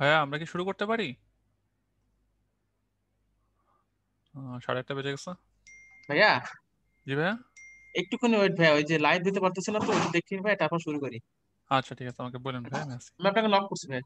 ভাইয়া আমরা কি শুরু করতে পারি? 1:30 বেজে গেছে। ভাইয়া, জি ভাইয়া। একটুখানি ওয়েট ভাইয়া, ওই যে লাইভ দিতে পারতেছি না তো, ওইটা দেখি ভাই, তারপর শুরু করি। আচ্ছা ঠিক আছে, আমাকে বলেন ভাইয়া, আমি আছি। আমি আপনাকে নক করছি ভাই।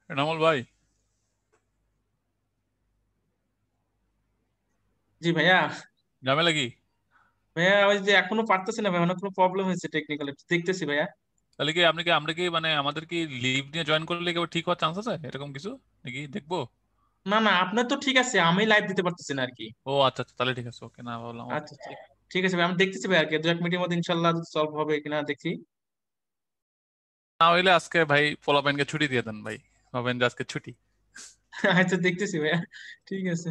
এনামুল ভাই, জি ভাইয়া। ঝামেলা কি? ভাইয়া ওই যে এখনো পারতেছি না ভাই, অনেক কোনো প্রবলেম হয়েছে টেকনিক্যালি, দেখতেছি ভাইয়া। তাহলে কি আমরা কি মানে আমাদের কি লিভ নিয়ে জয়েন করলে কি আবার ঠিক হওয়ার চান্স আছে এরকম কিছু নাকি দেখবো? না না, আপনার তো ঠিক আছে, আমি লাইভ দিতে পারতেছি না আর কি। ও আচ্ছা আচ্ছা, তাহলে ঠিক আছে, ওকে, না বললাম ওকে আচ্ছা আচ্ছা, ঠিক। ঠিক আছে ভাই, আমি দেখতেছি ভাই আর কি, 2-1 মিনিটের মধ্যে ইনশাল্লাহ সলভ হবে কিনা দেখি। না হইলে আজকে ভাই পোলাপাইনকে ছুটি দিয়ে দেন ভাই, ভাবেন যে আজকে ছুটি। আচ্ছা দেখতেছি ভাইয়া, ঠিক আছে।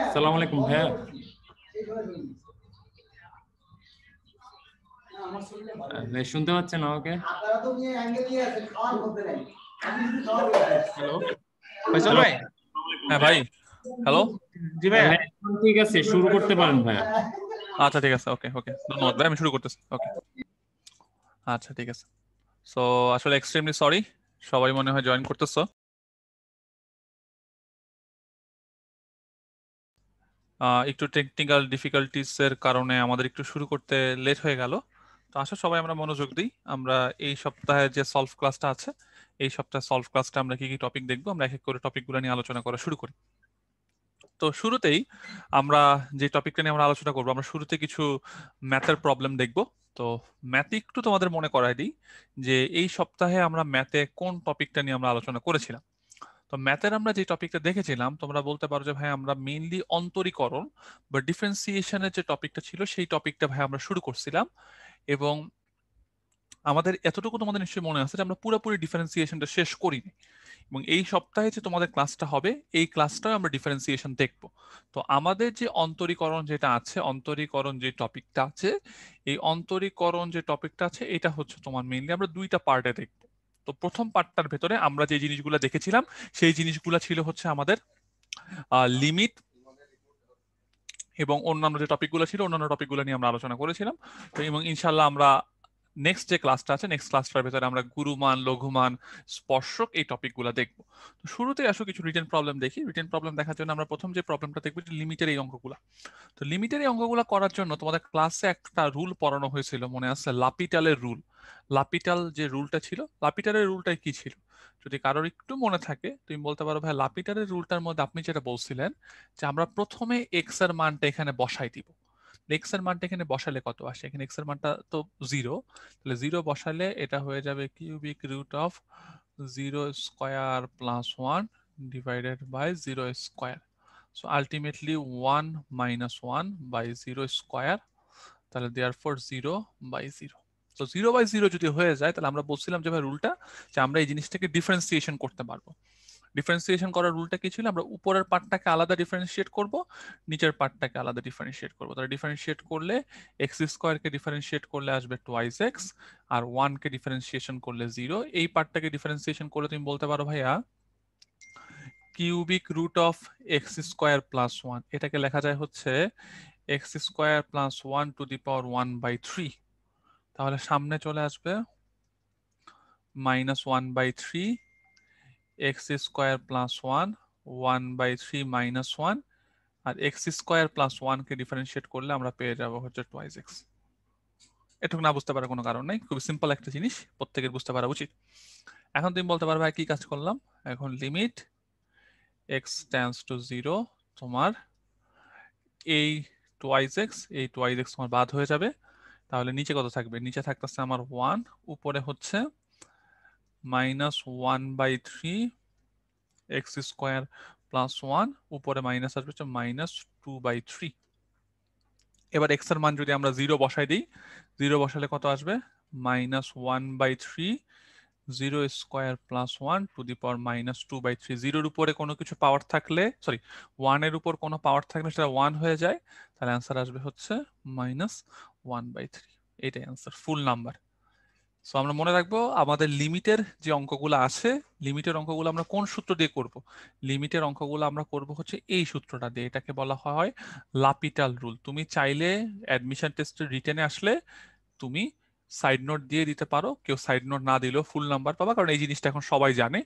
আসসালামু আলাইকুম ভাইয়া। শুনতে পাচ্ছেন আমাকে? হ্যালো ফয়সাল ভাই। হ্যাঁ ভাই, হ্যালো। জি ভাইয়া। ভাই এখন ঠিক আছে, শুরু করতে পারেন ভাইয়া। আচ্ছা ঠিক আছে, ওকে ওকে, ধন্যবাদ ভাই, আমি শুরু করতেছি। ওকে, আচ্ছা ঠিক আছে। সো আসলে এক্সট্রিমলি সরি, সবাই মনে হয় জয়েন করতেছো। একটু টেকনিক্যাল ডিফিকাল্টিস এর কারণে আমাদের একটু শুরু করতে লেট হয়ে গেল। তো আসলে সবাই আমরা মনোযোগ দিই। আমরা এই সপ্তাহে যে সলভ ক্লাসটা আছে, এই সপ্তাহে সলভ ক্লাসটা আমরা কি কি টপিক দেখবো, আমরা এক এক করে টপিকগুলো নিয়ে আলোচনা করা শুরু করি। তো শুরুতেই আমরা যে টপিকটা নিয়ে আমরা আলোচনা করবো, আমরা শুরুতে কিছু ম্যাথের প্রবলেম দেখব। তো ম্যাথে একটু তোমাদের মনে করাই দিই যে এই সপ্তাহে আমরা ম্যাথে কোন টপিকটা নিয়ে আমরা আলোচনা করেছিলাম। তো ম্যাথের আমরা যে টপিকটা দেখেছিলাম, তোমরা বলতে পারো যে ভাই আমরা মেইনলি অন্তরীকরণ বা ডিফারেন্সিয়েশনের যে টপিকটা ছিল সেই টপিকটা ভাই আমরা শুরু করছিলাম। এবং আমাদের এতটুকু তোমাদের নিশ্চয়ই মনে আছে যে আমরা পুরোপুরি ডিফারেন্সিয়েশনটা শেষ করিনি। এবং এই সপ্তাহে যে তোমাদের ক্লাসটা হবে, এই ক্লাসটাও আমরা ডিফারেন্সিয়েশন দেখব। তো আমাদের যে অন্তরীকরণ যেটা আছে, অন্তরীকরণ যে টপিকটা আছে, এই অন্তরীকরণ যে টপিকটা আছে এটা হচ্ছে তোমার মেইনলি আমরা দুইটা পার্টে দেখব। তো প্রথম পার্টটার ভেতরে আমরা যে জিনিসগুলো দেখেছিলাম সেই জিনিসগুলো ছিল হচ্ছে আমাদের লিমিট এবং অন্যান্য যে টপিকগুলো ছিল অন্যান্য টপিকগুলো নিয়ে আমরা আলোচনা করেছিলাম। তো এবং ইনশাল্লাহ আমরা নেক্সট যে ক্লাসটা আছে, নেক্সট ক্লাসটার ভেতরে আমরা গুরুমান, লঘুমান, স্পর্শক এই টপিকগুলো দেখবো। তো শুরুতে আসো কিছু রিটেন প্রবলেম দেখি। রিটেন প্রবলেম দেখার জন্য আমরা প্রথম যে প্রবলেমটা দেখবো লিমিটের এই অঙ্কগুলো। তো লিমিটের এই অঙ্কগুলো করার জন্য তোমাদের ক্লাসে একটা রুল পড়ানো হয়েছিল, মনে আছে? লাপিটালের রুল। লাপিটাল যে রুলটা ছিল, লাপিটালের রুলটাই কি ছিল? যদি কারোর একটু মনে থাকে তুমি বলতে পারো ভাই লাপিটালের রুলটার মধ্যে আপনি যেটা বলছিলেন যে আমরা প্রথমে এক্স এর মানটা এখানে বসাই দিব। এক্স এর মানটা এখানে বসালে কত আসে? এখানে এক্স এর মানটা তো 0, তাহলে 0 বসালে এটা হয়ে যাবে cubic root of 0 square plus 1 divided by 0 square. So ultimately 1 minus 1 by 0 square, তাহলে দেয়ারফর 0 বাই 0। তো 0 বাই 0 যদি হয়ে যায় তাহলে আমরা বলছিলাম যে ভাই রুলটা যে আমরা এই জিনিসটাকে ডিফারেন্সিয়েশন করতে পারবো। ডিফারেন্সিয়েশন করার রুলটা কি ছিল? আমরা উপরের পার্টটাকে আলাদা ডিফারেন্সিয়েট করব, নিচের পার্টটাকে আলাদা ডিফারেন্সিয়েট করব। তাহলে ডিফারেন্সিয়েট করলে এক্স স্কোয়ারকে ডিফারেন্সিয়েট করলে আসবে টোয়াইস এক্স, আর 1 কে ডিফারেন্সিয়েশন করলে 0। এই পার্টটাকে ডিফারেন্সিয়েশন করলে তুমি বলতে পারো ভাইয়া cubic root of x square plus 1, এটাকে লেখা যায় হচ্ছে x square plus 1 to the power 1 by 3। তাহলে সামনে চলে আসবে minus 1 by 3 x square plus 1 1 by 3 minus 1, আর এক্স স্কোয়ার প্লাস 1 কে ডিফারেন্সিয়েট করলে আমরা পেয়ে যাব হচ্ছে টোয়াইস এক্স। এটুকু না বুঝতে পারার কোনো কারণ নাই, খুব সিম্পল একটা জিনিস, প্রত্যেকের বুঝতে পারা উচিত। এখন তুমি বলতে পারবে কি কাজ করলাম? এখন লিমিট এক্স টেন্ডস টু 0, তোমার এই টোয়াইস এক্স, এই টোয়াইস এক্স তোমার বাদ হয়ে যাবে। তাহলে নিচে কত থাকবে? নিচে থাকতেছে আমার 1, উপরে হচ্ছে minus 1 by 3 x square plus 1, উপরে মাইনাস আসবে হচ্ছে মাইনাস 2 বাই 3। এবার এক্স এর মান যদি আমরা 0 বসাই দিই, 0 বসালে কত আসবে? Minus 1 by 3 0 square plus 1 to the power minus 2 by 3। 0-এর উপরে কোনো কিছু পাওয়ার থাকলে, সরি 1 এর উপর কোনো পাওয়ার থাকলে সেটা 1 হয়ে যায়, তাহলে অ্যান্সার আসবে হচ্ছে মাইনাস 1 বাই 3। এটাই অ্যান্সার, ফুল নাম্বার। সো আমরা মনে রাখবো আমাদের লিমিটের যে অঙ্কগুলো আছে, লিমিটের অঙ্কগুলো আমরা কোন সূত্র দিয়ে করব? লিমিটের অঙ্কগুলো আমরা করব হচ্ছে এই সূত্রটা দিয়ে। এটাকে বলা হয় লাপিটাল রুল। তুমি চাইলে অ্যাডমিশন টেস্টে রিটেনে আসলে তুমি সাইড নোট দিয়ে দিতে পারো, কেউ সাইড নোট না দিলেও ফুল নাম্বার পাবা, কারণ এই জিনিসটা এখন সবাই জানে,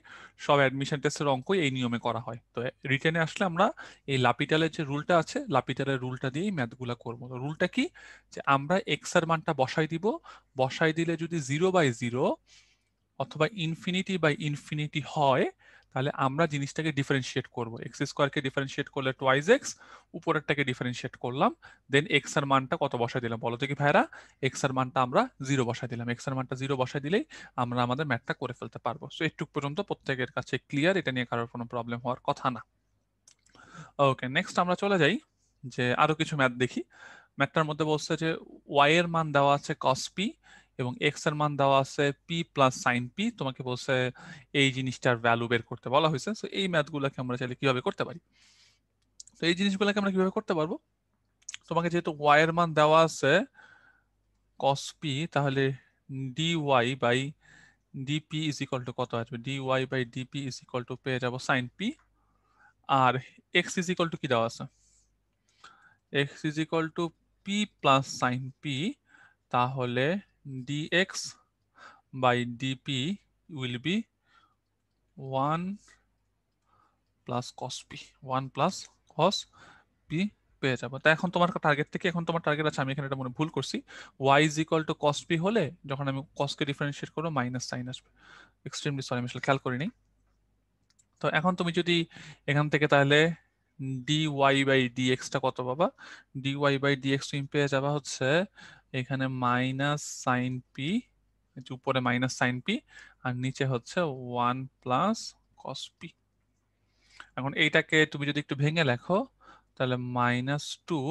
সব অ্যাডমিশন টেস্টের অঙ্কই এই নিয়মে করা হয়। তো রিটেনে আসলে আমরা এই লাপিটালের যে রুলটা আছে, লাপিটালের রুলটা দিয়েই ম্যাথগুলো করবো। তো রুলটা কি? যে আমরা এক্স এর মানটা বসাই দিব, বসাই দিলে যদি 0 বাই 0 অথবা ইনফিনিটি বাই ইনফিনিটি হয়, তাহলে আমরা জিনিসটাকে ডিফারেন্সিয়েট করব। এক্স স্কোয়ারকে ডিফারেন্সিয়েট করলে টোয়াইস এক্স, উপরেরটাকে ডিফারেন্সিয়েট করলাম, দেন এক্স এর মানটা কত বসাই দিলাম বলো তো কি ভাইরা? এক্স এর মানটা আমরা 0 বসাই দিলাম। এক্স এর মানটা 0 বসাই দিলেই আমরা আমাদের ম্যাথটা করে ফেলতে পারবো। সো একটু পর্যন্ত প্রত্যেকের কাছে ক্লিয়ার, এটা নিয়ে কারোর কোনো প্রবলেম হওয়ার কথা না। ওকে, নেক্সট আমরা চলে যাই যে আরো কিছু ম্যাথ দেখি। ম্যাথটার মধ্যে বলছে যে ওয়াই এর মান দেওয়া আছে cos p এবং এক্স এর মান দেওয়া আছে পি প্লাস সাইন পি, তোমাকে বলছে এই জিনিসটার ভ্যালু বের করতে বলা হয়েছে। তো এই ম্যাথগুলোকে আমরা চাইলে কিভাবে করতে পারি? তো এই জিনিসগুলোকে আমরা কিভাবে করতে পারবো? তোমাকে যেহেতু ওয়াই এর মান দেওয়া আছে cos p, তাহলে dy by dp is equal to কত আসবে? dy by dp is equal to পেয়ে যাবো সাইন p, আর x ইজ ইকুয়াল টু কি দেওয়া আছে? x is equal to p plus sine p, তাহলে dx by dp will be 1 plus cos p, 1 plus cos p পেয়ে যাবো। তা এখন তোমার টার্গেট থেকে, এখন তোমার টার্গেট আছে, আমি এখানে এটা মনে ভুল করছি, y is equal two cos p হলে যখন আমি cos কে ডিফারেন্সিয়েট করবো মাইনাস সাইন আসবে। এক্সট্রিমলি সরি, আমি আসলে খেয়াল করিনি। তো এখন তুমি যদি এখান থেকে তাহলে dy বাই dx টা কত পাবা? dy বাই dx তুমি পেয়ে যাবা হচ্ছে এখানে মাইনাস সাইন পি, উপরে মাইনাস সাইন পি আর নিচে হচ্ছে 1 প্লাস cos p। এখন এইটাকে তুমি যদি একটু ভেঙে লেখো তাহলে minus 2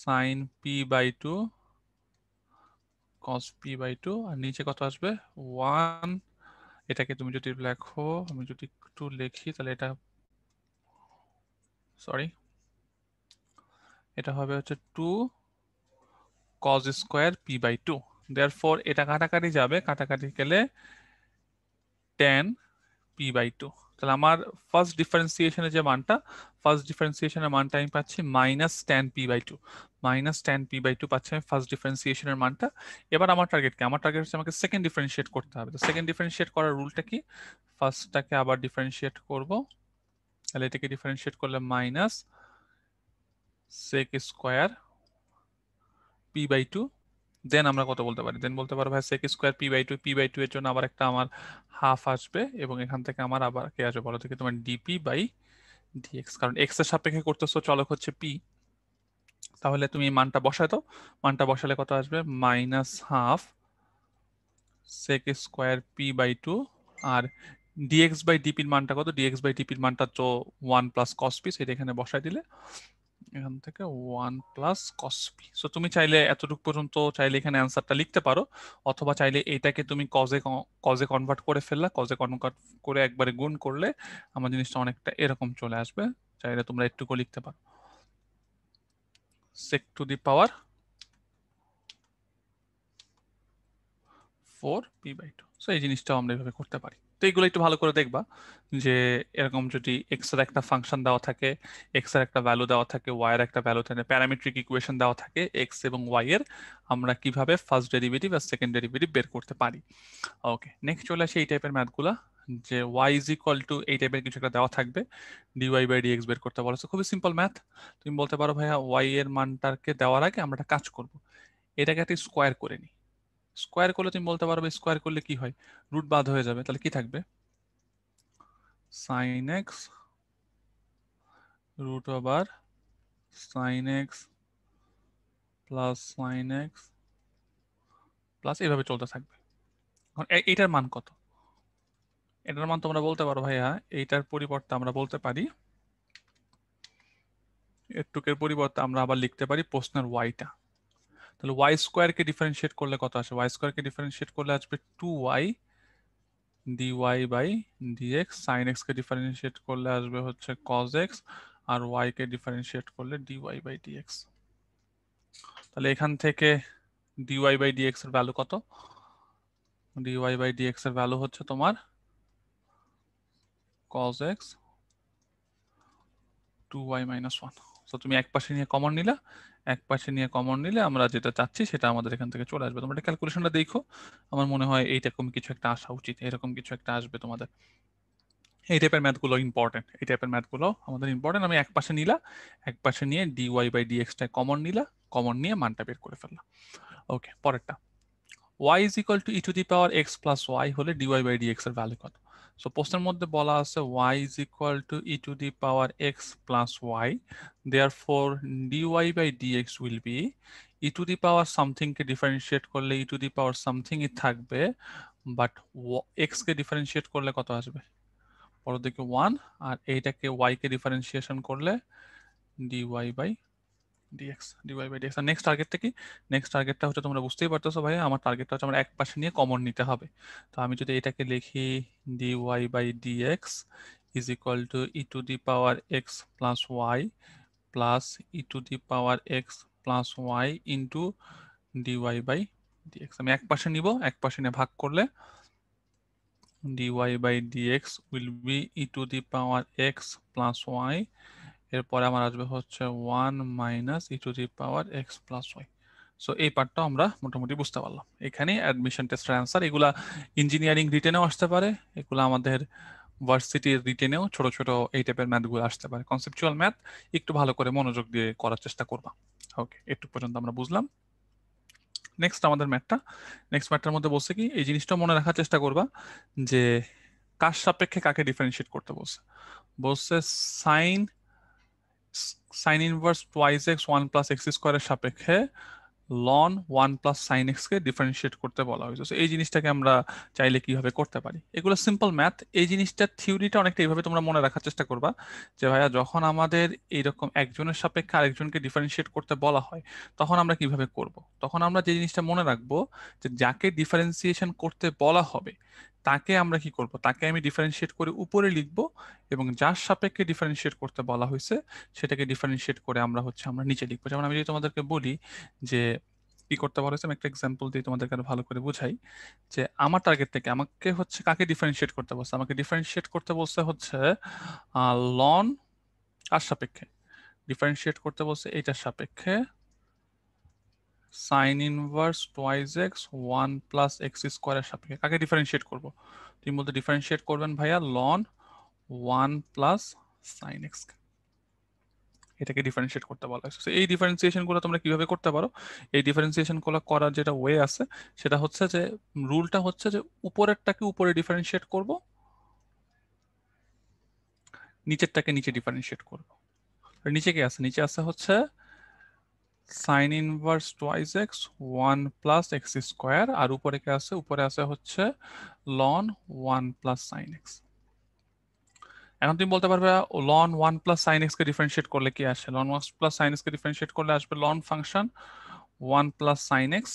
sine p by 2 cos p by 2 আর নিচে কত আসবে? 1। এটাকে তুমি যদি লেখো, আমি যদি একটু লিখি তাহলে এটা, সরি, এটা হবে হচ্ছে 2 cos square p by 2। Therefore এটা কাটাকাটি যাবে, কাটাকাটি গেলে tan p বাই 2। তাহলে আমার ফার্স্ট ডিফারেন্সিয়েশনের যে মানটা, ফার্স্ট ডিফারেন্সিয়েশনের মানটা আমি পাচ্ছি minus tan p by 2, minus tan p by 2 পাচ্ছি আমি ফার্স্ট ডিফারেন্সিয়েশনের মানটা। এবার আমার টার্গেট কি? আমার টার্গেট হচ্ছে আমাকে সেকেন্ড ডিফারেন্সিয়েট করতে হবে। তো সেকেন্ড ডিফারেন্সিয়েট করার রুলটা কি? ফার্স্টটাকে আবার ডিফারেন্সিয়েট করব, তাহলে এটাকে ডিফারেন্সিয়েট করলে minus sec square p by 2, then আমরা কত বলতে পারি? দেন বলতে পারবো ভাই sec square p by 2, p by 2 এর জন্য আবার একটা আমার হাফ আসবে এবং এখান থেকে আমার আবার কে আসবে বলো থেকে? তোমার ডিপি বাই ডিএক্স, কারণ এক্স এর সাপেক্ষে করতেছো, চলক হচ্ছে পি। তাহলে তুমি এই মানটা বসায় দাও, মানটা বসালে কত আসবে? Minus half sec square p by 2, আর ডিএক্স বাই ডিপির মানটা কত? ডিএক্স বাই ডিপির মানটা তো 1 প্লাস কস পি, সেটা এখানে বসায় দিলে এখান থেকে 1 প্লাস cos p। সো তুমি চাইলে এতটুকু পর্যন্ত চাইলে এখানে অ্যান্সারটা লিখতে পারো, অথবা চাইলে এটাকে তুমি কজে কনভার্ট করে ফেললা, কজে কনভার্ট করে একবারে গুণ করলে আমার জিনিসটা অনেকটা এরকম চলে আসবে। চাইলে তোমরা একটুকু লিখতে পারো sec to the power 4 p by 2। So এই জিনিসটাও আমরা এভাবে করতে পারি। তো এইগুলো একটু ভালো করে দেখবা যে এরকম যদি এক্স এর একটা ফাংশন দেওয়া থাকে, এক্স এর একটা ভ্যালু দেওয়া থাকে, ওয়াই এর একটা ভ্যালু থাকে, প্যারামেট্রিক ইকুয়েশন দেওয়া থাকে এক্স এবং ওয়াই এর, আমরা কিভাবে ফার্স্ট ডেরিভেটিভ আর সেকেন্ড ডেরিভেটিভ বের করতে পারি। ওকে, নেক্সট চলে আসে এই টাইপের ম্যাথগুলা, যে ওয়াই ইজ ইকুয়াল টু এই টাইপের কিছু একটা দেওয়া থাকবে, ডিওয়াই বাই ডিএক্স বের করতে বলেছে। খুবই সিম্পল ম্যাথ। তুমি বলতে পারো ভাইয়া ওয়াই এর মানটাকে দেওয়ার আগে আমরা একটা কাজ করব, এটাকে একটা স্কোয়ার করে নিই। স্কোয়ার করলে তুমি বলতে পারবে স্কোয়ার করলে কি হয়? রুট বাদ হয়ে যাবে, তাহলে কি থাকবে? Sine x root over sine x plus sine x plus এভাবে চলতে থাকবে। এখন এইটার মান কত? এটার মান তোমরা বলতে পারো ভাইয়া এইটার পরিবর্তে আমরা বলতে পারি, এটুকের পরিবর্তে আমরা আবার লিখতে পারি প্রশ্নের ওয়াইটা। তাহলে ওয়াই স্কোয়ারকে ডিফারেন্সিয়েট করলে কত আসে? ওয়াই স্কোয়ারকে ডিফারেন্সিয়েট করলে আসবে 2y dy by dx, sin x কে ডিফারেন্সিয়েট করলে আসবে হচ্ছে cos x, আর y কে ডিফারেন্সিয়েট করলে dy বাই dx। তাহলে এখান থেকে dy বাই dx এর ভ্যালু কত? dy বাই dx এর ভ্যালু হচ্ছে তোমার cos x 2y মাইনাস 1। তো তুমি এক পাশে নিয়ে কমন নিলা, এক পাশে নিয়ে কমন নিলে আমরা যেটা চাচ্ছি সেটা আমাদের এখান থেকে চলে আসবে। তোমরা এটা ক্যালকুলেশনটা দেখো, আমার মনে হয় এইরকম কিছু একটা আসা উচিত, এরকম কিছু একটা আসবে তোমাদের। এই টাইপের ম্যাথগুলো ইম্পর্টেন্ট, এই টাইপের ম্যাথগুলো আমাদের ইম্পর্টেন্ট। আমি এক পাশে নিলা, এক পাশে নিয়ে ডিওয়াই বাই ডিএক্সটা কমন নিলা, কমন নিয়ে মানটা বের করে ফেললাম। ওকে, পরেরটা, y is equal to e to the power x plus y হলে ডিওয়াই বাই ডিএক্স এর ভ্যালু কত? সো প্রশ্নের মধ্যে বলা আছে y is equal to e to the power x plus y, therefore dy by dx will be e to the power something কে differentiate করলে e to the power something ই থাকবে, but x কে differentiate করলে কত আসবে? পরের দিকে 1, আর এইটাকে y কে ডিফারেন্সিয়েশন করলে dy by dx dy by dx। আর নেক্সট টার্গেটটা কি? নেক্সট টার্গেটটা হচ্ছে তোমরা বুঝতেই পারতেছো ভাই, আমার টার্গেটটা হচ্ছে আমার এক পাশে নিয়ে কমন নিতে হবে। তো আমি যদি এটাকে লিখি dy by dx is equal to e to the power x plus y plus e to the power x plus y into dy by dx। আমি এক পাশে নিব, এক পাশে নিয়ে ভাগ করলে dy by dx will be e to the power x plus y, এরপরে আমার আসবে হচ্ছে 1 minus e to the power x plus y. So এই পার্টটা আমরা মোটামুটি বুঝতে পারলাম। এখানে অ্যাডমিশন টেস্টের অ্যান্সার, এগুলা ইঞ্জিনিয়ারিং রিটেনেও আসতে পারে, এগুলো আমাদের ভার্সিটির রিটেনেও ছোট ছোট এই টাইপের ম্যাথগুলো আসতে পারে। কনসেপচুয়াল ম্যাথ একটু ভালো করে মনোযোগ দিয়ে করার চেষ্টা করবা। ওকে, একটু পর্যন্ত আমরা বুঝলাম। নেক্সট আমাদের ম্যাথটা, নেক্সট ম্যাথটার মধ্যে বলছে কি, এই জিনিসটা মনে রাখার চেষ্টা করবা যে কার সাপেক্ষে কাকে ডিফারেন্সিয়েট করতে বলছে। বলছে sine sine inverse twice x 1 plus x স্কোয়ারের সাপেক্ষে লন 1 প্লাস সাইন এক্স কে ডিফারেন্সিয়েট করতে বলা হয়েছে। So, এই জিনিসটাকে আমরা চাইলে কিভাবে করতে পারি, এগুলো সিম্পল ম্যাথ। এই জিনিসটার থিওরিটা অনেকটা এইভাবে তোমরা মনে রাখার চেষ্টা করবা যে ভাইয়া যখন আমাদের এইরকম একজনের সাপেক্ষে আরেকজনকে ডিফারেন্সিয়েট করতে বলা হয় তখন আমরা কিভাবে করব। তখন আমরা যে জিনিসটা মনে রাখবো যে যাকে ডিফারেন্সিয়েশন করতে বলা হবে তাকে আমরা কি করব, তাকে আমি ডিফারেন্সিয়েট করে উপরে লিখবো, এবং যার সাপেক্ষে ডিফারেন্সিয়েট করতে বলা হয়েছে সেটাকে ডিফারেন্সিয়েট করে আমরা নিচে লিখবো। যেমন আমি যদি তোমাদেরকে বলি যে কি করতে বলেছে, আমি একটা এক্সাম্পল দিয়ে তোমাদেরকে আরো ভালো করে বুঝাই যে আমার টার্গেট থেকে আমাকে হচ্ছে কাকে ডিফারেন্সিয়েট করতে বলছে। আমাকে ডিফারেন্সিয়েট করতে বলছে হচ্ছে লন আর সাপেক্ষে, ডিফারেন্সিয়েট করতে বলছে এইটার সাপেক্ষে sign inverse twice x 1 plus x স্কোয়ারের সাপেক্ষে। কাকে ডিফারেন্সিয়েট করব? তুমি বলতে ডিফারেন্সিয়েট করবেন ভাইয়া লন 1 প্লাস সাইন এক্স, এটাকে ডিফারেন্সিয়েট করতে বলা হয়েছে। So, এই ডিফারেন্সিয়েশন গুলো তোমরা কিভাবে করতে পারো, এই ডিফারেন্সিয়েশন গুলো করার যেটা ওয়ে আছে সেটা হচ্ছে যে রুলটা হচ্ছে যে উপরেরটাকে উপরে ডিফারেন্সিয়েট করব, নিচেরটাকে নিচে ডিফারেন্সিয়েট করব। আর নিচে কি আছে? নিচে আছে হচ্ছে sine inverse twice x 1 plus x square, আর উপরে কি আছে? উপরে আছে হচ্ছে লন 1 প্লাস সাইন এক্স। এখন তুমি বলতে পারবে লন 1 প্লাস সাইন এক্স কে ডিফারেন্সিয়েট করলে কি আসে? লন 1 প্লাস সাইন এক্স কে ডিফারেন্সিয়েট করলে আসবে ln function 1 plus sine x,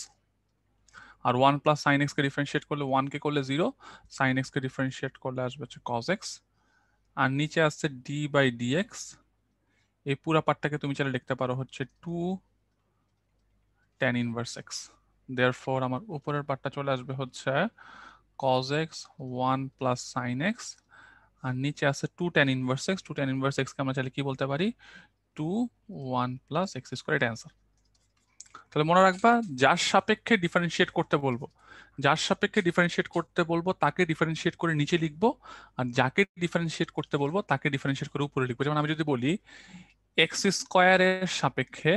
আর 1 প্লাস সাইন এক্স কে ডিফারেন্সিয়েট করলে 1 কে করলে 0, সাইন এক্স কে ডিফারেন্সিয়েট করলে আসবে হচ্ছে কজ এক্স, আর নিচে আসছে ডি বাই ডিএক্স। এই পুরো পার্টটাকে তুমি চাইলে লিখতে পারো হচ্ছে 2 tan ইনভার্স এক্স। দেয়ারফর আমার উপরের পার্টটা চলে আসবে হচ্ছে cos x 1 plus sin x, আর নিচে আছে 2 tan inverse x। 2 tan inverse x কে আমরা চাইলে কি বলতে পারি? 2 1 প্লাস x স্কয়ার। এটা অ্যান্সার। তাহলে মনে রাখবা যার সাপেক্ষে ডিফারেন্সিয়েট করতে বলবো, যার সাপেক্ষে ডিফারেন্সিয়েট করতে বলবো তাকে ডিফারেন্সিয়েট করে নিচে লিখবো, আর যাকে ডিফারেন্সিয়েট করতে বলবো তাকে ডিফারেন্সিয়েট করে উপরে লিখবো। যেমন আমি যদি বলি এক্স স্কয়ারের সাপেক্ষে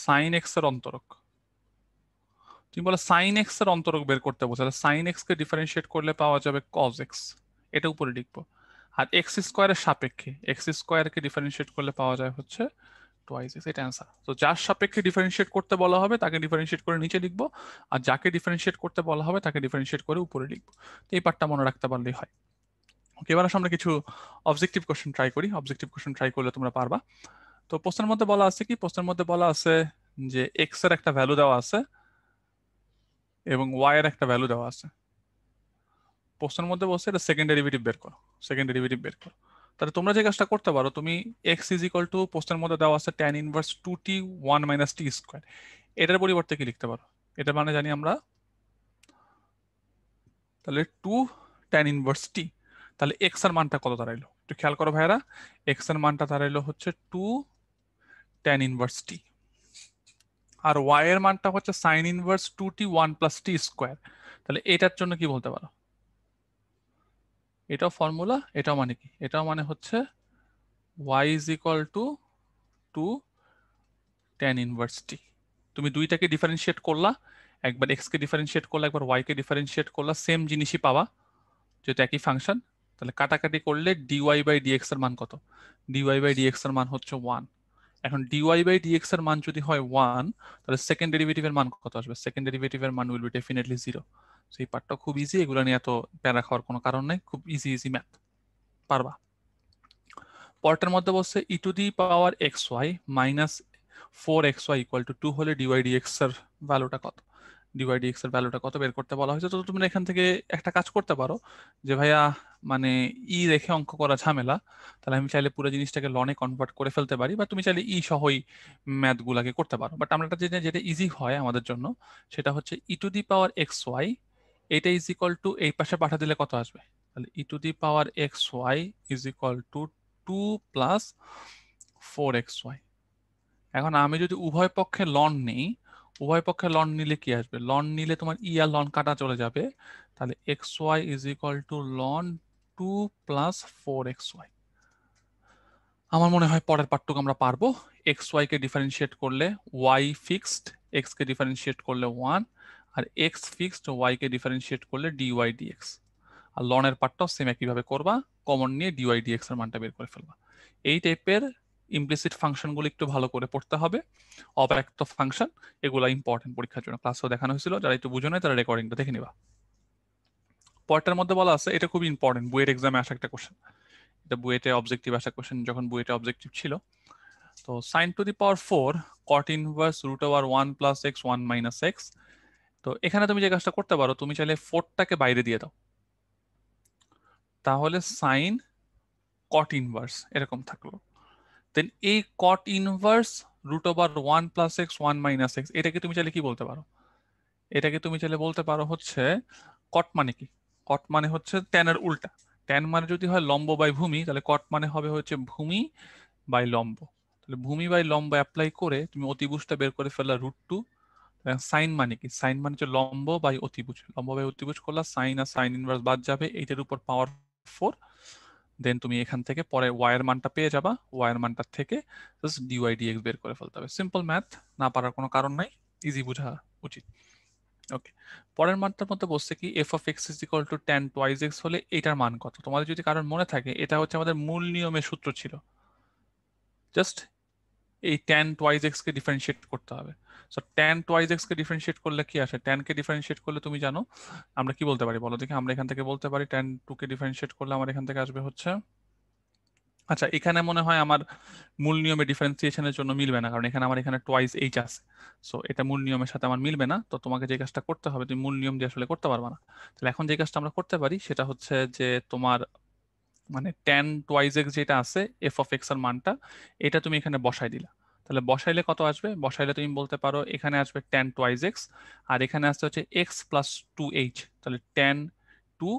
সাইন এক্স এর অন্তরক, তুমি বলে সাইন এক্স এর অন্তরক বের করতে বলছো, তাহলে সাইন এক্স কে ডিফারেন্সিয়েট করলে পাওয়া যাবে কজ এক্স, এটা উপরে লিখবো। আর এক্স স্কয়ারের সাপেক্ষে এক্স স্কয়ারকে ডিফারেন্সিয়েট করলে পাওয়া যায় হচ্ছে টোয়াইস এক্স, এটা অ্যান্সার। তো যার সাপেক্ষে ডিফারেন্সিয়েট করতে বলা হবে তাকে ডিফারেন্সিয়েট করে নিচে লিখবো, আর যাকে ডিফারেন্সিয়েট করতে বলা হবে তাকে ডিফারেন্সিয়েট করে উপরে লিখবো। তো এই পার্টটা মনে রাখতে পারলেই হয়। ওকে, এবার আমরা কিছু অবজেক্টিভ কোশ্চেন ট্রাই করি। অবজেক্টিভ কোশ্চেন ট্রাই করলে তোমরা পারবা। তো প্রশ্নের মধ্যে বলা আছে কি? প্রশ্নের মধ্যে বলা আছে যে এক্স এর একটা ভ্যালু দেওয়া আছে এবং ওয়াই এর একটা ভ্যালু দেওয়া আছে। প্রশ্নের মধ্যে বলছে এটা সেকেন্ড ডেরিভেটিভ বের করো, সেকেন্ড ডেরিভেটিভ বের করো। তাহলে তোমরা যে কাজটা করতে পারো, তুমি এক্স ইজ ইকুয়াল টু প্রশ্নের মধ্যে দেওয়া আছে ট্যান ইনভার্স 2t 1 মাইনাস টি স্কোয়ার, এটার পরিবর্তে কি লিখতে পারো? এটার মানে জানি আমরা, তাহলে 2 ট্যান ইনভার্স টি। তাহলে এক্স এর মানটা কত দাঁড়াইলো একটু খেয়াল করো ভাইয়ারা। এক্স এর মানটা দাঁড়াইলো হচ্ছে 2 ট্যান ইনভার্স টি, আর ওয়াই এর মানটা হচ্ছে সাইন ইনভার্স 2t 1 প্লাস টি স্কোয়ার। তাহলে এটার জন্য কি বলতে পারো? এটাও ফর্মুলা, এটাও মানে কি? এটাও মানে হচ্ছে y is equal to 2 tan inverse t। তুমি দুইটাকে ডিফারেন্সিয়েট করলা, একবার x কে ডিফারেন্সিয়েট করলা, একবার y কে ডিফারেন্সিয়েট করলা, সেম জিনিসই পাবা যেহেতু একই ফাংশন। তাহলে কাটাকাটি করলে dy বাই dx এর মান কত? dy বাই dx এর মান হচ্ছে 1। এখন dy বাই dx এর মান যদি হয় 1, তাহলে সেকেন্ড ডেরিভেটিভের মান কত আসবে? সেকেন্ড ডেরিভেটিভের মান উইল বি ডেফিনেটলি 0। সেই পার্টটা খুব ইজি, এগুলো নিয়ে এত প্যারা খাওয়ার কোনো কারণ নাই, খুব ইজি ইজি ম্যাথ, পারবা। পরেরটার মধ্যে বলছে e to the power x y minus 4xy equal to 2 হলে ডিওয়াই ডিএক্স এর ভ্যালুটা কত, ডিওয়াই ডিএক্স এর ভ্যালুটা কত বের করতে বলা হয়েছে। তো তুমি এখান থেকে একটা কাজ করতে পারো যে ভাইয়া মানে ই রেখে অঙ্ক করা ঝামেলা, তাহলে আমি চাইলে পুরো জিনিসটাকে লনে কনভার্ট করে ফেলতে পারি, বা তুমি চাইলে ই সহই ম্যাথ গুলাকে করতে পারো। বাট আমরা যেটা যেটা ইজি হয় আমাদের জন্য সেটা হচ্ছে e to the power x y, এটা ইজ ইকুয়াল টু এই পাশে পাঠা দিলে কত আসবে, তাহলে e to the power x y is equal to 2 plus 4xy। এখন আমি যদি উভয় পক্ষে লন নেই, উভয় পক্ষে লন নিলে কি আসবে, লন নিলে তোমার ই আর লন কাটা চলে যাবে, তাহলে xy is equal to ln 2 plus 4xy। আমার মনে হয় পরের পার্টটুকু আমরা পারবো। xy কে ডিফারেন্সিয়েট করলে y ফিক্সড, x কে ডিফারেন্সিয়েট করলে 1, আর x ফিক্সড y কে ডিফারেন্সিয়েট করলে dy dx। আর লনের পার্টটাও সেম একইভাবে করবা, কমন নিয়ে dy dx এর মানটা বের করে ফেলবা। এই টাইপের ইমপ্লিসিট ফাংশনগুলো একটু ভালো করে পড়তে হবে, অব্যক্ত ফাংশন, এগুলো ইম্পর্টেন্ট পরীক্ষার জন্য। ক্লাসেও দেখানো হয়েছিল, যারা একটু বুঝো না তারা রেকর্ডিংটা দেখে নিবা। পরেরটার মধ্যে বলা আছে, এটা খুবই ইম্পর্টেন্ট, বুয়েট এক্সামে আসা একটা কোশ্চেন, এটা বুয়েটে অবজেক্টিভ আসা কোশ্চেন যখন বুয়েটে অবজেক্টিভ ছিল। তো sine to the power 4 cot inverse root over 1 plus x 1 minus x. তো এখানে তুমি যে কাজটা করতে পারো, তুমি চাইলে 4টাকে বাইরে দিয়ে দাও, তাহলে সাইন কট ইনভার্স এরকম থাকলো। দেন এই cot inverse root over 1 plus x 1 minus x, এটাকে তুমি চাইলে কি বলতে পারো, এটাকে তুমি চাইলে বলতে পারো হচ্ছে কট মানে কি, কট মানে হচ্ছে ট্যানের উল্টা। ট্যান মানে যদি হয় লম্ব বাই ভূমি, তাহলে কট মানে হবে হচ্ছে ভূমি বাই লম্ব। তাহলে ভূমি বাই লম্ব অ্যাপ্লাই করে তুমি অতিভুজটা বের করে ফেললা √2। সাইন মানে কি, সাইন মানে হচ্ছে লম্ব বাই অতিভুজ, লম্ব বাই অতিভুজ করলা, সাইন আর সাইন ইনভার্স বাদ যাবে, এইটার উপর পাওয়ার 4। দেন তুমি এখান থেকে পরে y এর মানটা পেয়ে যাবা, y এর মানটা থেকে জাস্ট dy dx বের করে ফেলতে হবে। সিম্পল ম্যাথ, না পারার কোনো কারণ নাই, ইজি বোঝা উচিত। ওকে, পরের মানটার মধ্যে বলছে কি f of x is equal to tan twice x হলে এটার মান কত। তোমাদের যদি কারণ মনে থাকে, এটা হচ্ছে আমাদের মূল নিয়মের সূত্র ছিল, জাস্ট এই tan twice x কে ডিফারেন্সিয়েট করতে হবে। সো tan twice x কে ডিফারেন্সিয়েট করলে কি আসে, tan কে ডিফারেন্সিয়েট করলে তুমি জানো আমরা কি বলতে পারি বলো দেখি, আমরা এখান থেকে বলতে পারি tan 2 কে ডিফারেন্সিয়েট করলে আমার এখান থেকে আসবে হচ্ছে, আচ্ছা এখানে মনে হয় আমার মূল নিয়মে ডিফারেন্সিয়েশনের জন্য মিলবে না, কারণ এখানে আমার এখানে টোয়াইস এইচ আছে, সো এটা মূল নিয়মের সাথে আমার মিলবে না। তো তোমাকে যে কাজটা করতে হবে, তুমি মূল নিয়ম দিয়ে আসলে করতে পারবে না। তাহলে এখন যে কাজটা আমরা করতে পারি সেটা হচ্ছে যে তোমার মানে tan twice x যেটা আছে f of x এর মানটা, এটা তুমি এখানে বসাই দিলা। তাহলে বসাইলে কত আসবে, বসাইলে তুমি বলতে পারো এখানে আসবে tan twice x, আর এখানে আসতে হচ্ছে x প্লাস 2h, তাহলে tan 2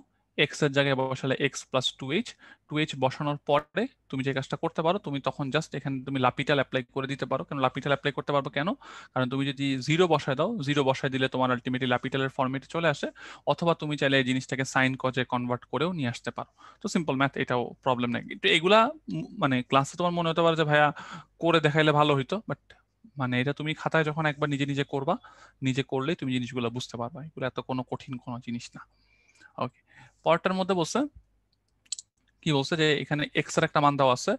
x এর জায়গায় বসালে x প্লাস 2h। 2h বসানোর পরে তুমি যে কাজটা করতে পারো, তুমি তখন জাস্ট এখানে তুমি লাপিটাল অ্যাপ্লাই করে দিতে পারো। কেন লাপিটাল অ্যাপ্লাই করতে পারবো কেন, কারণ তুমি যদি জিরো বসায় দাও, জিরো বসায় দিলে তোমার আলটিমেটলি লাপিটালের ফর্মেটে চলে আসে, অথবা তুমি চাইলে এই জিনিসটাকে সাইন কজে কনভার্ট করেও নিয়ে আসতে পারো। তো সিম্পল ম্যাথ, এটাও প্রবলেম নেই। কিন্তু এগুলা মানে ক্লাসে তোমার মনে হতে পারে যে ভাইয়া করে দেখাইলে ভালো হইতো, বাট মানে এটা তুমি খাতায় যখন একবার নিজে নিজে করবা, নিজে করলেই তুমি জিনিসগুলো বুঝতে পারবা, এগুলো এত কোনো কঠিন কোনো জিনিস না। ওকে, পরেরটার মধ্যে বলছে কি, বলছে যে এখানে এক্স এর একটা মান দেওয়া আছে,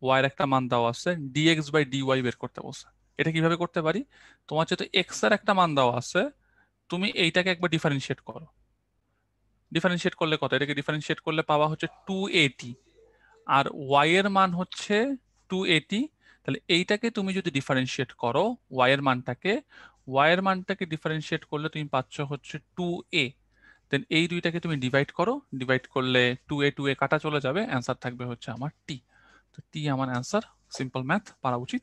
ওয়াই এর একটা মান দেওয়া আছে, ডিএক্স বাই ডিওয়াই বের করতে বলছে। এটা কিভাবে করতে পারি, তোমার যেহেতু এক্স এর একটা মান দেওয়া আছে, তুমি এইটাকে একবার ডিফারেন্সিয়েট করো। ডিফারেন্সিয়েট করলে কত, এটাকে ডিফারেন্সিয়েট করলে পাওয়া হচ্ছে 280, আর ওয়াই এর মান হচ্ছে 280। তাহলে এইটাকে তুমি যদি ডিফারেন্সিয়েট করো ওয়াই এর মানটাকে, ওয়াই এর মানটাকে ডিফারেন্সিয়েট করলে তুমি পাচ্ছ হচ্ছে 2a। দেন এই দুইটাকে তুমি ডিভাইড করো, ডিভাইড করলে 2a কাটা চলে যাবে, অ্যান্সার থাকবে হচ্ছে আমার টি। তো টি আমার অ্যান্সার, সিম্পল ম্যাথ পারা উচিত।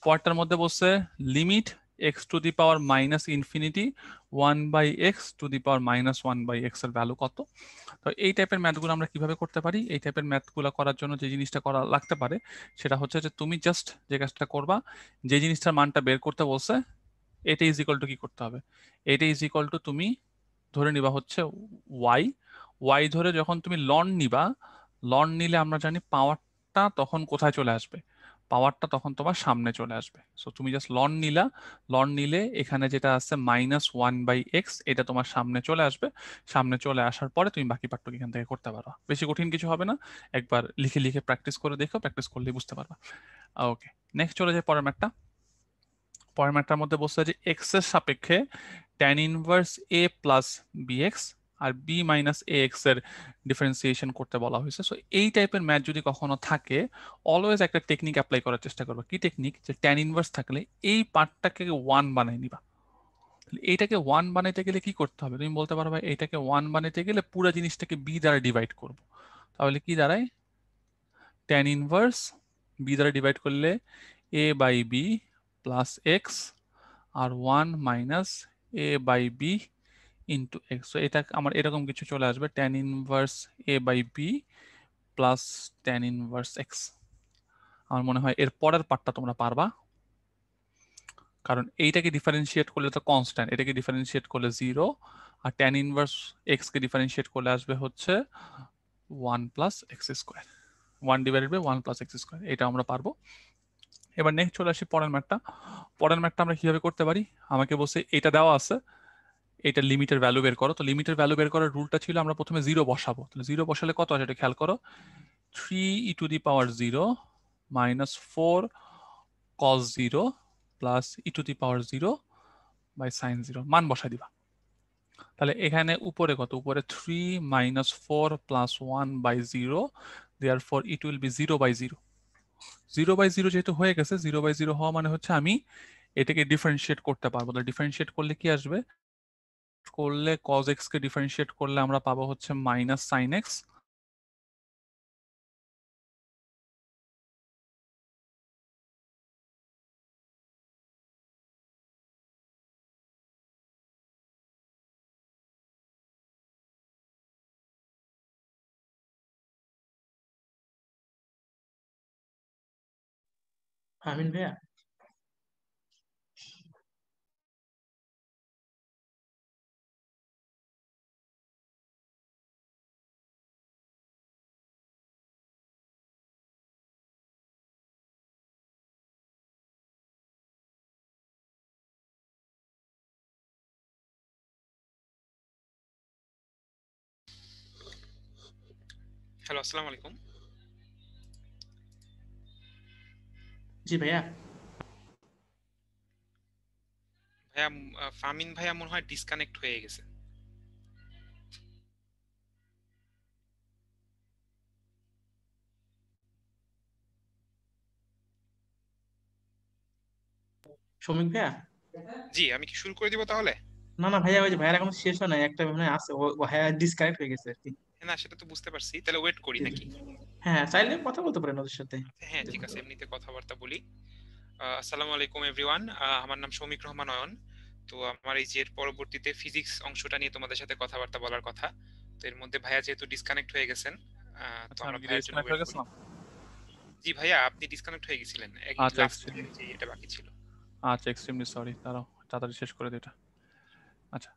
পরেরটার মধ্যে বলছে limit x two the power minus infinity 1/x two the power minus 1/x এর ভ্যালু কত। তো এই টাইপের ম্যাথগুলো আমরা কিভাবে করতে পারি, এই টাইপের ম্যাথগুলো করার জন্য যে জিনিসটা করা লাগতে পারে সেটা হচ্ছে যে তুমি জাস্ট যে কাজটা করবা, যে জিনিসটার মানটা বের করতে বলছে এটা ইজ ইকুয়াল টু কি করতে হবে, এটা ইজ ইকুয়াল টু তুমি ধরে নিবা হচ্ছে ওয়াই। ওয়াই ধরে যখন তুমি লন নিবা, লন নিলে আমরা জানি পাওয়ারটা তখন কোথায় চলে আসবে, পাওয়ারটা তখন তোমার সামনে চলে আসবে। সো তুমি জাস্ট লন নিলা, লন নিলে এখানে যেটা আছে -1/x, এটা তোমার সামনে চলে আসবে। সামনে চলে আসার পরে তুমি বাকি পার্টটুকু এখান থেকে করতে পারো, বেশি কঠিন কিছু হবে না। একবার লিখে লিখে প্র্যাকটিস করে দেখো, প্র্যাকটিস করলেই বুঝতে পারবা। ওকে, নেক্সট চলে যায় পরের ম্যাথটা। পরের ম্যাথটার মধ্যে বলছে যে এক্স এর সাপেক্ষে tan inverse a plus bx, আর বি মাইনাস এ এক্স এর ডিফারেন্সিয়েশন করতে বলা হয়েছে। সো এই টাইপের ম্যাথ যদি কখনো থাকে, অলওয়েজ একটা টেকনিক অ্যাপ্লাই করার চেষ্টা করবে। কি টেকনিক? যে ট্যান ইনভার্স থাকলে এই পার্টটাকে 1 বানাই নিবা। এইটাকে 1 বানাইতে গেলে কি করতে হবে? তুমি বলতে পারো ভাই এইটাকে 1 বানাইতে গেলে পুরো জিনিসটাকে বি দ্বারা ডিভাইড করব। তাহলে কি দাঁড়ায়? ট্যান ইনভার্স বি দ্বারা ডিভাইড করলে a by b plus x আর 1 minus a by b into x. তো এটা আমার এরকম কিছু চলে আসবে, tan inverse a by b plus tan inverse x. আমার মনে হয় এর পরের পার্টটা তোমরা পারবা, কারণ এইটাকে ডিফারেন্সিয়েট করলে তো কনস্ট্যান্ট, এটাকে ডিফারেন্সিয়েট করলে 0, আর ট্যান ইনভার্স এক্স কে ডিফারেন্সিয়েট করলে আসবে হচ্ছে 1 plus x square, 1 divided by 1 plus x square. এটা আমরা পারবো। এবার নেক্সট চলে আসি পরের ম্যাথটা। পরের ম্যাথটা আমরা কিভাবে করতে পারি? আমাকে বলছে এটা দেওয়া আছে, এটা লিমিটের ভ্যালু বের করো। তো লিমিটের ভ্যালু বের করার রুলটা ছিল আমরা প্রথমে 0 বসাবো। তাহলে 0 বসালে কত আসে এটা খেয়াল করো, 3e to the power 0 minus 4 cos 0 plus e to the power 0 by sine 0, মান বসাই দিবা। তাহলে এখানে উপরে কত? উপরে 3 minus 4 plus 1 by 0, therefore it will be 0 by 0। 0 by 0 যেহেতু হয়ে গেছে, 0 বাই 0 হওয়া মানে হচ্ছে আমি এটাকে ডিফারেন্সিয়েট করতে পারবো। তাহলে ডিফারেন্সিয়েট করলে কি আসবে? করলে cos x কে ডিফারেন্সিয়েট করলে আমরা পাবো হচ্ছে মাইনাস সাইন এক্স। আমিন ভাইয়া, হ্যালো, আসসালামু আলাইকুম। জি ভাইয়া। ভাইয়া, ফামিন ভাইয়া মনে হয় ডিসকানেক্ট হয়ে গেছে। শ্রমিক ভাইয়া, জি, আমি কি শুরু করে দিব তাহলে? না না ভাইয়া, ওই যে ভাইয়ার এখন শেষ হয় না, একটা মানে আছে, ভাইয়া ডিসকানেক্ট হয়ে গেছে আর কি। না, সেটা তো বুঝতে পারছি। তাহলে ওয়েট করি জি জি। নাকি? হ্যাঁ, চাইলে কথা বলতে পারেন ওদের সাথে। আচ্ছা, হ্যাঁ ঠিক আছে, এমনিতে কথাবার্তা বলি। আসসালামু আলাইকুম এভরিওয়ান। আমার নাম শৌমিক রহমান অয়ন। তো আমার এই যে এর পরবর্তীতে ফিজিক্স অংশটা নিয়ে তোমাদের সাথে কথাবার্তা বলার কথা। তো এর মধ্যে ভাইয়া যেহেতু ডিসকানেক্ট হয়ে গেছেন, তো আচ্ছা, আমরা আমি কি ভাইয়ার জন্য ডিসকানেক্ট ওয়েট হয়ে করি। গেছিলাম? জি ভাইয়া, আপনি ডিসকানেক্ট হয়ে গেছিলেন আচ্ছা, লাস্ট এক্সট্রিমলি, যে এটা বাকি ছিল। আচ্ছা এক্সট্রিমলি সরি, দাঁড়াও তাড়াতাড়ি শেষ করে দিই এটা। আচ্ছা,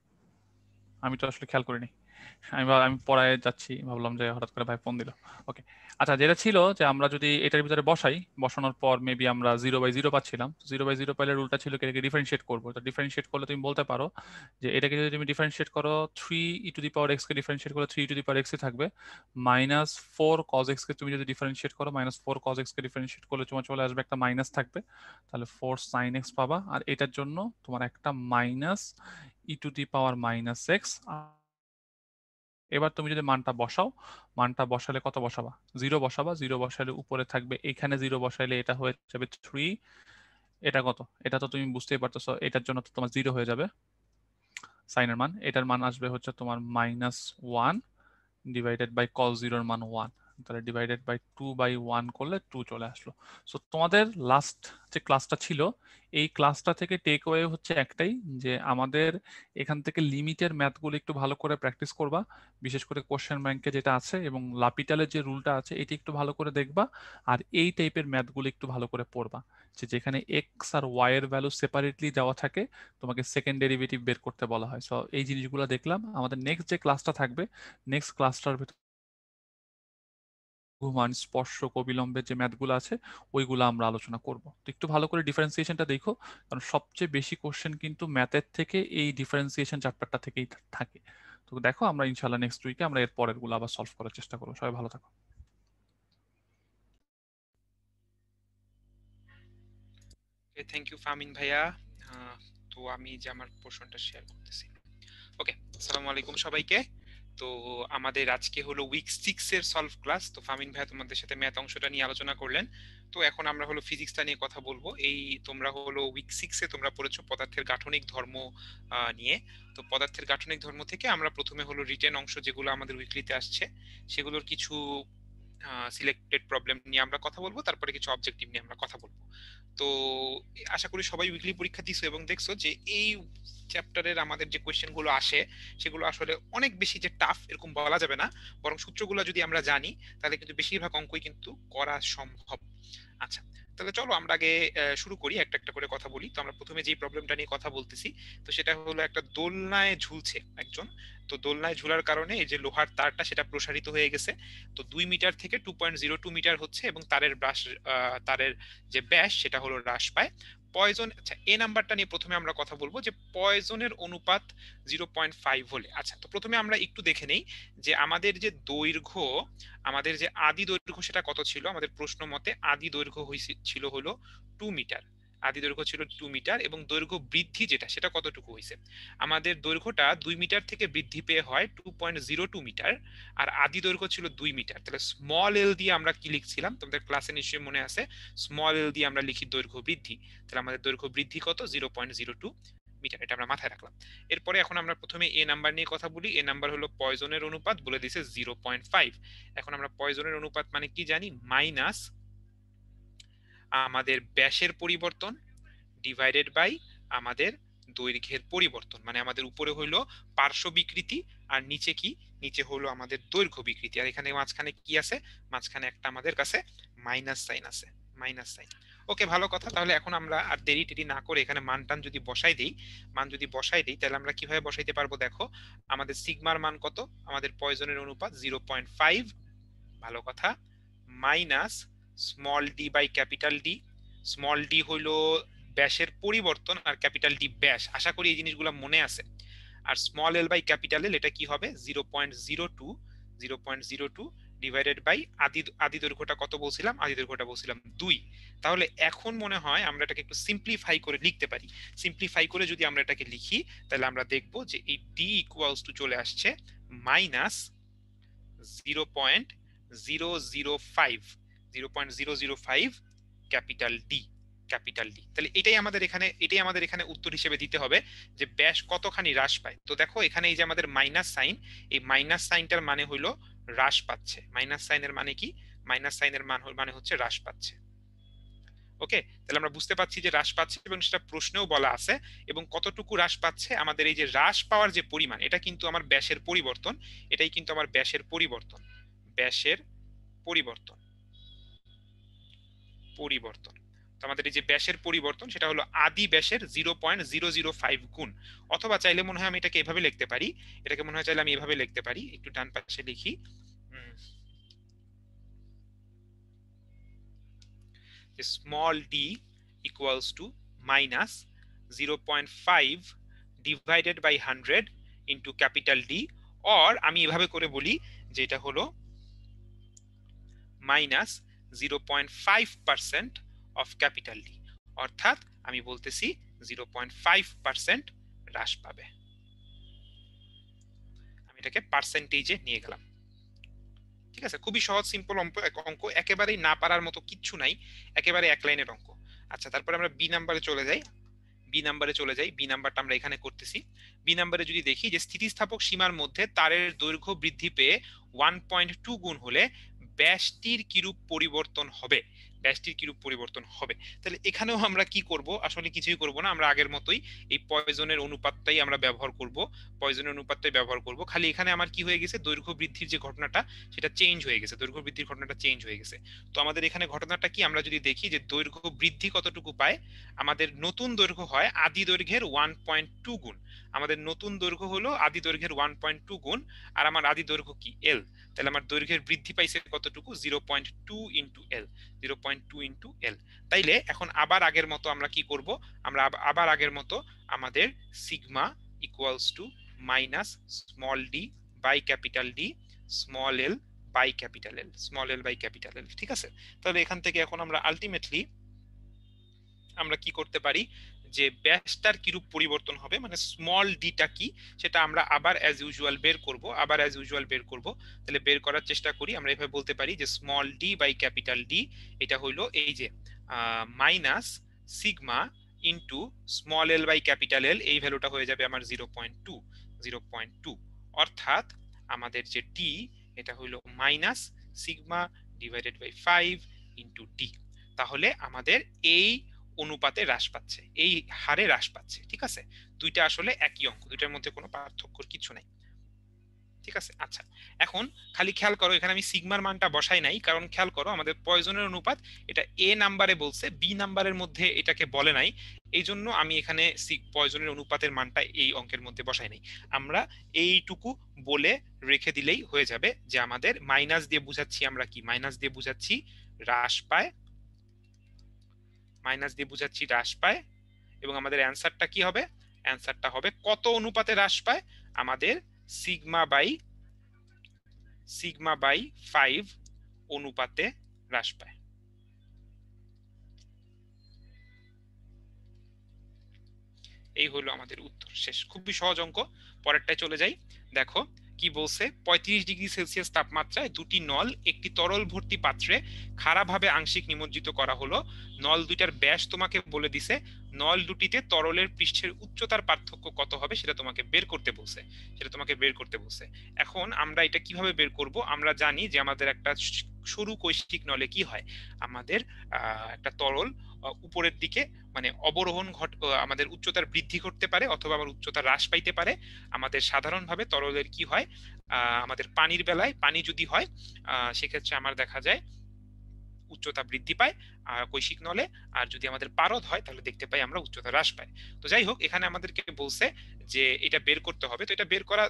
আমি তো আসলে খেয়াল করিনি। আমি পড়ায় যাচ্ছি, ভাবলাম যে হঠাৎ করে ভাই ফোন দিল। ওকে, আচ্ছা যেটা ছিল যে আমরা যদি এটার ভিতরে বসাই, বসানোর পর মেবি আমরা 0 বাই 0 পাচ্ছিলাম। 0 বাই 0 পাইলে রুলটা ছিল কি এটাকে ডিফারেন্সিয়েট করবো। তো ডিফারেন্সিয়েট করলে তুমি বলতে পারো যে এটাকে যদি তুমি ডিফারেন্সিয়েট করো, 3e to the power x কে ডিফারেন্সিয়েট করলে 3e to the power x ই থাকবে, মাইনাস 4 cos x কে তুমি যদি ডিফারেন্সিয়েট করো, মাইনাস 4 cos x কে ডিফারেন্সিয়েট করলে তোমার চলে আসবে একটা মাইনাস থাকবে, তাহলে 4 sin x পাবা। আর এটার জন্য তোমার একটা minus e to the power minus x. এবার তুমি যদি মানটা বসাও, মানটা বসালে কত বসাবা? 0 বসাবা। 0 বসালে উপরে থাকবে, এখানে 0 বসাইলে এটা হয়ে যাবে 3। এটা কত? এটা তো তুমি বুঝতেই পারতেছো, এটার জন্য তো তোমার 0 হয়ে যাবে সাইনের মান। এটার মান আসবে হচ্ছে তোমার মাইনাস 1 ডিভাইডেড বাই কস 0 এর মান 1। তাহলে ডিভাইডেড বাই 2 বাই 1 করলে 2 চলে আসলো। সো তোমাদের লাস্ট যে ক্লাসটা ছিল, এই ক্লাসটা থেকে টেক ওয়ে হচ্ছে একটাই, যে আমাদের এখান থেকে লিমিটের ম্যাথগুলো একটু ভালো করে প্র্যাকটিস করবা, বিশেষ করে কোশ্চেন ব্যাংকে যেটা আছে এবং লাপিটালের যে রুলটা আছে এটি একটু ভালো করে দেখবা। আর এই টাইপের ম্যাথগুলো একটু ভালো করে পড়বা, যে যেখানে এক্স আর ওয়াই এর ভ্যালু সেপারেটলি দেওয়া থাকে, তোমাকে সেকেন্ড ডেরিভেটিভ বের করতে বলা হয়। সো এই জিনিসগুলো দেখলাম। আমাদের নেক্সট যে ক্লাসটা থাকবে, নেক্সট ক্লাসটার ভিতর ঘুমান স্পর্শক অবিলম্বের যে ম্যাথগুলো আছে ওইগুলো আমরা আলোচনা করব। তো একটু ভালো করে ডিফারেন্সিয়েশনটা দেখো, কারণ সবচেয়ে বেশি কোশ্চেন কিন্তু ম্যাথের থেকে এই ডিফারেন্সিয়েশন চ্যাপ্টারটা থেকেই থাকে। তো দেখো, আমরা ইনশাল্লাহ নেক্সট উইকে আমরা এর পরের গুলো আবার সলভ করার চেষ্টা করবো। সবাই ভালো থাকো। থ্যাংক ইউ ফামিন ভাইয়া। তো আমি যে আমার পোর্শনটা শেয়ার করতেছি। ওকে, আসসালামু আলাইকুম সবাইকে। তো আমাদের আজকে হলো উইক 6 এর সলভ ক্লাস। তো ফামিন ভাই তোমাদের সাথে ম্যাথ অংশটা নিয়ে আলোচনা করলেন। তো এখন আমরা হলো ফিজিক্সটা নিয়ে কথা বলবো। এই তোমরা হলো উইক 6 এ তোমরা পড়েছো পদার্থের গাঠনিক ধর্ম নিয়ে। তো পদার্থের গাঠনিক ধর্ম থেকে আমরা প্রথমে হলো রিটেন অংশ যেগুলো আমাদের উইকলিতে আসছে সেগুলোর কিছু সিলেক্টেড প্রবলেম নিয়ে আমরা কথা বলবো, তারপরে কিছু অবজেক্টিভ নিয়ে আমরা কথা বলবো। তো আশা করি সবাই উইকলি পরীক্ষা দিছো এবং দেখছো যে এই চ্যাপ্টারের আমাদের যে কোয়েশ্চেন গুলো আসে সেগুলো আসলে অনেক বেশি যে টাফ এরকম বলা যাবে না, বরং সূত্রগুলো যদি আমরা জানি তাহলে কিন্তু বেশিরভাগ অঙ্কই কিন্তু করা সম্ভব। আচ্ছা, তাহলে চলো আমরা আগে শুরু করি, একটা একটা করে কথা বলি। তো আমরা প্রথমে যে প্রবলেমটা নিয়ে কথা বলতেছি, তো সেটা হলো একটা দোলনায় ঝুলছে একজন। তো দোলনায় ঝুলার কারণে এই যে লোহার তারটা সেটা প্রসারিত হয়ে গেছে। তো 2 মিটার থেকে 2.02 মিটার হচ্ছে এবং তারের যে ব্যাস সেটা হলো হ্রাস পায়। পয়জন, আচ্ছা এ নাম্বারটা নিয়ে প্রথমে আমরা কথা বলবো যে পয়জনের অনুপাত 0.5 হলে। আচ্ছা, তো প্রথমে আমরা একটু দেখে নেই যে আমাদের যে দৈর্ঘ্য, আমাদের যে আদি দৈর্ঘ্য সেটা কত ছিল। আমাদের প্রশ্ন মতে আদি দৈর্ঘ্য ছিল হলো 2 মিটার। আদি দৈর্ঘ্য ছিল 2 মিটার এবং দৈর্ঘ্য বৃদ্ধি যেটা সেটা কতটুকু হয়েছে। আমাদের দৈর্ঘ্যটা 2 মিটার থেকে বৃদ্ধি পেয়ে হয় 2.02 মিটার, আর আদি দৈর্ঘ্য ছিল 2 মিটার। তাহলে স্মল এল দিয়ে আমরা কি লিখছিলাম তোমাদের ক্লাসে নিশ্চয়ই মনে আছে, স্মল এল দিয়ে আমরা লিখি দৈর্ঘ্য বৃদ্ধি। তাহলে আমাদের দৈর্ঘ্য বৃদ্ধি কত, 0.02 মিটার, এটা আমরা মাথায় রাখলাম। এরপরে এখন আমরা প্রথমে এ নাম্বার নিয়ে কথা বলি। এ নাম্বার হলো পয়জনের অনুপাত, বলে দিয়েছে 0.5। এখন আমরা পয়জনের অনুপাত মানে কি জানি, মাইনাস আমাদের ব্যাসের পরিবর্তন ডিভাইডেড বাই আমাদের দৈর্ঘ্যের পরিবর্তন। মানে আমাদের উপরে হইলো পার্শ্ব বিকৃতি আর নিচে কি, নিচে হলো আমাদের দৈর্ঘ্য বিকৃতি। আর এখানে মাঝখানে কি আছে, মাঝখানে একটা আমাদের কাছে মাইনাস সাইন আছে, মাইনাস সাইন। ওকে, ভালো কথা। তাহলে এখন আমরা আর দেরি টেরি না করে এখানে মান টান যদি বসাই দেই, তাহলে আমরা কিভাবে বসাইতে পারবো দেখো। আমাদের সিগমার মান কত, আমাদের পয়জনের অনুপাত 0.5, ভালো কথা, minus small D by capital D. Small D হইলো ব্যাসের পরিবর্তন আর ক্যাপিটাল ডি ব্যাস, আশা করি এই জিনিসগুলো মনে আছে। আর small L by capital l এটা কি হবে, 0.02 ডিভাইডেড বাই আদি দৈর্ঘ্যটা কত বলছিলাম, আদি দৈর্ঘ্যটা বলছিলাম 2। তাহলে এখন মনে হয় আমরা এটাকে একটু সিম্পলিফাই করে লিখতে পারি। সিম্পলিফাই করে যদি আমরা এটাকে লিখি তাহলে আমরা দেখব যে এই ডি ইকুয়ালস টু চলে আসছে minus 0.005 capital D, capital D. তাহলে এটাই আমাদের এখানে উত্তর হিসেবে দিতে হবে যে ব্যাস কতখানি হ্রাস পায়। তো দেখো এখানে এই যে আমাদের মাইনাস সাইন, এই মাইনাস সাইনটার মানে হলো হ্রাস পাচ্ছে। মাইনাস সাইনের মানে কি, মাইনাস সাইনের মানে হচ্ছে হ্রাস পাচ্ছে। ওকে, তাহলে আমরা বুঝতে পারছি যে হ্রাস পাচ্ছে এবং সেটা প্রশ্নেও বলা আছে। এবং কতটুকু হ্রাস পাচ্ছে, আমাদের এই যে হ্রাস পাওয়ার যে পরিমাণ এটা কিন্তু আমার ব্যাসের পরিবর্তন, এটাই কিন্তু আমার ব্যাসের পরিবর্তন, ব্যাসের পরিবর্তন, পরিবর্তন। তো আমাদের এই যে ব্যাসের পরিবর্তন সেটা হলো আদি ব্যাসের 0.005 গুণ। অথবা চাইলে মনে হয় আমি এটাকে এভাবে লিখতে পারি, এটাকে মনে হয় চাইলে আমি এভাবে লিখতে পারি, একটু ডান পাশে লিখি, small D equals to minus 0.5 divided by 100 into capital D. Or আমি এভাবে করে বলি যে এটা হলো মাইনাস 0.5% অফ ক্যাপিটাল ডি, অর্থাৎ আমি বলতেছি 0.5% হ্রাস পাবে। আমি এটাকে পার্সেন্টেজে নিয়ে গেলাম। ঠিক আছে, খুবই সহজ সিম্পল অঙ্ক, একেবারেই না পারার মতো কিচ্ছু নাই, একেবারে এক লাইনের অঙ্ক। আচ্ছা, তারপরে আমরা বি নাম্বারে চলে যাই। বি নাম্বারটা আমরা এখানে করতেছি। বি নাম্বারে যদি দেখি যে স্থিতিস্থাপক সীমার মধ্যে তারের দৈর্ঘ্য বৃদ্ধি পেয়ে 1.2 গুণ হলে ব্যাসটির কিরূপ পরিবর্তন হবে, ব্যাসটির কিরূপ পরিবর্তন হবে। তাহলে এখানেও আমরা কি করব, আসলে কিছুই করব না, আমরা আগের মতোই এই পয়জনের অনুপাতটাই আমরা ব্যবহার করব, পয়জনের অনুপাতটাই ব্যবহার করব। খালি এখানে আমার কি হয়ে গেছে, দৈর্ঘ্য বৃদ্ধির যে ঘটনাটা সেটা চেঞ্জ হয়ে গেছে, দৈর্ঘ্য বৃদ্ধির ঘটনাটা চেঞ্জ হয়ে গেছে। তো আমাদের এখানে ঘটনাটা কি, আমরা যদি দেখি যে দৈর্ঘ্য বৃদ্ধি কতটুকু পায়, আমাদের নতুন দৈর্ঘ্য হয় আদি দৈর্ঘ্যের 1.2 গুণ। আমাদের নতুন দৈর্ঘ্য হলো আদি দৈর্ঘ্যের 1.2 গুণ, আর আমার আদি দৈর্ঘ্য কি, এল। তাহলে আমার দৈর্ঘ্যের বৃদ্ধি পাইছে কতটুকু, 0.2 ইন্টু এল, 0.2 ইন্টু এল। তাইলে এখন আবার আগের মতো আমরা কি করব, আমরা আবার আগের মতো আমাদের sigma equals to minus small D by capital D small L by capital L, small L by capital L. ঠিক আছে, তাহলে এখান থেকে এখন আমরা আলটিমেটলি আমরা কি করতে পারি যে ব্যাসটার কিরূপ পরিবর্তন হবে, মানে স্মল ডিটা কি সেটা আমরা আবার অ্যাজ ইউজুয়াল বের করব। তাহলে বের করার চেষ্টা করি। আমরা এভাবে বলতে পারি যে small D by capital D এটা হইলো এই যে minus sigma into small L by capital L, এই ভ্যালুটা হয়ে যাবে আমার 0.2, অর্থাৎ আমাদের যে ডি এটা হইলো minus sigma divided by 5 into D. তাহলে আমাদের এই অনুপাতে হ্রাস পাচ্ছে, এই হারে হ্রাস পাচ্ছে। ঠিক আছে, দুইটা আসলে একই অঙ্ক, দুইটার মধ্যে কোনো পার্থক্য কিছু নাই। ঠিক আছে, আচ্ছা এখন খালি খেয়াল করো, এখানে আমি সিগমার মানটা বসাই নাই, কারণ খেয়াল করো আমাদের পয়জনের অনুপাত এটা এ নাম্বারে বলছে, বি নাম্বারের মধ্যে এটাকে বলে নাই, এই জন্য আমি এখানে পয়জনের অনুপাতের মানটা এই অঙ্কের মধ্যে বসাই নাই। আমরা এইটুকু বলে রেখে দিলেই হয়ে যাবে যে আমাদের মাইনাস দিয়ে বুঝাচ্ছি, আমরা কি মাইনাস দিয়ে বুঝাচ্ছি হ্রাস পায়, এবং আমাদের অ্যান্সারটা কি হবে, অ্যান্সারটা হবে কত অনুপাতে হ্রাস পায়, আমাদের সিগমা বাই 5 অনুপাতে হ্রাস পায়। এই হলো আমাদের উত্তর, শেষ। খুবই সহজ অঙ্ক। পরেরটায় চলে যাই। দেখো কি বলছে, 35 ডিগ্রি সেলসিয়াস তাপমাত্রায় দুটি নল একটি তরল ভর্তি পাত্রে খাড়াভাবে আংশিক নিমজ্জিত করা হলো। নল দুইটার ব্যাস তোমাকে বলে দিছে, নল দুটিতে তরলের পৃষ্ঠের উচ্চতার পার্থক্য কত হবে সেটা তোমাকে বের করতে বলছে। এখন আমরা এটা কিভাবে বের করব, আমরা জানি যে আমাদের একটা সরু কৈশিক নলে কি হয়, আমাদের একটা তরল উপরের দিকে মানে অবরোহণ আমাদের উচ্চতার বৃদ্ধি করতে পারে অথবা আমার উচ্চতা হ্রাস পাইতে পারে। আমাদের সাধারণভাবে তরলের কি হয়, আমাদের পানির বেলায় পানি যদি হয় সেক্ষেত্রে আমার দেখা যায় উচ্চতা বৃদ্ধি পায় কৈশিক নলে, আর যদি আমাদের পারদ হয় তাহলে দেখতে পাই আমরা উচ্চতা হ্রাস পায়। তো যাই হোক, এখানে আমাদেরকে বলছে যে এটা বের করতে হবে। তো এটা বের করা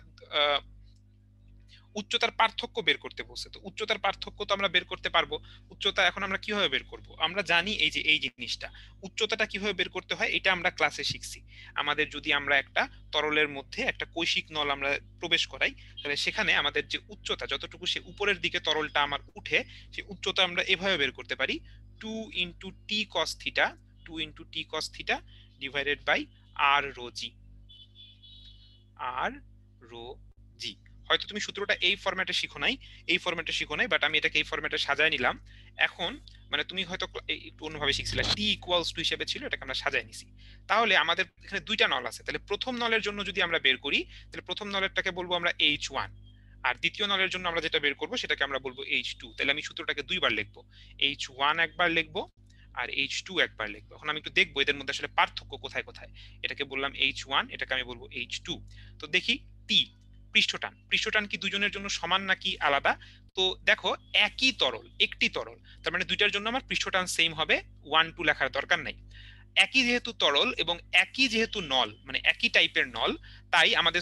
উচ্চতার পার্থক্য বের করতে বলছে। তো উচ্চতার পার্থক্য তো আমরা বের করতে পারবো। উচ্চতা এখন আমরা কিভাবে বের করব, আমরা জানি এই যে এই জিনিসটা উচ্চতাটা কিভাবে বের করতে হয় এটা আমরা ক্লাসে শিখছি। আমাদের যদি আমরা একটা তরলের মধ্যে একটা কৈশিক নল আমরা প্রবেশ করাই, তাহলে সেখানে আমাদের যে উচ্চতা যতটুকু সে উপরের দিকে তরলটা আমার উঠে, সেই উচ্চতা আমরা এভাবে বের করতে পারি 2 into T cos theta divided by r rho g. হয়তো তুমি সূত্রটা এই ফরম্যাটে শিখো নাই, বাট আমি এটাকে এই ফরম্যাটে সাজায় নিলাম। এখন মানে তুমি হয়তো একটু অন্যভাবে শিখছিলে, টি ইকুয়ালস টু হিসেবে ছিল, এটাকে আমরা সাজায় নিছি। তাহলে আমাদের এখানে দুইটা নল আছে, তাহলে প্রথম নলের জন্য যদি আমরা বের করি, তাহলে প্রথম নলেরটাকে বলবো আমরা H1, আর দ্বিতীয় নলের জন্য আমরা যেটা বের করবো সেটাকে আমরা বলবো H2। তাহলে আমি সূত্রটাকে দুইবার লিখবো, H1 একবার লিখবো আর H2 একবার লিখবো। এখন আমি একটু দেখবো এদের মধ্যে আসলে পার্থক্য কোথায়। এটাকে বললাম H1, এটাকে আমি বলবো H2। তো দেখি টি পৃষ্ঠটান কি দুজনের জন্য সমান নাকি আলাদা। তো দেখো একই তরল, একটি তরল, তার মানে দুইটার জন্য আমার পৃষ্ঠটান সেম হবে, 1 2 লেখার দরকার নাই। একই যেহেতু তরল এবং একই যেহেতু নল, মানে একই টাইপের নল, তাই আমাদের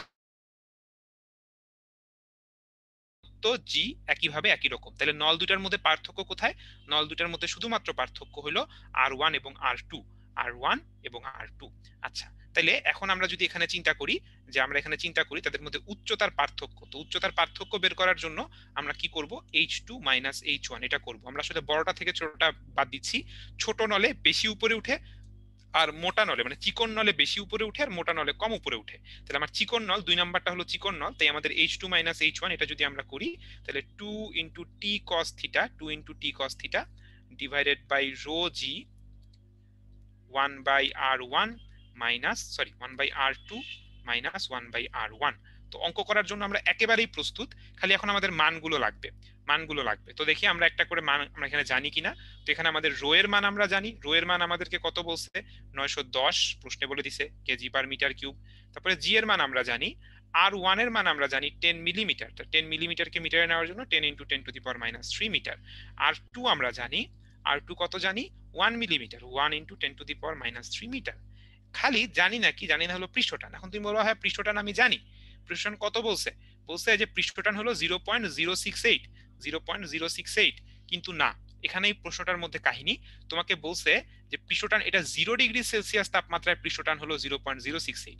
তো জি একইভাবে একই রকম। তাহলে নল দুটার মধ্যে পার্থক্য কোথায়, নল দুটার মধ্যে শুধুমাত্র পার্থক্য হলো R1 এবং R2। আচ্ছা, তাহলে এখন আমরা যদি এখানে চিন্তা করি তাদের মধ্যে উচ্চতার পার্থক্য, তো উচ্চতার পার্থক্য বের করার জন্য আমরা কি করব, H2 মাইনাস H1 এটা করব। আমরা আসলে বড়টা থেকে ছোটটা বাদ দিচ্ছি, ছোট নলে বেশি উপরে উঠে আর মোটা নলে মানে চিকন নলে বেশি উপরে উঠে আর মোটা নলে কম উপরে উঠে। তাহলে আমার চিকন নল 2 নাম্বারটা হলো চিকন নল, তাই আমাদের H2 মাইনাস H1 এটা যদি আমরা করি তাহলে 2 into T cos theta divided by rho G 1 by R1 minus 1 by R1। তো অঙ্ক করার জন্য আমরা একেবারেই প্রস্তুত, খালি এখন আমাদের মানগুলো লাগবে। তো দেখি আমরা একটা করে মান আমরা এখানে জানি কিনা। তো এখানে আমাদের রো এর মান আমরা জানি, রো এর মান আমাদেরকে কত বলছে, 910 প্রশ্নে বলে দিছে কেজি পার মিটার কিউব। তারপরে জি এর মান আমরা জানি, R1 এর মান আমরা জানি 10 মিলিমিটার, 10 মিলিমিটারকে মিটারে নেওয়ার জন্য 10 into 10 to the power minus 3 metre. R2 আমরা জানি, R2 কত জানি, 1 millimetre, 1 into 10 to the power minus 3 metre. খালি জানি না হলো পৃষ্ঠটান। এখন তুমি বলো হ্যাঁ পৃষ্ঠটান আমি জানি, পৃষ্ঠটান কত বলছে যে পৃষ্ঠটান হলো 0.068, কিন্তু না, এখানে এই প্রশ্নটার মধ্যে কাহিনী, তোমাকে বলছে যে পৃষ্ঠটান এটা 0°C তাপমাত্রায় পৃষ্ঠটান হলো 0.068,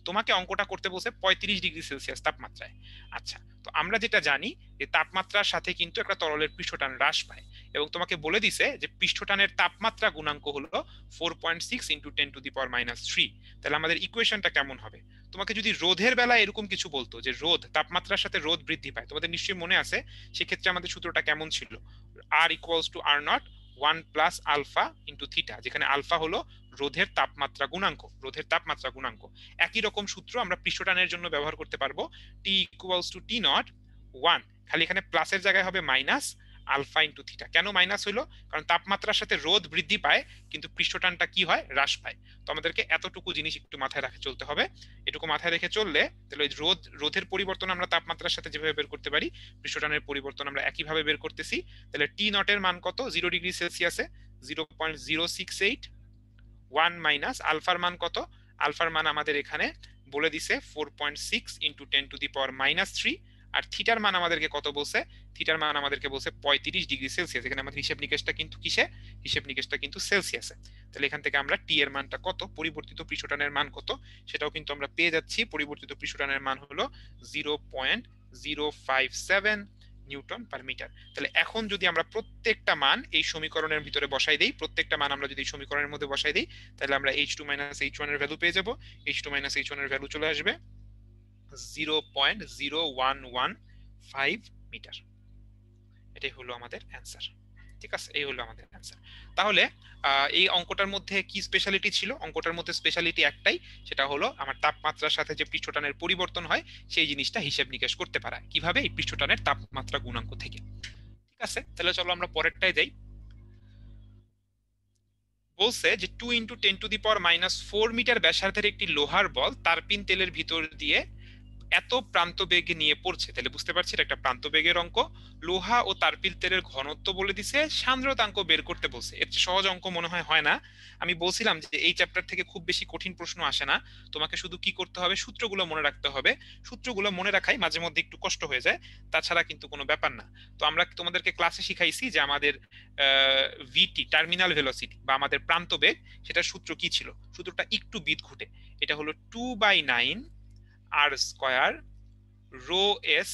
তোমাকে অঙ্কটা করতে বলছে 35°C তাপমাত্রায়। আচ্ছা, তো আমরা যেটা জানি যে তাপমাত্রার সাথে কিন্তু একটা তরলের পৃষ্ঠটান হ্রাস পায়, এবং তোমাকে বলে দিছে যে পৃষ্ঠটানের তাপমাত্রা গুণাঙ্ক হলো 4.6 × 10⁻³ তাহলে আমাদের ইকুয়েশনটা কেমন হবে? তোমাকে যদি রোধের বেলায় এরকম কিছু বলতো যে রোধ তাপমাত্রার সাথে রোধ বৃদ্ধি পায়, তোমাদের নিশ্চয়ই মনে আছে সেক্ষেত্রে আমাদের সূত্রটা কেমন ছিল? R = R0 1 + α × θ, যেখানে আলফা হলো রোধের তাপমাত্রা গুণাঙ্ক, রোধের তাপমাত্রা গুণাঙ্ক। একই রকম সূত্র আমরা পৃষ্ঠটানের জন্য ব্যবহার করতে পারবো, T = T0 1, খালি এখানে প্লাসের জায়গায় হবে মাইনাস আলফা × থিটা। কেন মাইনাস হলো? কারণ তাপমাত্রার সাথে রোধ বৃদ্ধি পায় কিন্তু পৃষ্ঠটানটা কি হয়? হ্রাস পায়। তো আমাদেরকে এতটুকু জিনিস একটু মাথায় রাখে চলতে হবে। এটুকু মাথায় রেখে চললে তাহলে ওই রোধের পরিবর্তন আমরা তাপমাত্রার সাথে যেভাবে বের করতে পারি, পৃষ্ঠটানের পরিবর্তন আমরা একইভাবে বের করতেছি। তাহলে T0 এর মান কত? 0°C 0.068, 1 মাইনাস আলফার মান কত? আলফার মান আমাদের এখানে বলে দিছে 4.6 × 10⁻³ আর থিটার মান আমাদেরকে কত বলছে? থিটার মান আমাদেরকে বলছে 35°C। এখানে আমাদের হিসাব নিকেশটা কিন্তু কিসে? হিসাব নিকেশটা কিন্তু সেলসিয়াসে। তাহলে এখান থেকে আমরা টি এর মানটা কত, পরিবর্তিত পৃষ্ঠটানের মান কত সেটাও কিন্তু আমরা পেয়ে যাচ্ছি। পরিবর্তিত পৃষ্ঠটানের মান হলো 0.057 নিউটন/মিটার। তাহলে এখন যদি আমরা প্রত্যেকটা মান এই সমীকরণের ভিতরে বসাই দেই, প্রত্যেকটা মান আমরা যদি সমীকরণের মধ্যে বসাই দেই, তাহলে আমরা H2 - H1 এর ভ্যালু পেয়ে যাব। H2 - H1 এর ভ্যালু চলে আসবে 0.0115 মিটার। এটাই হলো আমাদের অ্যান্সার। ঠিক আছে, এই হলো আমাদের অ্যান্সার। তাহলে এই অঙ্কটার মধ্যে কি স্পেশালিটি ছিল? অঙ্কটার মধ্যে স্পেশালিটি একটাই, সেটা হলো আমার তাপমাত্রার সাথে যে পৃষ্ঠটানের পরিবর্তন হয় সেই জিনিসটা হিসাব নিকেশ করতে পারা কিভাবে? এই পৃষ্ঠটানের তাপমাত্রা গুণাঙ্ক থেকে। ঠিক আছে, তাহলে চলো আমরা পরেরটায় যাই। বলছে যে 2 × 10⁻⁴ মিটার ব্যাসার্ধের একটি লোহার বল তারপিন তেলের ভিতর দিয়ে এত প্রান্ত বেগ নিয়ে পড়ছে। তাহলে বুঝতে পারছি এটা একটা প্রান্ত বেগের অঙ্ক। লোহা ও তারপিল তেলের ঘনত্ব বলে দিছে, সান্দ্রতাঙ্ক বের করতে বলছে। এর চেয়ে সহজ অঙ্ক মনে হয় না। আমি বলছিলাম যে এই চ্যাপ্টার থেকে খুব বেশি কঠিন প্রশ্ন আসে না, তোমাকে শুধু কি করতে হবে? সূত্রগুলো মনে রাখতে হবে। সূত্রগুলো মনে রাখাই মাঝে মধ্যে একটু কষ্ট হয়ে যায়, তাছাড়া কিন্তু কোনো ব্যাপার না। তো আমরা তোমাদেরকে ক্লাসে শিখাইছি যে আমাদের ভিটি টার্মিনাল ভেলোসিটি বা আমাদের প্রান্ত বেগ, সেটার সূত্র কি ছিল? সূত্রটা একটু বিদ ঘুটে। এটা হলো 2/9 r² rho s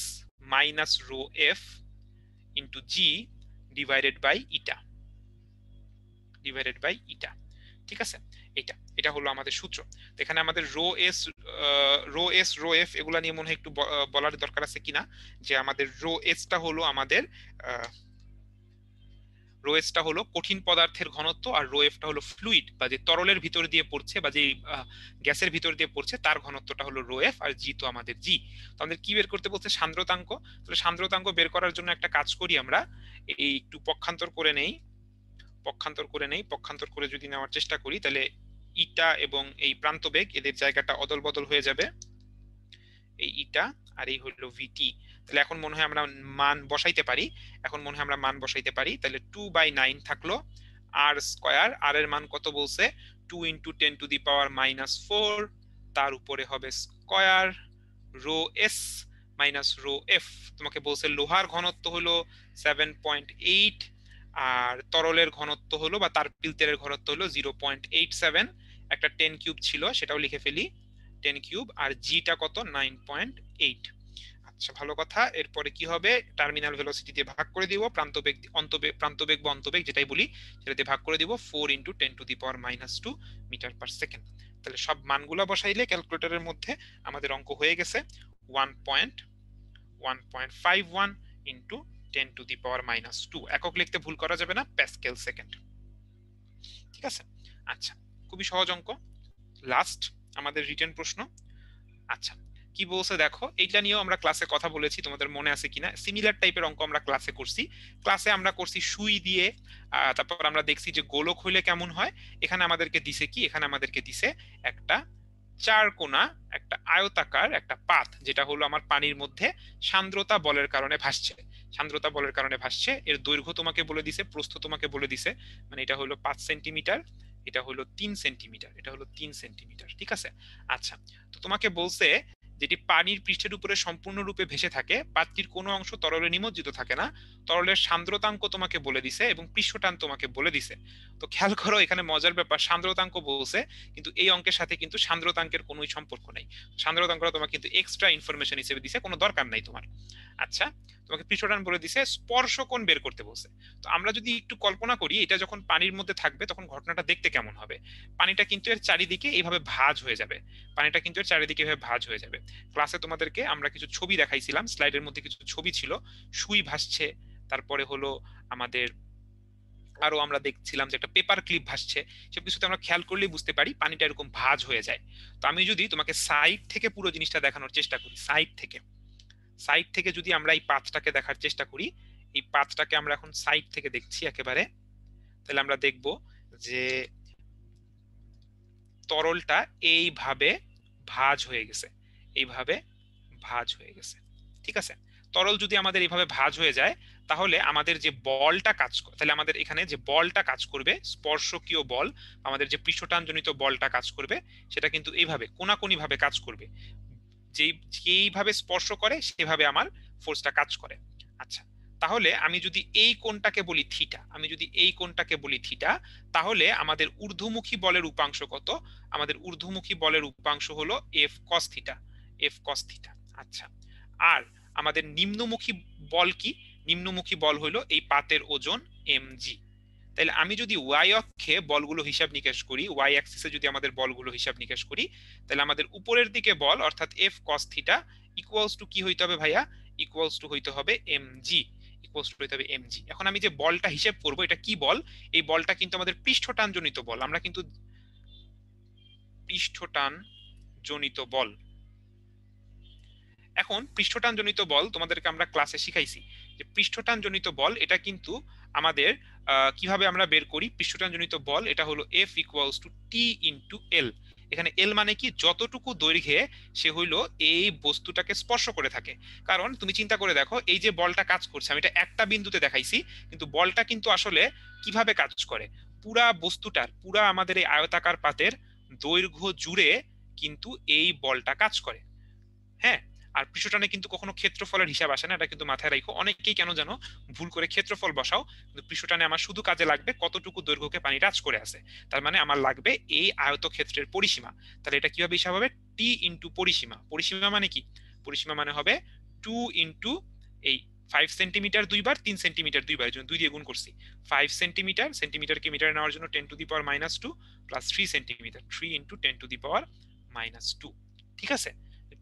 minus rho f into g divided by eta ঠিক আছে, এটা হলো আমাদের সূত্র। এখানে আমাদের রো এস রো এফ এগুলা নিয়ে মনে হয় একটু বলার দরকার আছে কিনা, যে আমাদের রো এসটা হলো আমাদের রো এসটা হলো কঠিন পদার্থের ঘনত্ব, আর রো এফটা হলো ফ্লুইড বা যে তরলের ভিতর দিয়ে পড়ছে বা যে গ্যাসের ভিতর দিয়ে পড়ছে তার ঘনত্বটা হলো রো এফ, আর জি তো আমাদের জি। তো আমাদের কি বের করতে বলছে? সান্দ্রতাঙ্ক। তাহলে সান্দ্রতাঙ্ক বের করার জন্য একটা কাজ করি আমরা, এই একটু পক্ষান্তর করে যদি নেওয়ার চেষ্টা করি, তাহলে ইটা এবং এই প্রান্তবেগ এদের জায়গাটা অদল বদল হয়ে যাবে, এই ইটা আর এই হলো ভিটি। তাহলে এখন মনে হয় আমরা মান বসাইতে পারি। তাহলে 2/9 থাকলো r², আর এর মান কত বলছে? 2 × 10⁻⁴, তার উপরে হবে square rho S minus rho F. তোমাকে বলছে লোহার ঘনত্ব হলো 7.8, আর তরলের ঘনত্ব হলো বা তারপিল তেলের ঘনত্ব হলো 0.87। একটা 10³ ছিল, সেটাও লিখে ফেলি, 10³, আর জিটা কত? 9.8। আচ্ছা, ভালো কথা। এরপরে কি হবে? টার্মিনাল ভেলোসিটি দিয়ে ভাগ করে দিব, প্রান্তবেগ বা অন্তবেগ যেটাই বলি সেটা দিয়ে ভাগ করে দিব 4 × 10⁻² মিটার/সেকেন্ড। তাহলে সব মানগুলো বসাইলে ক্যালকুলেটরের মধ্যে আমাদের অঙ্ক হয়ে গেছে 1.151 × 10⁻²। একক লিখতে ভুল করা যাবে না, প্যাসকেল সেকেন্ড। ঠিক আছে, আচ্ছা, খুবই সহজ অঙ্ক। লাস্ট আমাদের রিটেন প্রশ্ন। আচ্ছা, কি বলছে দেখো, এইটা নিয়েও আমরা ক্লাসে কথা বলেছি, তোমাদের মনে আছে কিনা? সিমিলার টাইপের অঙ্ক আমরা ক্লাসে করছি। আমরা করছি সুই দিয়ে, তারপর আমরা দেখছি যে গোলক হইলে কেমন হয়। এখানে আমাদেরকে দিছে কি? এখানে আমাদেরকে দিছে একটা চারকোনা, একটা আয়তাকার একটা পাত, যেটা হলো আমার পানির মধ্যে সান্দ্রতা বলের কারণে ভাসছে। এর দৈর্ঘ্য তোমাকে বলে দিছে, প্রস্থ তোমাকে বলে দিছে, মানে এটা হলো 5 সেন্টিমিটার, এটা হলো 3 সেন্টিমিটার, ঠিক আছে। আচ্ছা, তো তোমাকে বলছে যেটি পানির পৃষ্ঠের উপরে সম্পূর্ণরূপে ভেসে থাকে, পাত্রটির কোনো অংশ তরলে নিমজ্জিত থাকে না, তরলের সান্দ্রতাঙ্ক তোমাকে বলে দিছে এবং পৃষ্ঠটান তোমাকে বলে দিছে। তো খেয়াল করো এখানে মজার ব্যাপার, সান্দ্রতাঙ্ক বলছে কিন্তু এই অঙ্কের সাথে কিন্তু সান্দ্রতাঙ্কের কোনো সম্পর্ক নেই। সান্দ্রতাঙ্কটা তোমাকে কিন্তু এক্সট্রা ইনফরমেশন হিসেবে দিছে, কোনো দরকার নাই তোমার। আচ্ছা, তোমাকে পৃষ্ঠটান বলে দিছে, স্পর্শকোণ বের করতে বলছে। তো আমরা যদি একটু কল্পনা করি এটা যখন পানির মধ্যে থাকবে তখন ঘটনাটা দেখতে কেমন হবে। পানিটা কিন্তু এর চারিদিকে এইভাবে ভাঁজ হয়ে যাবে, পানিটা কিন্তু এর চারিদিকে এভাবে ভাঁজ হয়ে যাবে। ক্লাসে তোমাদেরকে আমরা কিছু ছবি দেখাইছিলাম, স্লাইডের মধ্যে কিছু ছবি ছিল, সুই ভাসছে, তারপরে হলো আমাদের আরো আমরা দেখছিলাম যে একটা পেপার ক্লিপ ভাসছে। সব কিছুতে আমরা খেয়াল করলেই বুঝতে পারি পানিটা এরকম ভাঁজ হয়ে যায়। তো আমি যদি তোমাকে সাইড থেকে পুরো জিনিসটা দেখানোর চেষ্টা করি, সাইড থেকে যদি আমরা এই পাথটাকে দেখার চেষ্টা করি, এই পাথটাকে আমরা এখন সাইড থেকে দেখছি একেবারে, তাহলে আমরা দেখব যে তরলটা এইভাবে ভাঁজ হয়ে গেছে, এইভাবে ভাঁজ হয়ে গেছে। ঠিক আছে, তরল যদি আমাদের এইভাবে ভাঁজ হয়ে যায় তাহলে আমাদের যে বলটা কাজ করে, তাহলে আমাদের এখানে যে বলটা কাজ করবে, স্পর্শকীয় বল, আমাদের যে পৃষ্ঠটানজনিত বলটা কাজ করবে, সেটা কিন্তু এইভাবে কোনাকুনি ভাবে কাজ করবে। যেইভাবে স্পর্শ করে সেভাবে আমার ফোর্সটা কাজ করে। আচ্ছা, তাহলে আমি যদি এই কোণটাকে বলি থিটা, তাহলে আমাদের ঊর্ধ্বমুখী বলের উপাংশ কত? আমাদের ঊর্ধ্বমুখী বলের উপাংশ হলো এফ কস থিটা। আচ্ছা, আর আমাদের নিম্নমুখী বল কি? নিম্নমুখী বল হলো এই পাতের ওজন mg। তাহলে আমি যদি ওয়াই অক্ষে বলগুলো হিসাব নিকাশ করি, ওয়াই অ্যাক্সিসে যদি আমাদের বলগুলো হিসাব নিকাশ করি, তাহলে আমাদের উপরের দিকে বল অর্থাৎ F cos theta equals to কি হইতে হবে ভাইয়া? ইকুয়ালস টু হইতে হবে mg, এখন আমি যে বলটা হিসাব করব এটা কি বল? এই বলটা কিন্তু আমাদের পৃষ্ঠটানজনিত বল। আমরা কিন্তু পৃষ্ঠটানজনিত বল, এখন পৃষ্ঠটানজনিত বল তোমাদেরকে আমরা ক্লাসে শিখাইছি যে পৃষ্ঠটানজনিত বল এটা কিন্তু আমাদের কিভাবে আমরা বের করি। পৃষ্ঠটানজনিত বল এটা হলো F equals to T into এল। এখানে এল মানে কি? যতটুকু দৈর্ঘ্যে সে হইলো এই বস্তুটাকে স্পর্শ করে থাকে। কারণ তুমি চিন্তা করে দেখো, এই যে বলটা কাজ করছে, আমি এটা একটা বিন্দুতে দেখাইছি, কিন্তু বলটা কিন্তু আসলে কিভাবে কাজ করে, পুরা বস্তুটার, পুরা আমাদের এই আয়তাকার পাতের দৈর্ঘ্য জুড়ে কিন্তু এই বলটা কাজ করে। হ্যাঁ, আর পৃষ্ঠটানে কিন্তু কখনো ক্ষেত্রফলের হিসাব আসে না, এটা কিন্তু মাথায় রাখো। অনেকেই কেন জানো ভুল করে ক্ষেত্রফল বসাও, কিন্তু পৃষ্ঠটানে আমার শুধু কাজে লাগবে কতটুকু দৈর্ঘ্যকে পানি টাচ করে আছে, তার মানে আমার লাগবে এই আয়তক্ষেত্রের পরিসীমা। তাহলে এটা কিভাবে হিসাব হবে? টি ইন্টু পরিসীমা। পরিসীমা মানে কি? পরিসীমা মানে হবে 2 ইন্টু এই 5 সেন্টিমিটার দুইবার, 3 সেন্টিমিটার দুইবার, এই জন্য 2 দিয়ে গুণ করছি। 5 সেন্টিমিটার, সেন্টিমিটারকে মিটারে নেওয়ার জন্য 10 to the power -2 plus 3 centimetre, 3 into 10 to the power -2। ঠিক আছে,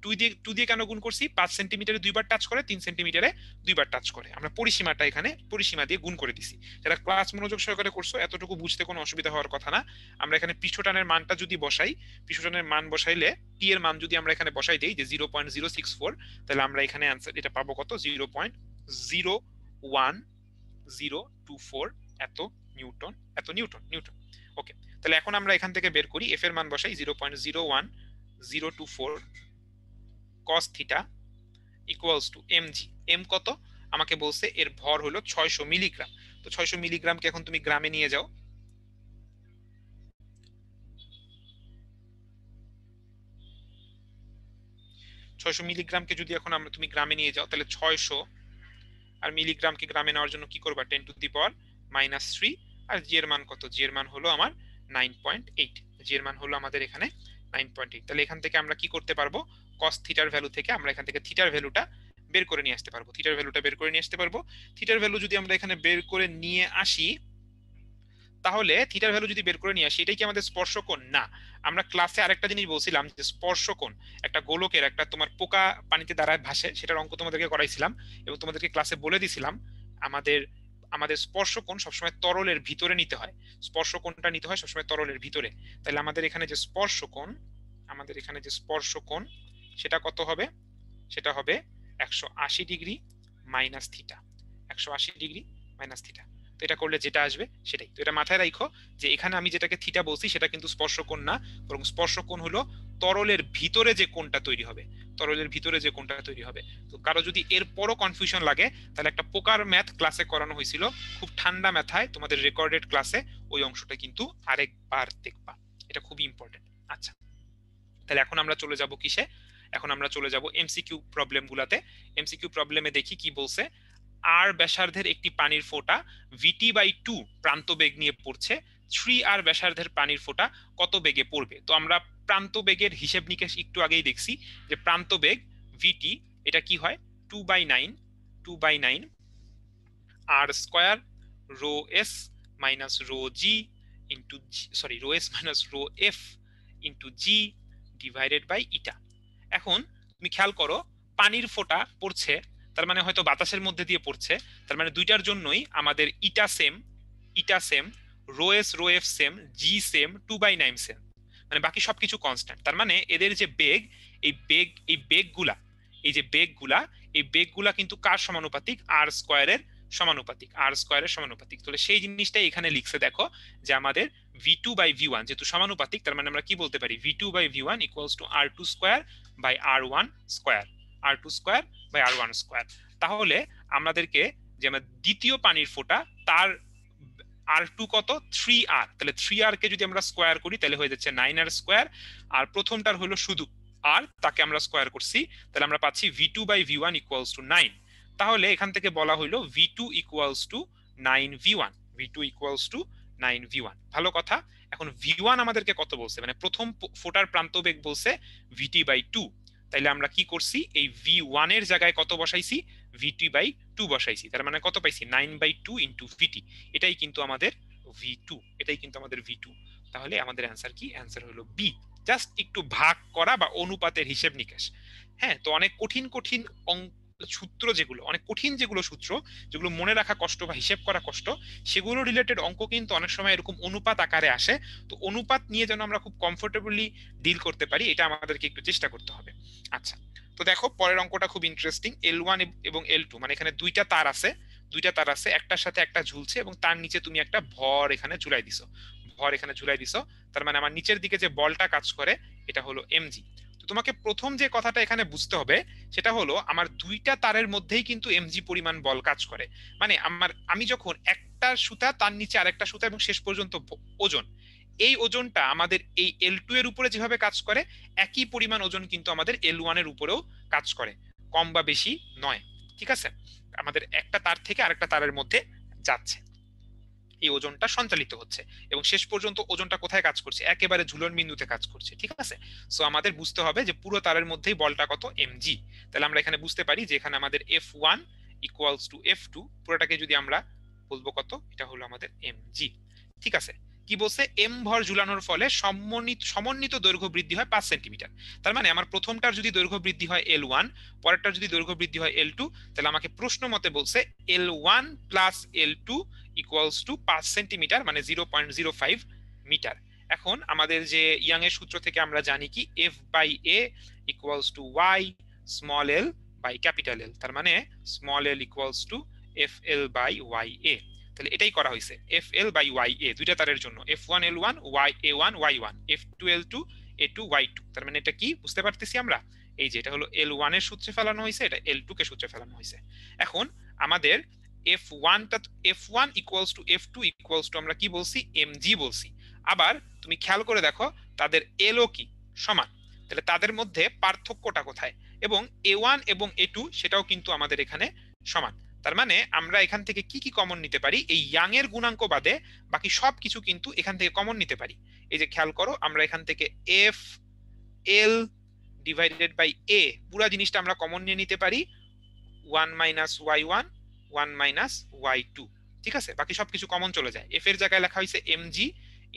2 দিয়ে কেন গুণ করছি? 5 সেন্টিমিটারে দুইবার টাচ করে, 3 সেন্টিমিটারে দুইবার টাচ করে, আমরা পরিসীমাটা এখানে পরিসীমা দিয়ে গুণ করে দিছি। যারা ক্লাস মনোযোগ সহকারে করছো এতটুকু বুঝতে কোনো অসুবিধা হওয়ার কথা না। আমরা এখানে পৃষ্ঠটানের মানটা যদি বসাই, পৃষ্ঠটানের মান বসাইলে টি এর মান যদি আমরা এখানে বসাই দেই যে 0.064, তাহলে আমরা এখানে অ্যানসার এটা পাবো কত? 0.01024 এত নিউটন, ওকে। তাহলে এখন আমরা এখান থেকে বের করি, এফ এর মান বসাই 0.01024 cos theta equals to mg। m কত? আমাকে বলছে এর ভর হলো 600 মিলিগ্রাম। তো 600 মিলিগ্রামকে এখন তুমি গ্রামে নিয়ে যাও, 600 মিলিগ্রামকে যদি এখন আমরা তুমি গ্রামে নিয়ে যাও, তাহলে 600 আর মিলিগ্রামকে গ্রামে নেওয়ার জন্য কি করবা? 10 টু দি পাওয়ার -3। আর জি এর মান কত? জি এর মান হলো আমার 9.8, জি এর মান হলো আমাদের এখানে 9.8। তাহলে এখান থেকে আমরা কি করতে পারবো? cos থিটার ভ্যালু থেকে আমরা এখান থেকে থিটার ভ্যালুটা বের করে নিয়ে আসতে পারবো। থিটার ভ্যালু যদি আমরা এখানে বের করে নিয়ে আসি, তাহলে থিটার ভ্যালু যদি বের করে নিয়ে আসি, এটাই কি আমাদের স্পর্শকোণ? না। আমরা ক্লাসে আরেকটা জিনিস বলছিলাম যে স্পর্শকোণ একটা গোলকের, একটা তোমার পোকা পানিতে দাঁড়ায় ভাসে, সেটার অঙ্ক তোমাদেরকে করাইছিলাম এবং তোমাদেরকে ক্লাসে বলে দিছিলাম আমাদের স্পর্শকোণ সবসময় তরলের ভিতরে নিতে হয়, স্পর্শকোণটা নিতে হয় সবসময় তরলের ভিতরে। তাহলে আমাদের এখানে যে স্পর্শকোণ সেটা কত হবে? সেটা হবে 180 degree minus theta, 180 degree minus theta. তো এটা করলে যেটা আসবে সেটাই। তো এটা মাথায় রাখো যে এখানে আমি যেটাকে থিটা বলছি সেটা কিন্তু স্পর্শকোণ না, বরং স্পর্শকোণ হলো তরলের ভিতরে যে কোণটা তৈরি হবে। তো কারো যদি এরপরও কনফিউশন লাগে, তাহলে একটা পোকার ম্যাথ ক্লাসে করানো হয়েছিল, খুব ঠান্ডা ম্যাথায়, তোমাদের রেকর্ডেড ক্লাসে ওই অংশটা কিন্তু আরেকবার দেখবা, এটা খুবই ইম্পর্টেন্ট। আচ্ছা, তাহলে এখন আমরা চলে যাব কিসে? এখন আমরা চলে যাব এমসিকিউ প্রবলেমগুলোতে। এমসিকিউ প্রবলেমে দেখি কি বলছে। আর ব্যাসার্ধের একটি পানির ফোঁটা VT/2 প্রান্ত বেগ নিয়ে পড়ছে, 3R ব্যাসার্ধের পানির ফোঁটা কত বেগে পড়বে? তো আমরা প্রান্ত বেগের হিসেব নিকেশ একটু আগেই দেখছি যে প্রান্ত বেগ VT এটা কি হয় 2/9 R square rho S minus rho G into rho S minus rho F into G divided by eta. এখন তুমি খেয়াল করো পানির ফোঁটা পড়ছে, তার মানে হয়তো বাতাসের মধ্যে দিয়ে পড়ছে, তার মানে দুইটার জন্যই আমাদের eta same, rho s rho f same, g same, 2/9 same, মানে বাকি সবকিছু কনস্ট্যান্ট। তার মানে এদের যে বেগ, এই বেগগুলা কিন্তু কার সমানুপাতিক? আর স্কয়ারের সমানুপাতিক, তাহলে সেই জিনিসটাই এখানে লিখছে দেখো যে আমাদের V2/V1 যেহেতু সমানুপাতিক, তার মানে আমরা কি বলতে পারি V2/V1 equals to R2 square by R1 square, তাহলে আমাদেরকে যে আমার দ্বিতীয় পানির ফোঁটা তার R2 কত 3R, তাহলে 3R কে যদি আমরা স্কয়ার করি তাহলে হয়ে যাচ্ছে 9R স্কয়ার, আর প্রথমটার হলো শুধু R, তাকে আমরা স্কয়ার করছি, তাহলে আমরা পাচ্ছি V2/V1 ইকুয়ালস টু 9। তাহলে এখান থেকে বলা হইলো V2 ইকুয়ালস টু 9V1, ভালো কথা। এখন V1 আমাদেরকে কত বলছে, মানে প্রথম ফোঁটার প্রান্ত বেগ বলছে VT/2, তাইলে আমরা কি করছি এই V1 এর জায়গায় কত বসাইছি VT/2 বসাইছি, তার মানে কত পাইছি 9/2 ইন্টু VT, এটাই কিন্তু আমাদের V2। তাহলে আমাদের অ্যান্সার কি? অ্যান্সার হলো বি, জাস্ট একটু ভাগ করা বা অনুপাতের হিসেব নিকেশ। হ্যাঁ, তো অনেক কঠিন সূত্র যেগুলো সূত্র যেগুলো মনে রাখা কষ্ট বা হিসেব করা কষ্ট, সেগুলো রিলেটেড অঙ্ক কিন্তু অনেক সময় এরকম অনুপাত আকারে আসে। তো অনুপাত নিয়ে যেন আমরা খুব কমফোর্টেবলি ডিল করতে পারি, এটা আমাদেরকে একটু চেষ্টা করতে হবে। আচ্ছা, তো দেখো পরের অঙ্কটা খুব ইন্টারেস্টিং। L1 এবং L2 মানে এখানে দুইটা তার আছে, একটার সাথে একটা ঝুলছে এবং তার নিচে তুমি একটা ভর এখানে ঝুলাই দিছো, তার মানে আমার নিচের দিকে যে বলটা কাজ করে এটা হলো mg। তো তোমাকে প্রথম যে কথাটা এখানে বুঝতে হবে সেটা হলো আমার দুইটা তারের মধ্যেই কিন্তু mg পরিমাণ বল কাজ করে। মানে আমি যখন একটা সুতা তার নিচে আরেকটা সুতা এবং শেষ পর্যন্ত ওজন, এই ওজনটা আমাদের এই L2 এর উপরে যেভাবে কাজ করে একই পরিমাণ ওজন কিন্তু আমাদের L1 এর উপরেও কাজ করে, কম বা বেশি নয়। ঠিক আছে, আমাদের একটা তার থেকে আরেকটা তারের মধ্যে যাচ্ছে, এই ওজনটা সঞ্চালিত হচ্ছে এবং শেষ পর্যন্ত ওজনটা কোথায় কাজ করছে? একেবারে ঝুলন বিন্দুতে কাজ করছে। ঠিক আছে, সো আমাদের বুঝতে হবে যে পুরো তারের মধ্যেই বলটা কত mg। তাহলে আমরা এখানে বুঝতে পারি যে এখানে আমাদের F1 ইকুয়ালস টু F2, পুরোটাকে যদি আমরা বলবো কত, এটা হলো আমাদের mg। ঠিক আছে, কি বলছে? m ভর ঝুলানোর ফলে সমন্বিত দৈর্ঘ্য বৃদ্ধি হয় 5 সেন্টিমিটার। তার মানে আমার প্রথমটার যদি দৈর্ঘ্য বৃদ্ধি হয় L1, পরেরটার যদি দৈর্ঘ্য বৃদ্ধি হয় L2, তাহলে আমাকে প্রশ্ন মতে বলছে L1 plus L2 equals to 5 centimetre, মানে 0.05 মিটার। এখন আমাদের যে ইয়াং এর সূত্র থেকে আমরা জানি কি F/A equals to Y small l by capital L, তার মানে small l equals two FL/YA। তাহলে এটাই করা হয়েছে, FL/YA দুইটা তারের জন্য, F1 L1 A1 Y1, F2 L2 A2 Y2। তার মানে এটা কি বুঝতে পারতেছি আমরা? এই যে এটা হলো L1 এর সূত্রে ফেলানো হয়েছে, এটা L2 কে সূত্রে ফেলানো হয়েছে। এখন আমাদের F1 equals to F2 equals to আমরা কি বলছি? mg বলছি। আবার তুমি খেয়াল করে দেখো তাদের L ও কি সমান, তাহলে তাদের মধ্যে পার্থক্যটা কোথায়? এবং A1 এবং A2 সেটাও কিন্তু আমাদের এখানে সমান। তার মানে আমরা এখান থেকে কি কি কমন নিতে পারি? এই ইয়াং এর গুণাঙ্ক বাদে বাকি সবকিছু কিন্তু এখান থেকে কমন নিতে পারি। এই যে খেয়াল করো, আমরা এখান থেকে F L divided by A পুরো জিনিসটা আমরা কমন নিয়ে নিতে পারি 1 মাইনাস Y1 1 মাইনাস Y2। ঠিক আছে, বাকি সবকিছু কমন চলে যায়। F এর জায়গায় লেখা হয়েছে mg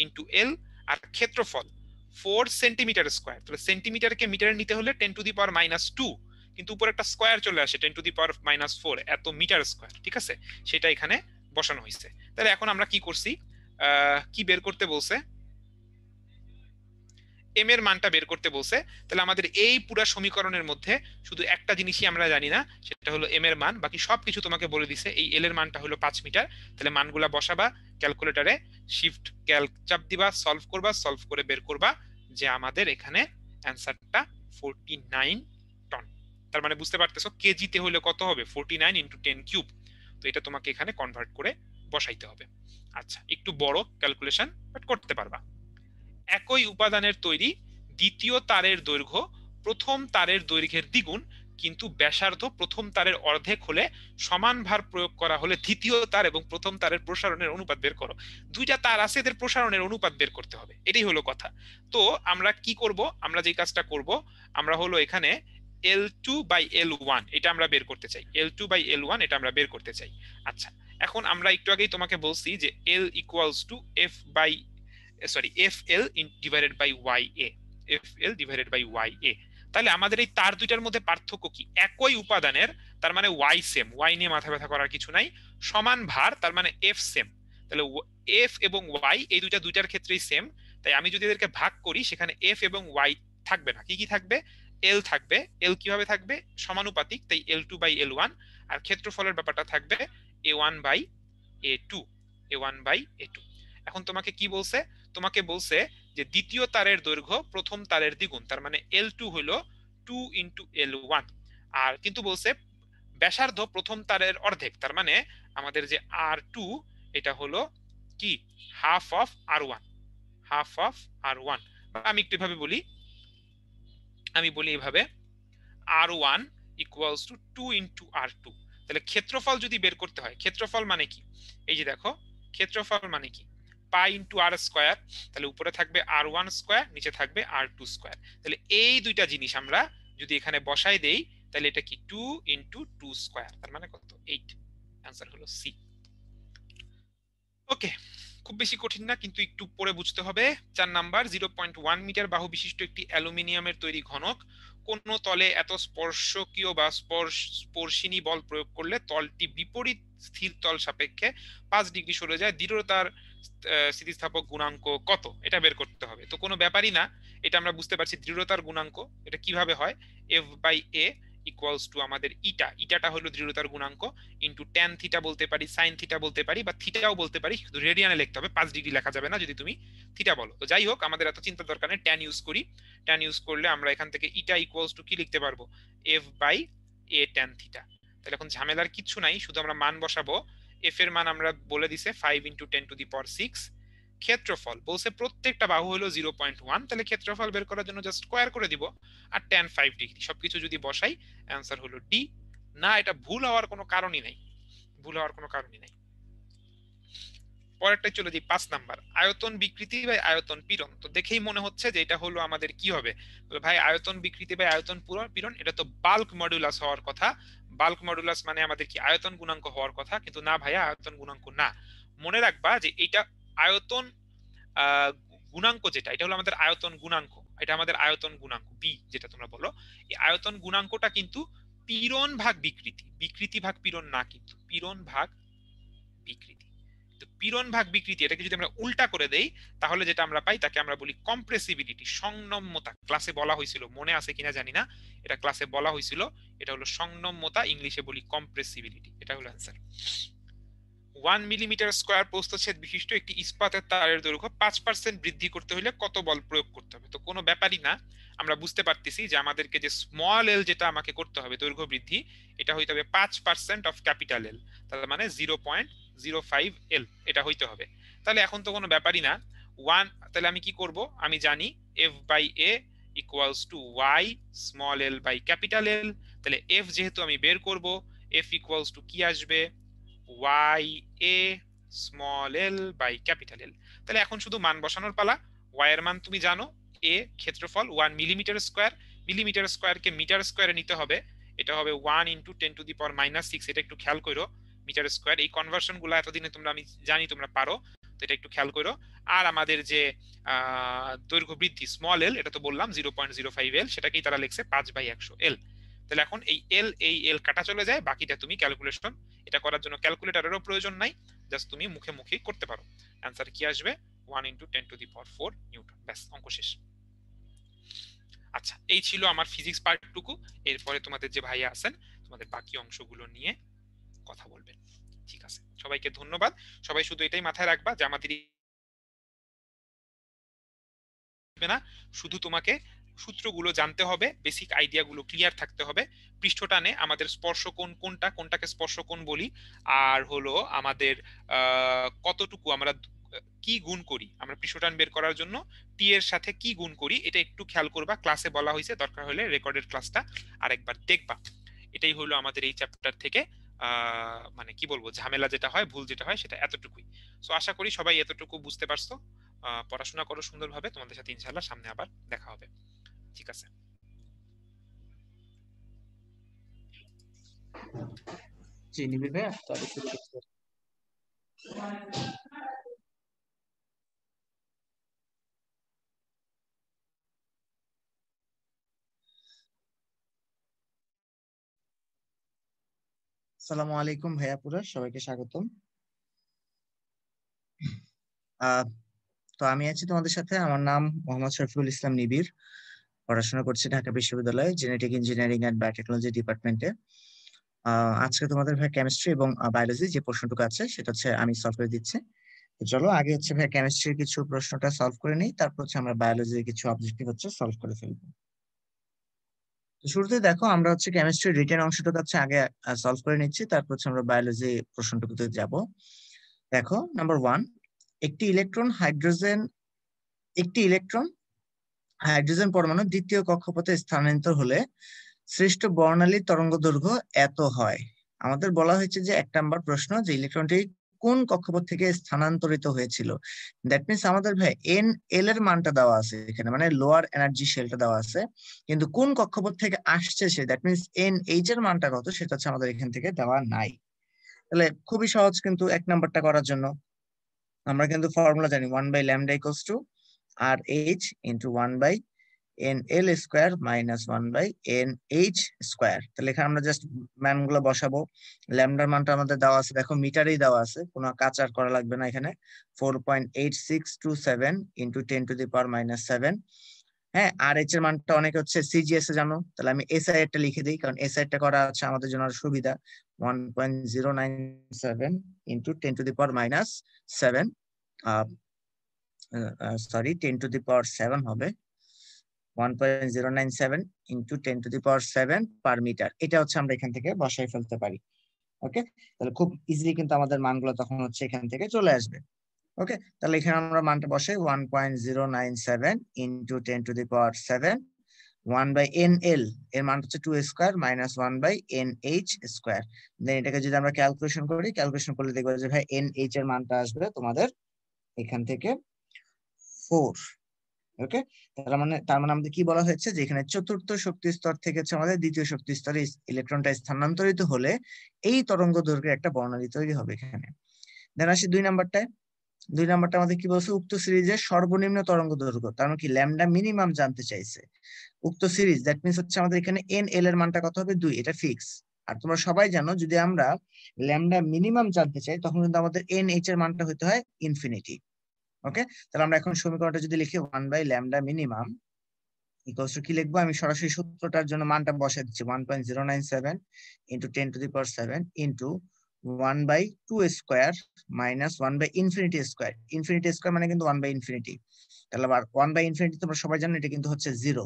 ইন্টু L, আর ক্ষেত্রফল 4 সেন্টিমিটার স্কয়ার, তাহলে সেন্টিমিটারকে মিটারে নিতে হলে 10⁻², কিন্তু উপরে একটা স্কয়ার চলে আসে 10⁻⁴, এত মিটার স্কয়ার। ঠিক আছে, সেটা এখানে বসানো হয়েছে। তাহলে এখন আমরা কি করছি, কি বের করতে বলছে? এম এর মানটা বের করতে বলছে। তাহলে আমাদের এই পুরো সমীকরণের মধ্যে শুধু একটা জিনিসই আমরা জানি না, সেটা হলো এম এর মান, বাকি সবকিছু তোমাকে বলে দিছে। এই এল এর মানটা হলো 5 মিটার। তাহলে মানগুলা বসাবা ক্যালকুলেটরে, শিফট ক্যালক চাপ দিবা, সলভ করে বের করবা যে আমাদের এখানে অ্যানসারটা 49 টন। তার মানে বুঝতে পারতেছো কেজিতে হলে কত হবে? 49 ইন্টু 10 কিউব। তো এটা তোমাকে এখানে কনভার্ট করে বসাইতে হবে। আচ্ছা, একটু বড় ক্যালকুলেশন, বাট করতে পারবা। একই উপাদানের তৈরি দ্বিতীয় তারের দৈর্ঘ্য প্রথম তারের দৈর্ঘ্যের দ্বিগুণ, কিন্তু ব্যাসার্ধ প্রথম তারের অর্ধেক হলে সমান ভার প্রয়োগ করা হলে দ্বিতীয় তার এবং প্রথম তারের প্রসারণের অনুপাত বের করো। দুইটা তার আছে, এদের প্রসারণের অনুপাত বের করতে হবে, এটাই হলো কথা। তো আমরা কি করব, আমরা যে কাজটা করব, আমরা হলো এখানে L2/L1 এটা আমরা বের করতে চাই, L2/L1 এটা আমরা বের করতে চাই। আচ্ছা, এখন আমরা একটু আগেই তোমাকে বলছি যে L equals to FL divided by YA, FL divided by YA। তাহলে আমাদের এই তার দুইটার মধ্যে পার্থক্য কি? একই উপাদানের, তার মানে Y সেম, Y নিয়ে মাথা ব্যথা করার কিছু নাই। সমান ভার, তার মানে F সেম। তাহলে F এবং Y এই দুইটার ক্ষেত্রেই সেম। তাই আমি যদি এদেরকে ভাগ করি, সেখানে F এবং Y থাকবে না, কি কি থাকবে? L থাকবে। L কিভাবে থাকবে? সমানুপাতিক, তাই L2/L1। আর ক্ষেত্রফলের ব্যাপারটা থাকবে A1/A2, A1/A2। এখন তোমাকে কি বলছে? তোমাকে বলছে যে দ্বিতীয় তারের দৈর্ঘ্য প্রথম তারের দ্বিগুণ, তার মানে L2 হলো 2 ইন্টু L1। আর কিন্তু বলছে ব্যাসার্ধ প্রথম তারের অর্ধেক, তার মানে আমাদের যে R2 এটা হলো কি? Half of R1, half of R1। আমি একটু এভাবে বলি, আমি বলি এভাবে, R1 equals to 2 into R2। তাহলে ক্ষেত্রফল যদি বের করতে হয়, ক্ষেত্রফল মানে কি? এই যে দেখো, ক্ষেত্রফল মানে কি? পাই ইন্টু আর স্কোয়ার। তাহলে উপরে থাকবে R1 স্কোয়ার, নিচে থাকবে R2 স্কোয়ার। তাহলে এই দুইটা জিনিস আমরা যদি এখানে বসাই দেই, তাহলে এটা কি? 2 ইন্টু 2 স্কোয়ার, তার মানে কত? 8। অ্যান্সার হলো সি। ওকে, খুব বেশি কঠিন না, কিন্তু একটু পরে বুঝতে হবে। 4 নাম্বার, 0.1 মিটার বাহু বিশিষ্ট একটি অ্যালুমিনিয়ামের তৈরি ঘনক কোন তলে এত স্পর্শকীয় বা স্পর্শিনী বল প্রয়োগ করলে তলটি বিপরীত স্থির তল সাপেক্ষে 5 ডিগ্রি সরে যায়, দৃঢ়তার স্থিতিস্থাপক গুণাঙ্ক কত? এটা বের করতে হবে। তো কোনো ব্যাপারই না, এটা আমরা বুঝতে পারছি দৃঢ়তার গুণাঙ্ক। এটা কিভাবে হয়? F/A ইকুয়ালস টু আমাদের ইটাটা হলো দৃঢ়তার গুণাঙ্ক, ইন্টু ট্যান থিটা বলতে পারি, সাইন থিটা বলতে পারি, বা থিটাও বলতে পারি, শুধু রেডিয়ানে লিখতে হবে, 5 ডিগ্রি লেখা যাবে না যদি তুমি থিটা বলো। তো যাই হোক, আমাদের এত চিন্তা দরকার নেই, ট্যান ইউজ করি। ট্যান ইউজ করলে আমরা এখান থেকে ইটা ইকুয়ালস টু কি লিখতে পারবো? F/A tan theta. তাহলে এখন ঝামেলার কিচ্ছু নাই, শুধু আমরা মান বসাবো। এফ এর মান আমরা বলে দিছে 5 ইন্টু 10⁶। ক্ষেত্রফল বলছে প্রত্যেকটা বাহু হলো 0.1, তাহলে ক্ষেত্রফল বের করার জন্য জাস্ট স্কোয়ার করে দিব। আর ট্যান 5 ডিগ্রি, সবকিছু যদি বসাই, অ্যান্সার হলো ডি। না, এটা ভুল হওয়ার কোনো কারণই নাই, ভুল হওয়ার কোনো কারণই নাই। পরেরটাই চলে যাই, 5 নাম্বার, আয়তন বিকৃতি বা আয়তন পীড়ন। তো দেখেই মনে হচ্ছে যে এটা হলো আমাদের কি হবে? ভাই আয়তন বিকৃতি বা আয়তন পীড়ন, এটা তো বাল্ক মডুলাস হওয়ার কথা। বাল্ক মডুলাস মানে আমাদের কি? আয়তন গুণাঙ্ক হওয়ার কথা। কিন্তু না ভাইয়া, আয়তন গুণাঙ্ক না। মনে রাখবা যে এটা আয়তন গুণাঙ্ক, যেটা এটা হলো আমাদের আয়তন গুণাঙ্ক, এটা আমাদের আয়তন গুণাঙ্ক বি, যেটা তোমরা বলো। এই আয়তন গুণাঙ্কটা কিন্তু পীড়ন ভাগ বিকৃতি, বিকৃতি ভাগ পীড়ন না, কিন্তু পীড়ন ভাগ বিকৃতি। তো পীড়ন ভাগ বিকৃতি, এটাকে যদি আমরা উল্টা করে দেই, তাহলে যেটা আমরা পাই তাকে আমরা বলি কম্প্রেসিবিলিটি, সংনম্যতা। ক্লাসে বলা হয়েছিল, মনে আছে কিনা জানি না, এটা ক্লাসে বলা হয়েছিল, এটা হলো সংনম্যতা, ইংলিশে বলি কম্প্রেসিবিলিটি। এটা হলো অ্যান্সার। 1 মিলিমিটার স্কয়ার প্রস্থচ্ছেদ বিশিষ্ট একটি ইস্পাতের তারের দৈর্ঘ্য 5% বৃদ্ধি করতে হলে কত বল প্রয়োগ করতে হবে? তো কোনো ব্যাপারই না, আমরা বুঝতে পারতেছি যে আমাদেরকে যে স্মল এল যেটা আমাকে করতে হবে দৈর্ঘ্য বৃদ্ধি, এটা হইতে হবে 5% অফ ক্যাপিটাল এল, তার মানে 0.05 এল, এটা হইতে হবে। তাহলে এখন তো কোনো ব্যাপারই না, 1, তাহলে আমি কি করব? আমি জানি F/A equals to Y small L by capital L. তাহলে F যেহেতু আমি বের করব, F ইকুয়ালস টু কি আসবে? YA small L by capital L. তাহলে এখন শুধু মান বসানোর পালা। Y এর মান তুমি জানো, A ক্ষেত্রফল 1 মিলিমিটার স্কয়ার, মিলিমিটার স্কয়ারকে মিটার স্কয়ারে নিতে হবে, এটা হবে 1 ইন্টু 10⁻⁶। এটা একটু খেয়াল করো, মিটার স্কয়ার, এই কনভার্সন গুলো এতদিনে তোমরা, আমি জানি তোমরা পারো, তো এটা একটু খেয়াল করো। আর আমাদের যে দৈর্ঘ্য বৃদ্ধি স্মল এল, এটা তো বললাম 0.05 এল, সেটাকেই তারা লিখছে 5/100 এল। তাহলে এখন এই এল কাটা চলে যায়, বাকিটা তুমি ক্যালকুলেশন, এটা করার জন্য ক্যালকুলেটরেরও প্রয়োজন নাই, জাস্ট তুমি মুখে মুখে করতে পারো। অ্যান্সার কি আসবে? 1 ইন্টু 10⁴ নিউটন। ব্যাস, অঙ্ক শেষ। আচ্ছা, এই ছিল আমার ফিজিক্স পার্টটুকু। এরপরে তোমাদের যে ভাইয়া আছেন, তোমাদের বাকি অংশগুলো নিয়ে কথা বলবেন। ঠিক আছে, সবাইকে ধন্যবাদ। সবাই শুধু এটাই মাথায় রাখবা যে আমাদের না, শুধু তোমাকে সূত্রগুলো জানতে হবে, বেসিক আইডিয়াগুলো ক্লিয়ার থাকতে হবে। পৃষ্ঠটানে আমাদের স্পর্শকোণ কোনটা, কোনটাকে স্পর্শকোণ বলি, আর হলো আমাদের কতটুকু আমরা কি গুণ করি, আমরা পৃষ্ঠটান বের করার জন্য টি এর সাথে কি গুণ করি এটা একটু খেয়াল করবা, ক্লাসে বলা হয়েছে, দরকার হলে রেকর্ডেড ক্লাসটা আরেকবার দেখবা। এটাই হলো আমাদের এই চ্যাপ্টার থেকে মানে কি বলবো, ঝামেলা যেটা হয়, ভুল যেটা হয় সেটা এতটুকুই। সো আশা করি সবাই এতটুকু বুঝতে পারছো। পড়াশোনা করো সুন্দরভাবে, তোমাদের সাথে ইনশাআল্লাহ সামনে আবার দেখা হবে। ঠিক আছে। জি নিবিড় ভাইয়া, তাহলে শুরু করতে পারি। আসসালামু আলাইকুম ভাইয়া পুরা, সবাইকে স্বাগতম। তো আমি আছি তোমাদের সাথে, আমার নাম মোহাম্মদ শফিউল ইসলাম নিবিড়, পড়াশোনা করছি ঢাকা বিশ্ববিদ্যালয়ে জেনেটিক ইঞ্জিনিয়ারিং এন্ড বায়োটেকনোলজি ডিপার্টমেন্টে। আজকে তোমাদের ভাই কেমিস্ট্রি এবং বায়োলজি যে প্রশ্নটুকু আছে সেটা হচ্ছে আমি সলভ করে দিচ্ছি। তো চলো আগে হচ্ছে ভাই কেমিস্ট্রির কিছু প্রশ্নটা সলভ করে নিই, তারপর হচ্ছে আমরা বায়োলজির কিছু অবজেক্টিভ হচ্ছে সলভ করে ফেলবো। তো শুরুতে দেখো আমরা হচ্ছে কেমিস্ট্রির রিটেন অংশটুকু হচ্ছে আগে সলভ করে নিচ্ছি, তারপর হচ্ছে আমরা বায়োলজি প্রশ্নটুকুতে যাব। দেখো নাম্বার 1, একটি ইলেকট্রন হাইড্রোজেন পরমাণু দ্বিতীয় কক্ষপথে স্থানান্তর হলে সৃষ্ট বর্ণালী তরঙ্গ দৈর্ঘ্য এত হয়। আমাদের বলা হয়েছে যে 1 নাম্বার প্রশ্ন, যে ইলেকট্রনটি কোন কক্ষপথ থেকে স্থানান্তরিত হয়েছিল। দ্যাট মিনস আমাদের ভাই এন এল এর মানটা দেওয়া আছে এখানে, মানে লোয়ার এনার্জি শেলটা দেওয়া আছে, কিন্তু কোন কক্ষপথ থেকে আসছে সে, দ্যাট মিনস এন এইচ এর মানটা কত সেটা হচ্ছে আমাদের এখান থেকে দেওয়া নাই। তাহলে খুবই সহজ কিন্তু 1 নাম্বারটা করার জন্য। আমরা কিন্তু ফর্মুলা জানি 1/λ = RH × 1/NL² - 1/NH²। তাহলে এখানে আমরা জাস্ট মানগুলো বসাবো। ল্যামডার মানটা আমাদের দেওয়া আছে, দেখো মিটারেই দেওয়া আছে, কোনো কাচার করা লাগবে না এখানে। 4.8627 × 10⁻⁻⁷। হ্যাঁ, আর এইচ এর মানটা অনেকে হচ্ছে সিজিএস এ জানো, তাহলে আমি এসআই এরটা লিখে দিই, কারণ এসআই এরটা করা হচ্ছে আমাদের জন্য আরো সুবিধা। 1.097 × 10⁻⁷, সরি 10⁻⁷ হবে 1.097 × 10⁻⁷ পার মিটার। এটা হচ্ছে আমরা এখান থেকে বসাই ফেলতে পারি। ওকে, তাহলে খুব ইজিলি কিন্তু আমাদের মানগুলো তখন হচ্ছে এখান থেকে চলে আসবে। ওকে, তাহলে এখানে আমরা মানটা বসাই 1.097 × 10⁻⁷, 1/NL এর মান হচ্ছে 2² - 1/NH²। দেন এটাকে যদি আমরা ক্যালকুলেশন করলে দেখবো যে ভাই NH এর মানটা আসবে তোমাদের এখান থেকে 4। ওকে, তার মানে আমাদের কি বলা হয়েছে, যে এখানে চতুর্থ শক্তি স্তর থেকে হচ্ছে আমাদের দ্বিতীয় শক্তি স্তরে ইলেকট্রনটা স্থানান্তরিত হলে এই তরঙ্গ দৈর্ঘ্যের একটা বর্ণালী তৈরি হবে এখানে। দেন আসি 2 নাম্বারটায়। 2 নাম্বারটা আমাদের কি বলছে, উক্ত সিরিজের সর্বনিম্ন তরঙ্গ দৈর্ঘ্য, তার মানে কি ল্যামডা মিনিমাম জানতে চাইছে উক্ত সিরিজ। দ্যাট মিনস হচ্ছে আমাদের এখানে এন এল এর মানটা কত হবে, 2, এটা ফিক্স। আর তোমরা সবাই জানো যদি আমরা ল্যামডা মিনিমাম জানতে চাই তখন কিন্তু আমাদের এন এইচ এর মানটা হতে হয় ইনফিনিটি। ওকে, তাহলে আমরা এখন সমীকরণটা যদি লিখি 1/λ minimum কি লিখবো, আমি সরাসরি সূত্রটার জন্য মানটা বসাই দিচ্ছি 1.097 × 10⁻⁷ ইন্টু 1/2² - 1/∞² ইনফিনিটি² মানে কিন্তু 1/∞। তাহলে আবার 1/∞ তোমরা সবাই জানো এটা কিন্তু হচ্ছে 0।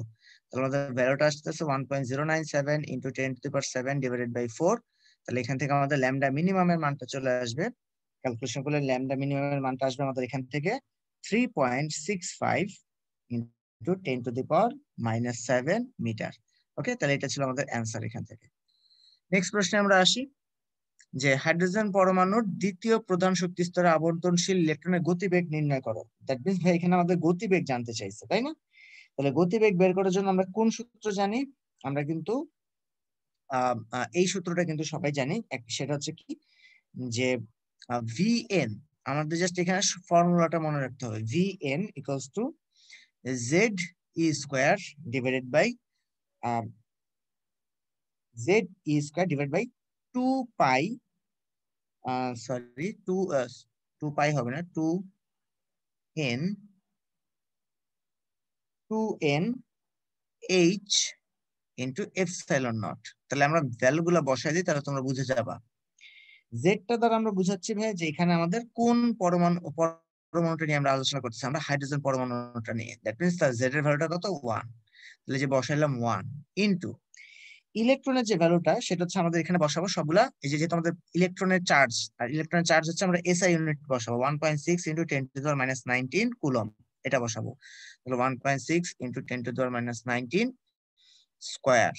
তাহলে আমাদের ভ্যালুটা আসতেছে 1.097 × 10⁻⁷ / 4। তাহলে এখান থেকে আমাদের ল্যামডা মিনিমামের মানটা চলে আসবে, ক্যালকুলেশন করলে ল্যামডা মিনিমামের মানটা আসবে আমাদের এখান থেকে 3.65 × 10⁻⁷ মিটার। ওকে, তাহলে এটা ছিল আমাদের অ্যান্সার এখান থেকে। নেক্সট প্রশ্নে আমরা আসি, যে হাইড্রোজেন পরমাণুর দ্বিতীয় প্রধান শক্তি স্তরে আবর্তনশীল ইলেকট্রনের গতিবেগ নির্ণয় করো। দ্যাট মিনস ভাই এখানে আমাদের গতিবেগ জানতে চাইছে, তাই না? তাহলে গতিবেগ বের করার জন্য আমরা কোন সূত্র জানি, আমরা কিন্তু এই সূত্রটা কিন্তু সবাই জানি, সেটা হচ্ছে কি, যে ভিএন, আমাদের জাস্ট এখানে ফর্মুলাটা মনে রাখতে হবে, V n = ZE² divided by ZE² 2 pi, sorry 2 pi হবে না, 2n H × ε0। তাহলে আমরা ভ্যালু গুলা বসাই দিই, তাহলে তোমরা বুঝে যাবা। জেডটা দ্বারা আমরা বুঝাচ্ছি ভাই যে এখানে আমাদের কোন পরমাণুটা নিয়ে আমরা আলোচনা করতেছি, আমরা হাইড্রোজেন পরমাণুটা নিয়ে। দ্যাট মিনস তার জেড এর ভ্যালুটা কত, 1। তাহলে যে বসাইলাম 1 ইনটু ইলেকট্রনের যে ভ্যালুটা সেটা হচ্ছে আমাদের এখানে বসাবো সবগুলা, এই যে যেহেতু আমাদের ইলেকট্রনের চার্জ, আর ইলেকট্রনের চার্জ হচ্ছে আমরা এসআই ইউনিট বসাবো 1.6 × 10⁻⁹ কুলম, এটা বসাবো। তাহলে 1.6 × 10⁻⁹ স্কয়ার।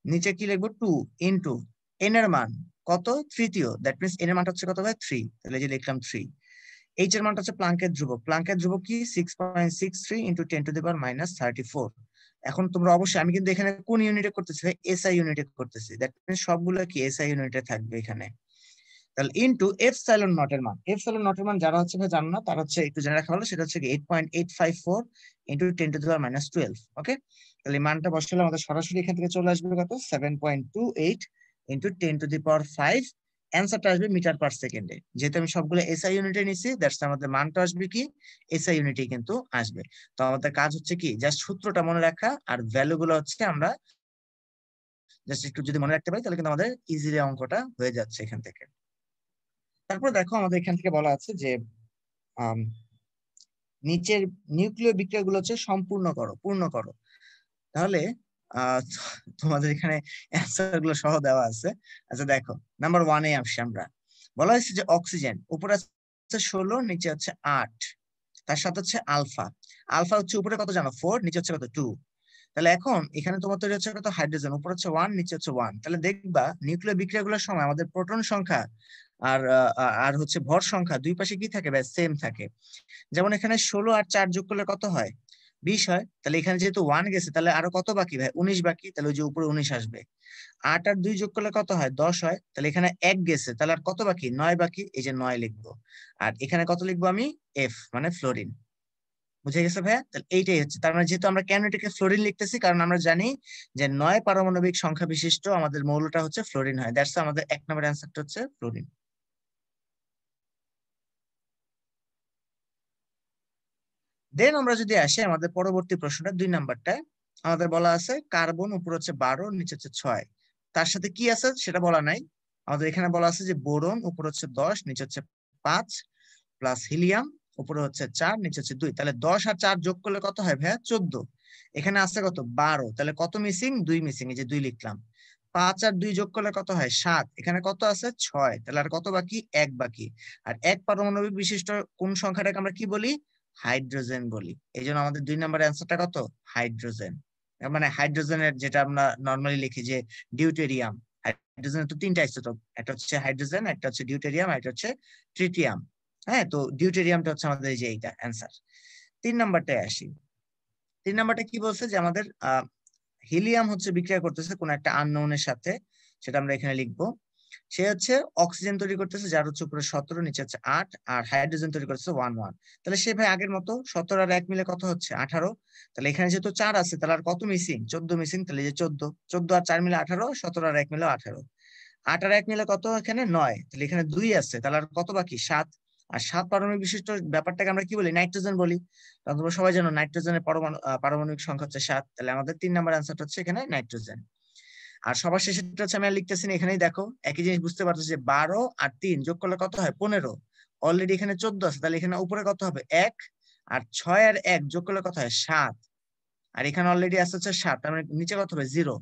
নিচে কি লিখবো 2 ইনটু এন এর মান কত, তৃতীয়, দ্যাট মিন্স এন এর মানটা হচ্ছে কত ভাই 3, তাহলে এই যে লিখলাম 3। এইচ এর মানটা হচ্ছে প্লাঙ্কের ধ্রুবক, প্লাঙ্কের ধ্রুবক কি 6.63 × 10⁻34। এখন তোমরা অবশ্যই, আমি কিন্তু এখানে কোন ইউনিটে করতেছি ভাই, এসআই ইউনিটে করতেছি, দ্যাট মিন্স সবগুলো কি এসআই ইউনিটে থাকবে এখানে। তাহলে ইনটু এপসাইলন নট এর মান, এপসাইলন নট এর মান যারা হচ্ছে ভাই জানো না তারা হচ্ছে একটু জেনে রাখা ভালো, সেটা হচ্ছে 8.854 × 10⁻12। ওকে, তাহলে এই মানটা বসালে আমাদের সরাসরি এখান থেকে চলে আসবে কত, 7.28 × 10⁵। অ্যান্সারটা আসবে মিটার পার সেকেন্ডে। যেহেতু আমি সবগুলো এসআই ইউনিটে নিছি, দ্যাটস আমাদের মানটা আসবে কি এসআই ইউনিটে কিন্তু আসবে। তো আমাদের কাজ হচ্ছে কি জাস্ট সূত্রটা মনে রাখা, আর ভ্যালু গুলো হচ্ছে আমরা জাস্ট একটু যদি মনে রাখতে পারি তাহলে কিন্তু আমাদের ইজিলি অঙ্কটা হয়ে যাচ্ছে এখান থেকে। তারপর দেখো আমাদের এখান থেকে বলা আছে যে নিচের নিউক্লিয় বিক্রিয়াগুলো হচ্ছে সম্পূর্ণ করো, পূর্ণ করো। তাহলে তোমাদের এখানে অ্যান্সার গুলো সহ দেওয়া আছে। আচ্ছা দেখো, নাম্বার 1 আসছি আমরা। বলা হয়েছে যে অক্সিজেন উপরে আছে 16, নিচে হচ্ছে 8, তার সাথে হচ্ছে আলফা। আলফা হচ্ছে উপরে কত জানো 4, নিচে হচ্ছে কত 2। তাহলে এখন এখানে তোমার তৈরি হচ্ছে কত হাইড্রোজেন, উপরে হচ্ছে 1, নিচে হচ্ছে 1। তাহলে দেখবা নিউক্লিয় বিক্রিয়াগুলোর সময় আমাদের প্রোটন সংখ্যা আর আর হচ্ছে ভর সংখ্যা দুই পাশে কি থাকে ভাই, সেম থাকে। যেমন এখানে 16 আর 4 যোগ করলে কত হয়, 20 হয়। তাহলে এখানে যেহেতু 1 গেছে তাহলে আরো কত বাকি ভাই, 19 বাকি, তাহলে ওই যে উপরে 19 আসবে। 8 আর 2 যোগ করলে কত হয়, 10 হয়। তাহলে এখানে 1 গেছে, তাহলে আর কত বাকি, 9 বাকি, এই যে 9 লিখবো। আর এখানে কত লিখবো আমি, এফ মানে ফ্লোরিন। বুঝে গেছে ভাইয়া? তাহলে এইটাই হচ্ছে, তার মানে যেহেতু আমরা কেন এটাকে ফ্লোরিন লিখতেছি, কারণ আমরা জানি যে 9 পারমাণবিক সংখ্যা বিশিষ্ট আমাদের মৌলটা হচ্ছে ফ্লোরিন হয়। দ্যাটস আমাদের 1 নম্বর অ্যান্সারটা হচ্ছে ফ্লোরিন। দেন আমরা যদি আসি আমাদের পরবর্তী প্রশ্নটা 2 নাম্বারটায়, আমাদের বলা আছে কার্বন উপর হচ্ছে 12, নিচে হচ্ছে 6, তার সাথে কি আছে সেটা বলা নাই। আমাদের এখানে বলা আছে যে বোরন উপর হচ্ছে 10, নিচে হচ্ছে 5, প্লাস হিলিয়াম উপরে হচ্ছে 4, নিচে হচ্ছে 2। তাহলে 10 আর 4 যোগ করলে কত হয় ভাইয়া, 14। এখানে আছে কত 12, তাহলে কত মিসিং, 2 মিসিং, এই যে 2 লিখলাম। 5 আর 2 যোগ করলে কত হয় 7, এখানে কত আছে 6, তাহলে আর কত বাকি, 1 বাকি। আর 1 পারমাণবিক বিশিষ্ট কোন সংখ্যাটাকে আমরা কি বলি, হাইড্রোজেন বলি। এই জন্য আমাদের 2 নম্বরের অ্যান্সারটা কত, হাইড্রোজেন। মানে হাইড্রোজেনের যেটা আমরা নর্মালি লিখি যে ডিউটেরিয়াম। হাইড্রোজেনের তো 3টা আইসোটোপ, একটা হচ্ছে হাইড্রোজেন, একটা হচ্ছে ডিউটেরিয়াম, একটা হচ্ছে ট্রিটিয়াম। হ্যাঁ, তো ডিউটেরিয়ামটা হচ্ছে আমাদের এই যে এইটা অ্যান্সার। 3 নাম্বারটায় আসি। 3 নাম্বারটা কি বলছে যে আমাদের হিলিয়াম হচ্ছে বিক্রিয়া করতেছে কোন একটা আননোনের সাথে, সেটা আমরা এখানে লিখবো। সে হচ্ছে অক্সিজেন তৈরি করতেছে যার হচ্ছে উপরে 17, নিচে হচ্ছে 8, আর হাইড্রোজেন তৈরি করতেছে 1 তাহলে সে ভাই আগের মতো 17 আর 1 মিলে কত হচ্ছে 18। তাহলে এখানে যেহেতু 4 আছে তাহলে আর কত মিসিং, 14 মিসিং, তাহলে যে 14 আর 4 মিলে 18, 17 আর 1 মিলে 18, 8 আর 1 মিলে কত এখানে 9, তাহলে এখানে 2 আছে, তাহলে আর কত বাকি 7। আর 7 পারমাণবিক বিশিষ্ট ব্যাপারটাকে আমরা কি বলি, নাইট্রোজেন বলি। কারণ তোমরা সবাই জানো নাইট্রোজেনের পারমাণবিক সংখ্যা হচ্ছে 7, তাহলে আমাদের 3 নাম্বার অ্যান্সারটা হচ্ছে এখানে নাইট্রোজেন। আর সবার শেষেরটা হচ্ছে আমি আর লিখতেছি না, এখানেই দেখো একই জিনিস বুঝতে পারছো যে 12 আর 3 যোগ করলে কত হয় 15, অলরেডি এখানে 14 আছে, তাহলে এখানে উপরে কত হবে 1, আর 6 আর 1 যোগ করলে কত হয় 7, আর এখানে অলরেডি আছে হচ্ছে 7, তার মানে নিচে কত হবে 0।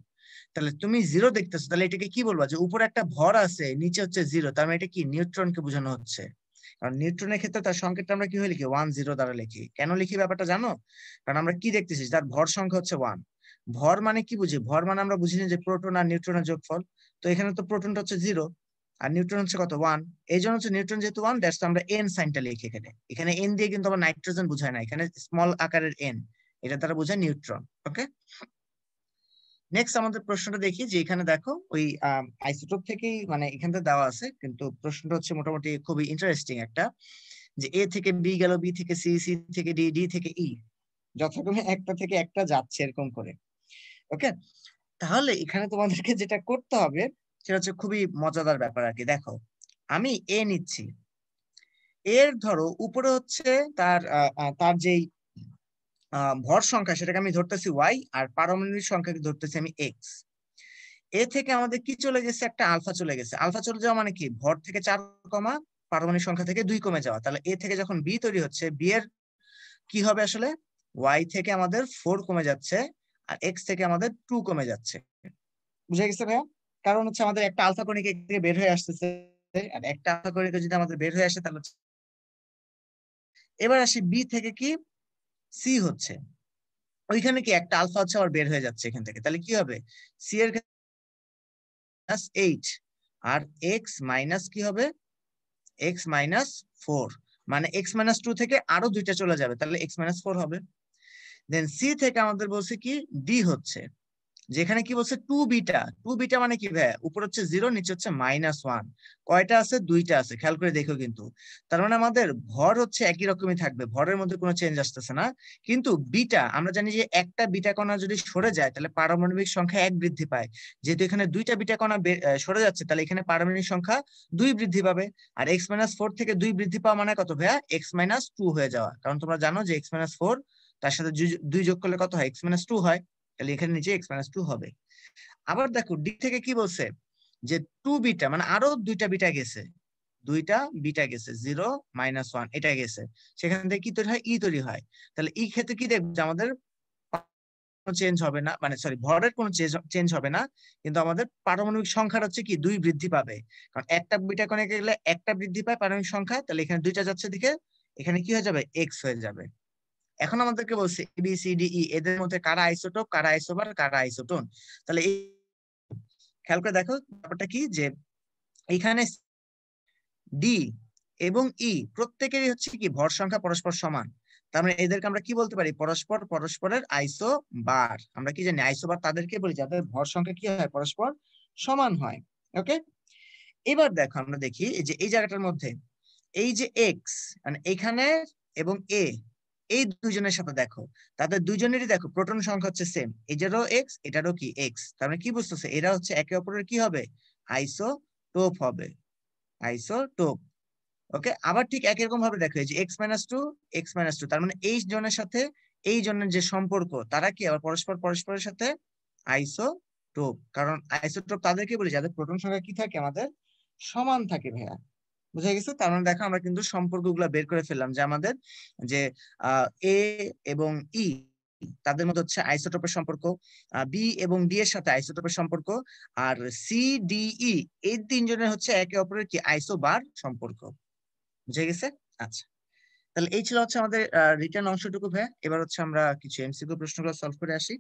তাহলে তুমি 0 দেখতেছো, তাহলে এটাকে কি বলবা যে উপরে একটা ভর আছে নিচে হচ্ছে 0, তার মানে এটা কি নিউট্রনকে বোঝানো হচ্ছে। কারণ নিউট্রনের ক্ষেত্রে তার সংকেতটা আমরা কি হয়ে লিখি 1 0 দ্বারা লিখি। কেন লিখি ব্যাপারটা জানো? কারণ আমরা কি দেখতেছি, তার ভর সংখ্যা হচ্ছে 1। ভর মানে কি বুঝি, ভর মানে আমরা বুঝি যে প্রোটন আর নিউট্রনের যোগফল। তো এখানে তো প্রোটনটা হচ্ছে 0 আর নিউট্রন হচ্ছে কত 1, এই জন্য হচ্ছে নিউট্রন যেহেতু 1, দ্যাটস আমরা এন সাইনটা লিখি এখানে। এখানে এন দিয়ে কিন্তু আবার নাইট্রোজেন বোঝায় না, এখানে স্মল আকারের এন, এটা দ্বারা বোঝায় নিউট্রন। ওকে, নেক্সট আমাদের প্রশ্নটা দেখি যে এখানে দেখো ওই আইসোটোপ থেকেই মানে এখান থেকে দেওয়া আছে, কিন্তু প্রশ্নটা হচ্ছে মোটামুটি খুবই ইন্টারেস্টিং একটা, যে এ থেকে বি গেল, বি থেকে সি, সি থেকে ডি, ডি থেকে ই, যথাক্রমে একটা থেকে একটা যাচ্ছে এরকম করে। ওকে, তাহলে এখানে তোমাদেরকে যেটা করতে হবে সেটা হচ্ছে খুবই মজাদার ব্যাপার আর কি। দেখো আমি এ নিচ্ছি, এর ধরো উপরে হচ্ছে তার তার যেই ভর সংখ্যা সেটাকে আমি ধরতেছি ওয়াই, আর পারমাণবিক সংখ্যাকে ধরতেছি আমি এক্স। এ থেকে আমাদের কি চলে গেছে, একটা আলফা চলে গেছে। আলফা চলে যাওয়া মানে কি, ভর থেকে 4 কমা পারমাণবিক সংখ্যা থেকে 2 কমে যাওয়া। তাহলে এ থেকে যখন বি তৈরি হচ্ছে, বি এর কি হবে আসলে, ওয়াই থেকে আমাদের 4 কমে যাচ্ছে, আর এক্স থেকে আমাদের 2 কমে যাচ্ছে। বুঝে গেছে ভাইয়া? কারণ হচ্ছে আমাদের একটা আলফা কণিকা এখান থেকে বের হয়ে আসতেছে, আর একটা আলফা কণিকা যদি আমাদের বের হয়ে আসে তাহলে এবার আসি বি থেকে কি সি হচ্ছে, ওইখানে কি একটা আলফা হচ্ছে আবার বের হয়ে যাচ্ছে এখান থেকে, তাহলে কি হবে সি এর এইট আর এক্স মাইনাস কি হবে এক্স মাইনাস 4, মানে এক্স মাইনাস 2 থেকে আরো দুইটা চলে যাবে, তাহলে এক্স মাইনাস 4 হবে। দেন সি থেকে আমাদের বলছে কি ডি হচ্ছে, যেখানে কি বলছে 2 বিটা, 2 বিটা মানে কি ভাই উপর হচ্ছে 0 নিচে হচ্ছে -1, কয়টা আছে দুইটা আছে, খেয়াল করে দেখো কিন্তু, তার মানে আমাদের ভর হচ্ছে একই রকমই থাকবে, ভরের মধ্যে কোনো চেঞ্জ আসতেছে না, কিন্তু বিটা আমরা জানি যে একটা বিটা কণা যদি সরে যায় তাহলে পারমাণবিক সংখ্যা 1 বৃদ্ধি পায়, যেহেতু এখানে দুইটা বিটা কণা সরে যাচ্ছে তাহলে এখানে পারমাণবিক সংখ্যা 2 বৃদ্ধি পাবে, আর x-4 থেকে 2 বৃদ্ধি পাওয়া মানে কত ভাইয়া x-2 হয়ে যাওয়া, কারণ তোমরা জানো যে x-4 তার সাথে 2 যোগ করলে কত হয় x-2 হয়, তাহলে এখানে নিচে x-2 হবে। আবার দেখো ডি থেকে কি বলছে যে 2 বিটা মানে আরো দুইটা বিটা গেছে, 0 -1 এটা গেছে, সেখান থেকে কি তৈরি হয় ই তৈরি হয়, তাহলে এই ক্ষেত্রে কি দেখবো যে আমাদের চেঞ্জ হবে না, মানে সরি ভরের কোনো চেঞ্জ হবে না, কিন্তু আমাদের পারমাণবিক সংখ্যাটা হচ্ছে কি 2 বৃদ্ধি পাবে, কারণ একটা বিটা কণিকা গেলে একটা বৃদ্ধি পায় পারমাণবিক সংখ্যা, তাহলে এখানে দুইটা যাচ্ছে দিকে এখানে কি হয়ে যাবে এক্স হয়ে যাবে। এখন আমাদেরকে বলছে A B C D E এদের মধ্যে কারা আইসোটোপ কারা আইসোবার কারা আইসোটোন, তাহলে এই খেয়াল করে দেখো ব্যাপারটা কি যে এইখানে ডি এবং ই প্রত্যেকেরই হচ্ছে কি ভর সংখ্যা পরস্পর সমান, তার মানে এদেরকে আমরা কি বলতে পারি পরস্পর পরস্পরের আইসোবার, আমরা কি জানি আইসোবার তাদেরকে বলি যাদের ভর সংখ্যা কি হয় পরস্পর সমান হয়। ওকে, এবার দেখো আমরা দেখি এই যে এই জায়গাটার মধ্যে এই যে এক্স মানে এখানে এবং এ এই দুইজনের সাথে দেখো তাদের দুইজনেরই দেখো প্রোটন সংখ্যা হচ্ছে সেম, এটারও এক্স এটারও কি এক্স, তার মানে কি বুঝতেছে এরা হচ্ছে একে অপরের কি হবে আইসোটোপ হবে, আইসোটোপ। ওকে, আবার ঠিক একই রকম ভাবে দেখো এই যে x-2 তার মানে এই জনের সাথে এই জনের যে সম্পর্ক তারা কি আবার পরস্পর পরস্পরের সাথে আইসোটোপ, কারণ আইসোটোপ তাদেরকে বলি যাদের প্রোটন সংখ্যা কি থাকে আমাদের সমান থাকে ভাইয়া, বুঝা গেছে? তার মানে দেখো আমরা কিন্তু সম্পর্কগুলো বের করে ফেললাম যে আমাদের যে এ এবং ই তাদের মধ্যে হচ্ছে আইসোটোপের সম্পর্ক, বি এবং ডি এর সাথে আইসোটোপের সম্পর্ক, আর সি ডি ই এই তিনজনের হচ্ছে একে অপরের কি আইসোবার সম্পর্ক, বুঝে গেছে? আচ্ছা, তাহলে এই ছিল হচ্ছে আমাদের রিটার্ন অংশটুকু ভাইয়া, এবার হচ্ছে আমরা কিছু এমসিকিউ প্রশ্নগুলো সলভ করে আসি।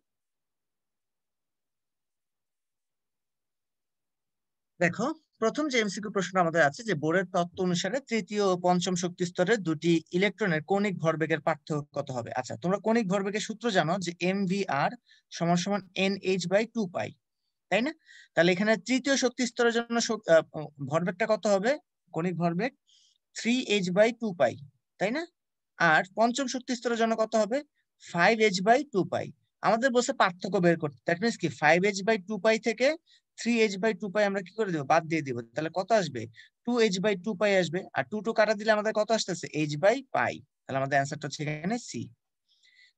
দেখো প্রথম যে এমসিকিউ প্রশ্ন আমাদের আছে যে বোরের তত্ত্ব অনুসারে তৃতীয় ও পঞ্চম শক্তি স্তরের দুটি ইলেকট্রনের কৌণিক ভরবেগের পার্থক্য কত হবে। আচ্ছা, তোমরা কৌণিক ভরবেগের সূত্র জানো যে mvr = nh/2π, তাই না? তাহলে এখানে তৃতীয় শক্তি স্তরের জন্য ভরবেগটা কত হবে, কৌণিক ভরবেগ 3h/2π, তাই না? আর পঞ্চম শক্তি স্তরের জন্য কত হবে 5h/2π। আমাদের বলছে পার্থক্য বের করতে, দ্যাট মিন্স কি 5h/2π থেকে 3h/2π আমরা কি করে দেবো বাদ দিয়ে দিব, তাহলে কত আসবে 2h/2π আসবে, আর 2 কাটা দিলে আমাদের কত আসতেছে h/π, তাহলে আমাদের অ্যান্সারটা হচ্ছে এখানে সি।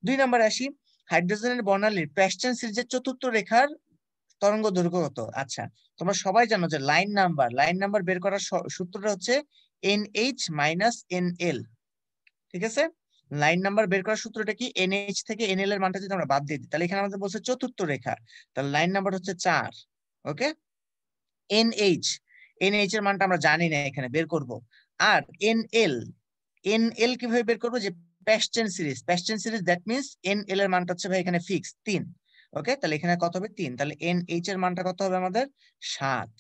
2 নম্বরে আসি, হাইড্রোজেনের বর্ণালীর প্যাস্টেন সিরিজের চতুর্থ রেখার তরঙ্গ দৈর্ঘ্য কত। আচ্ছা, তোমরা সবাই জানো যে লাইন নাম্বার বের করার সূত্রটা হচ্ছে NH - NL, ঠিক আছে? লাইন নাম্বার বের করার সূত্রটা কি NH থেকে NL এর মানটা যদি আমরা বাদ দিয়ে দিই তাহলে এখানে আমাদের বলছে চতুর্থ রেখা, তাহলে লাইন নাম্বার হচ্ছে 4। ওকে, NH এর মানটা আমরা জানি না, এখানে বের করব। আর NL কিভাবে বের করবো, যে প্যাস্টেন সিরিজ দ্যাট মিন্স NL এর মানটা হচ্ছে ভাই এখানে ফিক্স 3। ওকে, তাহলে এখানে কত হবে 3, তাহলে NH এর মানটা কত হবে আমাদের 7।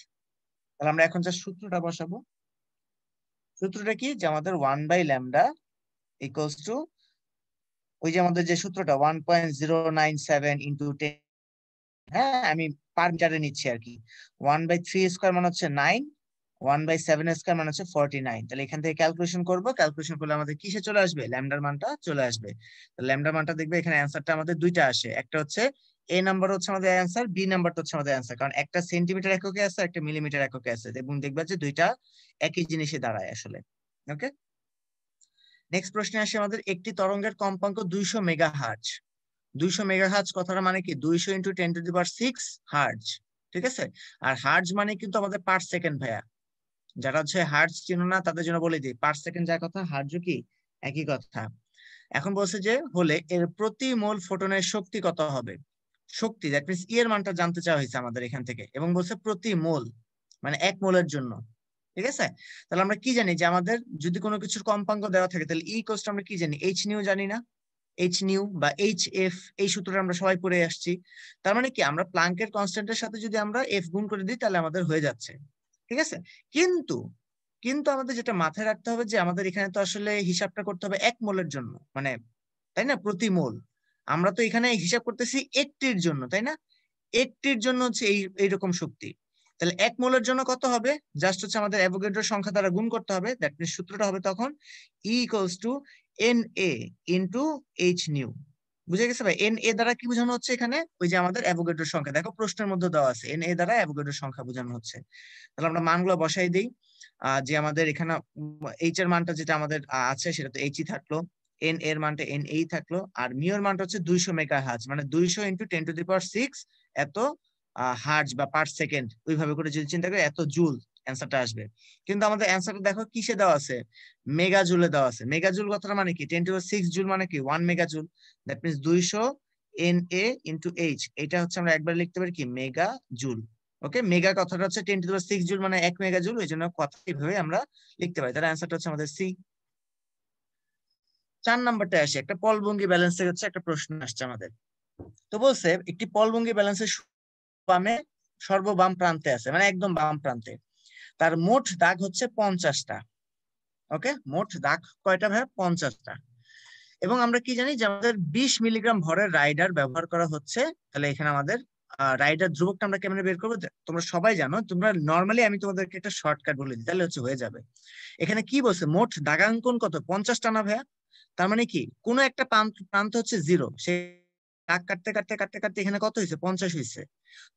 তাহলে আমরা এখন যা সূত্রটা বসাবো, সূত্রটা কি যে আমাদের 1/λ ইকুয়ালস টু ওই যে আমাদের যে সূত্রটা 1.097 ইন্টু 10, হ্যাঁ আমি পার মিটারে নিচ্ছি আর কি, 1/3² মানে হচ্ছে 9, 1/7² মানে হচ্ছে 49। তাহলে এখান থেকে ক্যালকুলেশন করলে আমাদের কিসে চলে আসবে, ল্যামডার মানটা চলে আসবে। ল্যামডার মানটা দেখবে এখানে অ্যান্সারটা আমাদের দুইটা আসে, একটা হচ্ছে এ নাম্বার হচ্ছে আমাদের অ্যান্সার, বি নাম্বারটা হচ্ছে আমাদের অ্যান্সার, কারণ একটা সেন্টিমিটার এককে আছে একটা মিলিমিটার এককে আছে, এবং দেখবা যে দুইটা একই জিনিসে দাঁড়ায় আসলে। ওকে, নেক্সট প্রশ্নে আসে আমাদের, একটি তরঙ্গের কম্পাঙ্ক 200 মেগাহার্জ। 200 মেগাহার্জ কথাটা মানে কি 200 × 10⁶ হার্জ, ঠিক আছে? আর হার্জ মানে কিন্তু আমাদের পার সেকেন্ড ভাইয়া, যারা হচ্ছে হার্জ চিনো না তাদের জন্য বলে দিই, পার সেকেন্ড যা কথা হার্জ কি একই কথা। এখন বলছে যে হলে এর প্রতি মোল ফোটনের শক্তি কত হবে। শক্তি, দ্যাট মিনস ই এর মানটা জানতে চাওয়া হয়েছে আমাদের এখান থেকে, এবং বলছে প্রতি মোল, মানে 1 মোলের জন্য। ঠিক আছে, তাহলে আমরা কি জানি যে আমাদের যদি কোনো কিছুর কম্পাঙ্ক দেওয়া থাকে তাহলে ই ইকুয়ালস টু আমরা কি জানি, এইচ নিউ জানি না, এইচ নিউ বা এইচ এফ, এই সূত্রটা আমরা সবাই পড়ে আসছি। তার মানে কি আমরা প্লাঙ্কের কনস্ট্যান্টের সাথে যদি আমরা এফ গুণ করে দিই তাহলে আমাদের হয়ে যাচ্ছে। ঠিক আছে, কিন্তু কিন্তু আমাদের যেটা মাথায় রাখতে হবে যে আমাদের এখানে তো আসলে হিসাবটা করতে হবে 1 মোলের জন্য, মানে তাই না, প্রতি মোল। আমরা তো এখানে হিসাব করতেছি একটির জন্য, তাই না, একটির জন্য হচ্ছে এইরকম শক্তি। তাহলে 1 মোলের জন্য কত হবে, জাস্ট হচ্ছে আমাদের অ্যাভোগাড্রোর সংখ্যা দ্বারা গুণ করতে হবে, দ্যাট মিনস সূত্রটা হবে তখন ই equals to NA into H new. বুঝে গেছে ভাই? NA দ্বারা কি বোঝানো হচ্ছে এখানে, ওই যে আমাদের অ্যাভোগাড্রোর সংখ্যা, দেখো প্রশ্নের মধ্যে দেওয়া আছে NA দ্বারা অ্যাভোগাড্রোর সংখ্যা বোঝানো হচ্ছে। তাহলে আমরা মানগুলো বসাই দিই। যে আমাদের এখানে এইচ এর মানটা যেটা আমাদের আছে সেটা তো এইচই থাকলো, এন এর মানটা এন এই থাকলো, আর মিউ এর মানটা হচ্ছে 200 মেগাহার্টজ, মানে 200 ইনটু 10⁶ এত হার্টজ বা পার সেকেন্ড, ওইভাবে করে যদি চিন্তা করি এত জুল অ্যান্সারটা আসবে। কিন্তু আমাদের অ্যান্সারটা দেখো কিসে দেওয়া আছে, মেগা জুলে দেওয়া আছে। মেগা জুল কথাটা মানে কি, 10⁶ জুল মানে কি 1 mega joule, that means 200 NA into H, এটা হচ্ছে আমরা একবার লিখতে পারি কি মেগা জুল। ওকে, মেগা কথাটা হচ্ছে 10⁶ জুল মানে 1 মেগা জুল, ওই জন্য কথা এইভাবে আমরা লিখতে পারি। তাহলে অ্যান্সারটা হচ্ছে আমাদের সি। 4 নাম্বারটা আসে, একটা পলভঙ্গি ব্যালেন্সের হচ্ছে একটা প্রশ্ন আসছে আমাদের। তো বলছে একটি পলভঙ্গি ব্যালেন্সের বামে সর্ববাম প্রান্তে আছে, মানে একদম বাম প্রান্তে, তার মোট দাগ হচ্ছে 50টা। ওকে, মোট দাগ কয়টা ভাই, 50টা। এবং আমরা কি জানি যে আমাদের 20 মিলিগ্রাম ভরের রাইডার ব্যবহার করা হচ্ছে। তাহলে এখানে আমাদের রাইডার ধ্রুবকটা আমরা কেমনে বের করবো, তোমরা সবাই জানো, তোমরা নর্মালি আমি তোমাদেরকে একটা শর্টকাট বলে দিই তাহলে হচ্ছে হয়ে যাবে। এখানে কি বলছে, মোট দাগাঙ্কন কত, 50টা না ভাইয়া? তার মানে কি কোনো একটা প্রান্ত হচ্ছে 0, সে দাগ কাটতে কাটতে কাটতে কাটতে এখানে কত হয়েছে, 50 হয়েছে।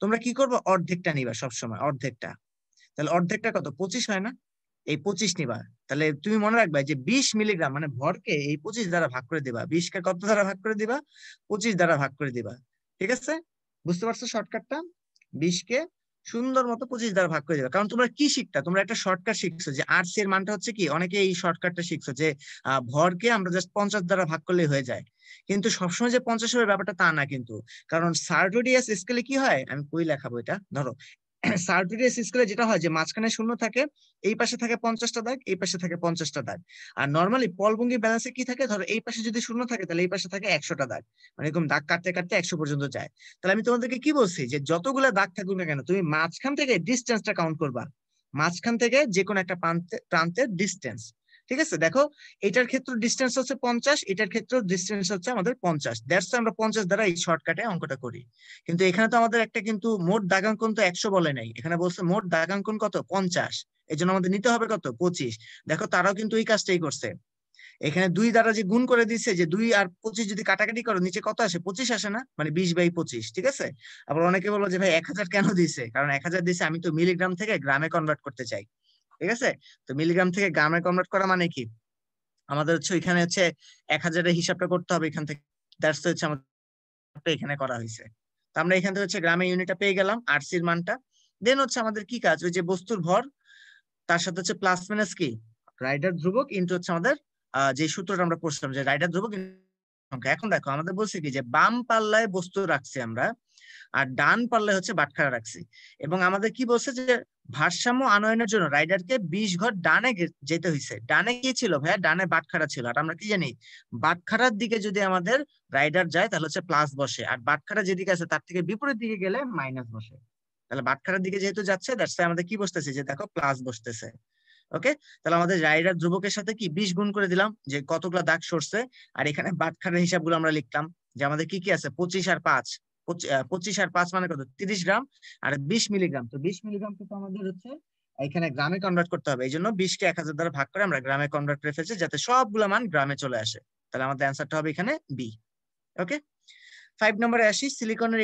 তোমরা কি করবো, অর্ধেকটা নিবা সবসময়, অর্ধেকটা। তাহলে অর্ধেকটা কত, 25 হয় না, এই 25 নিবা। তাহলে তুমি মনে রাখবে যে 20 মিলিগ্রাম মানে ভরকে এই 25 দ্বারা ভাগ করে দিবা, 20 কে কত দ্বারা ভাগ করে দিবা, 25 দ্বারা ভাগ করে দিবা। ঠিক আছে, বুঝতে পারছো শর্টকাটটা? 20 কে সুন্দর মতো 25 দ্বারা ভাগ করে দিবা। কারণ তোমরা কি শিখতা, তোমরা একটা শর্টকাট শিখছো যে আরসি এর মানটা হচ্ছে কি, অনেকে এই শর্টকাটটা শিখছো যে ভরকে আমরা জাস্ট 50 দ্বারা ভাগ করলে হয়ে যায়। কিন্তু সবসময় যে 50 হবে ব্যাপারটা তা না কিন্তু, কারণ সার্টোডিয়াস স্কেলে কি হয়, আমি কই লেখাবো এটা, ধরো সার্টোডিয়াস স্কেলে যেটা হয় যে মাঝখানে শূন্য থাকে, এই পাশে থাকে 50টা দাগ, এই পাশে থাকে 50টা দাগ। আর নর্মালি পলভঙ্গি ব্যালেন্সে কি থাকে, ধরো এই পাশে যদি শূন্য থাকে তাহলে এই পাশে থাকে 100টা দাগ, মানে এরকম দাগ কাটতে কাটতে 100 পর্যন্ত যায়। তাহলে আমি তোমাদেরকে কি বলছি যে যতগুলা দাগ থাকুক না কেন তুমি মাঝখান থেকে ডিস্টেন্সটা কাউন্ট করবা, মাঝখান থেকে যে কোনো একটা প্রান্তের ডিস্টেন্স। ঠিক আছে, দেখো এটার ক্ষেত্রে ডিস্টেন্স হচ্ছে 50, এটার ক্ষেত্রে ডিস্টেন্স হচ্ছে আমাদের 50, দ্যাটস আমরা 50 দ্বারা এই শর্টকাটে অঙ্কটা করি। কিন্তু এখানে তো আমাদের একটা কিন্তু মোট দাগাঙ্কন তো 100 বলে নাই, এখানে বলছে মোট দাগাঙ্কন কত, 50, এই জন্য আমাদের নিতে হবে কত, 25। দেখো তারাও কিন্তু এই কাজটাই করছে, এখানে 2 দ্বারা যে গুণ করে দিচ্ছে, যে 2 আর 25 যদি কাটাকাটি করো নিচে কত আসে, 25 আসে না, মানে 20/25। ঠিক আছে, আবার অনেকে বলো যে ভাই 1000 কেন দিছে, কারণ 1000 দিছে আমি তো মিলিগ্রাম থেকে গ্রামে কনভার্ট করতে চাই। ঠিক আছে, তো মিলিগ্রাম থেকে গ্রামে কনভার্ট করা মানে কি, আমাদের হচ্ছে এখানে হচ্ছে 1000 এর হিসাবটা করতে হবে এখান থেকে, দ্যাটস হচ্ছে আমাদের এখানে করা হয়েছে। তো আমরা এখান থেকে হচ্ছে গ্রামে ইউনিটটা পেয়ে গেলাম, আরসির মানটা। দেন হচ্ছে আমাদের কি কাজ, ওই যে বস্তুর ভর তার সাথে হচ্ছে প্লাস মাইনাস কি রাইডার ধ্রুবক ইনটু হচ্ছে আমাদের যে সূত্রটা আমরা পড়ছিলাম যে রাইডার ধ্রুবক সংখ্যা। এখন দেখো আমাদের বলছে কি যে বাম পাল্লায় বস্তু রাখছি আমরা, আর ডান পাল্লায় হচ্ছে বাটখারা রাখছি, এবং আমাদের কি বলছে যে ভারসাম্য আনয়নের জন্য রাইডারকে 20 ঘর ডানে যেতে হয়েছে। ডানে কি ছিল ভাইয়া, ডানে বাটখারা ছিল, আর আমরা কি জানি বাটখারার দিকে যদি আমাদের রাইডার যায় তাহলে হচ্ছে প্লাস বসে, আর বাটখারা যেদিকে আছে তার থেকে বিপরীত দিকে গেলে মাইনাস বসে। তাহলে বাটখারার দিকে যেহেতু যাচ্ছে দ্যাটস আমাদের কি বসতেছে, যে দেখো প্লাস বসতেছে। ওকে, তাহলে আমাদের রাইডার ধ্রুবকের সাথে কি 20 গুণ করে দিলাম যে কতগুলা দাগ সরছে, আর এখানে বাটখারার হিসাবগুলো আমরা লিখলাম যে আমাদের কি কি আছে, 25 আর 5, 25 আর 5 মানে কত, 30 গ্রাম, আর 20 মিলিগ্রাম। তো 20 মিলিগ্রাম তো আমাদের হচ্ছে এখানে গ্রামে কনভার্ট করতে হবে, এই জন্য 20 কে 1000 দ্বারা ভাগ করে আমরা গ্রামে কনভার্ট করে ফেলছি যাতে সবগুলা মান গ্রামে চলে আসে। তাহলে আমাদের অ্যান্সারটা হবে এখানে বি। ওকে, 5 নম্বরে আসি, সিলিকনের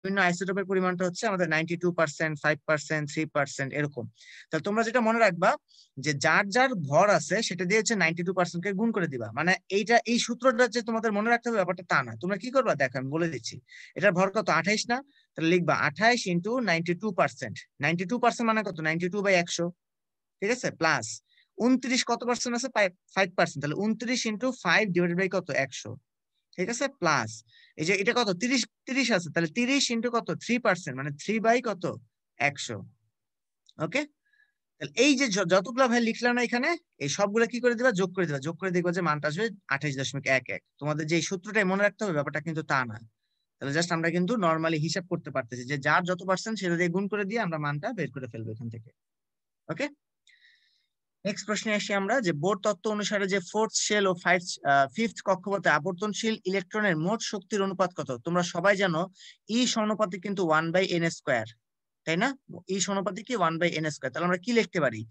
বিভিন্ন আইসোটোপের পরিমাণটা হচ্ছে আমাদের 92%, 5%, 3% এরকম। তাহলে তোমরা যেটা মনে রাখবা যে যার যার ভর আছে সেটা দিয়ে হচ্ছে 92% কে গুণ করে দিবা, মানে এইটা এই সূত্রটা যে তোমাদের মনে রাখতে হবে ব্যাপারটা তা না। তোমরা কি করবা দেখো আমি বলে দিচ্ছি, এটার ভর কত 28 না, তাহলে লিখবা 28 ইন্টু 92%, 92% মানে কত, 92/100। ঠিক আছে, প্লাস 29 কত পার্সেন্ট আছে, 5%, তাহলে 29 ইন্টু 5 ডিভাইডেড বাই কত, 100। ঠিক আছে, প্লাস এই যে এটা কত 30 আছে, তাহলে 30 ইন্টু কত 3%, মানে 3 বাই কত 100। ওকে, তাহলে এই যে যতগুলো ভাই লিখলাম না এখানে, এই সবগুলো কি করে দিবা, যোগ করে দিবা, যোগ করে দেখবা যে মানটা আসবে 28.11। তোমাদের যে এই সূত্রটাই মনে রাখতে হবে, ব্যাপারটা কিন্তু তা না। তাহলে জাস্ট আমরা কিন্তু নর্মালি হিসাব করতে পারতেছি যে যার যত পার্সেন্ট সেটা দিয়ে গুণ করে দিয়ে আমরা মানটা বের করে ফেলবো এখান থেকে। ওকে, নেক্সট প্রশ্নে আসি আমরা, যে বোর তত্ত্ব অনুসারে যে ফোর্থ শেল ও ফিফথ কক্ষপথে আবর্তনশীল ইলেকট্রনের মোট শক্তির অনুপাত কত? তোমরা সবাই জানো ই সমানুপাতিক কিন্তু 1/n², তাই না? ই সমানুপাতিক কি 1/n²। তাহলে আমরা কি লিখতে পারি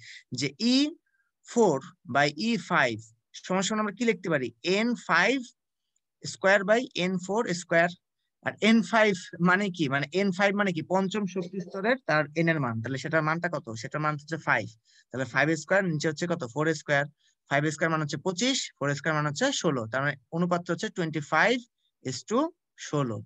যে E4/E5 সমান সমান আমরা কি লিখতে পারি, n5² আর n5 মানে কি, মানে n5 মানে কি পঞ্চম শক্তি স্তরের তার n এর মান, তাহলে সেটার মানটা কত, সেটার মান হচ্ছে 5। তাহলে 5² নিচে হচ্ছে কত 4², 5² মান হচ্ছে 25, 4² মান হচ্ছে 16, তার মানে অনুপাত হচ্ছে 25:16।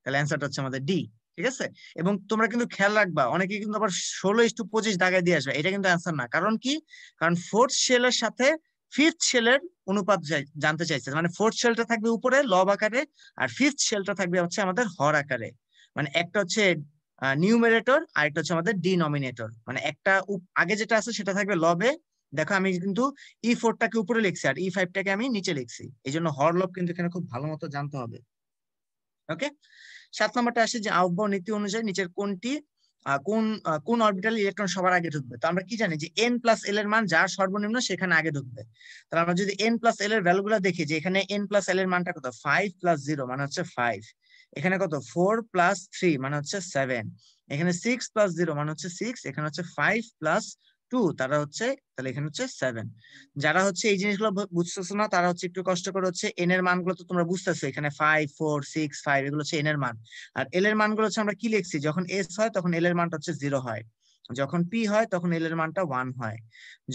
তাহলে অ্যান্সারটা হচ্ছে আমাদের ডি। ঠিক আছে, এবং তোমরা কিন্তু খেয়াল রাখবা, অনেকে কিন্তু আবার 16:25 দাগায় দিয়ে আসবে, এটা কিন্তু অ্যান্সার না। কারণ কি, কারণ ফোর্থ শেলের সাথে ফিফথ শেলের অনুপাত জানতে চাইছে, মানে ফোর্থ শেলটা থাকবে উপরে লব আকারে, আর ফিফথ শেলটা থাকবে হচ্ছে আমাদের হর আকারে। মানে একটা হচ্ছে নিউমারেটর আর একটা হচ্ছে আমাদের ডিনোমিনেটর, মানে একটা আগে যেটা আছে সেটা থাকবে লবে। দেখো আমি কিন্তু E4টাকে উপরে লিখছি আর E5টাকে আমি নিচে লিখছি, এই জন্য হর লব কিন্তু এখানে খুব ভালো মতো জানতে হবে। ওকে, 7 নম্বরটা আসে যে আউটবাউ নীতি অনুযায়ী নিচের কোনটি কোন অরবিটাল ইলেকট্রন সবার আগে ঢুকবে? তো আমরা কি জানি যে n+l এর মান যার সর্বনিম্ন সেখানে আগে ঢুকবে। তাহলে আমরা যদি n+l এর ভ্যালু গুলো দেখি, যে এখানে n+l এর মানটা কত, 5 + 0 মানে হচ্ছে 5, এখানে কত 4 + 3 মানে হচ্ছে 7, এখানে 6 + 0 মানে হচ্ছে 6, এখানে হচ্ছে 5 + 2 তারা হচ্ছে, তাহলে এখানে হচ্ছে 7। যারা হচ্ছে এই জিনিসগুলো বুঝতেছো না তারা হচ্ছে একটু কষ্ট করে হচ্ছে এন এর মানগুলো তো তোমরা বুঝতেছো, এখানে 5 4 6 5 এগুলো হচ্ছে এন এর মান, আর এল এর মানগুলো হচ্ছে আমরা কি লিখছি, যখন এস হয় তখন এল এর মানটা হচ্ছে 0 হয়, যখন পি হয় তখন এল এর মানটা 1 হয়,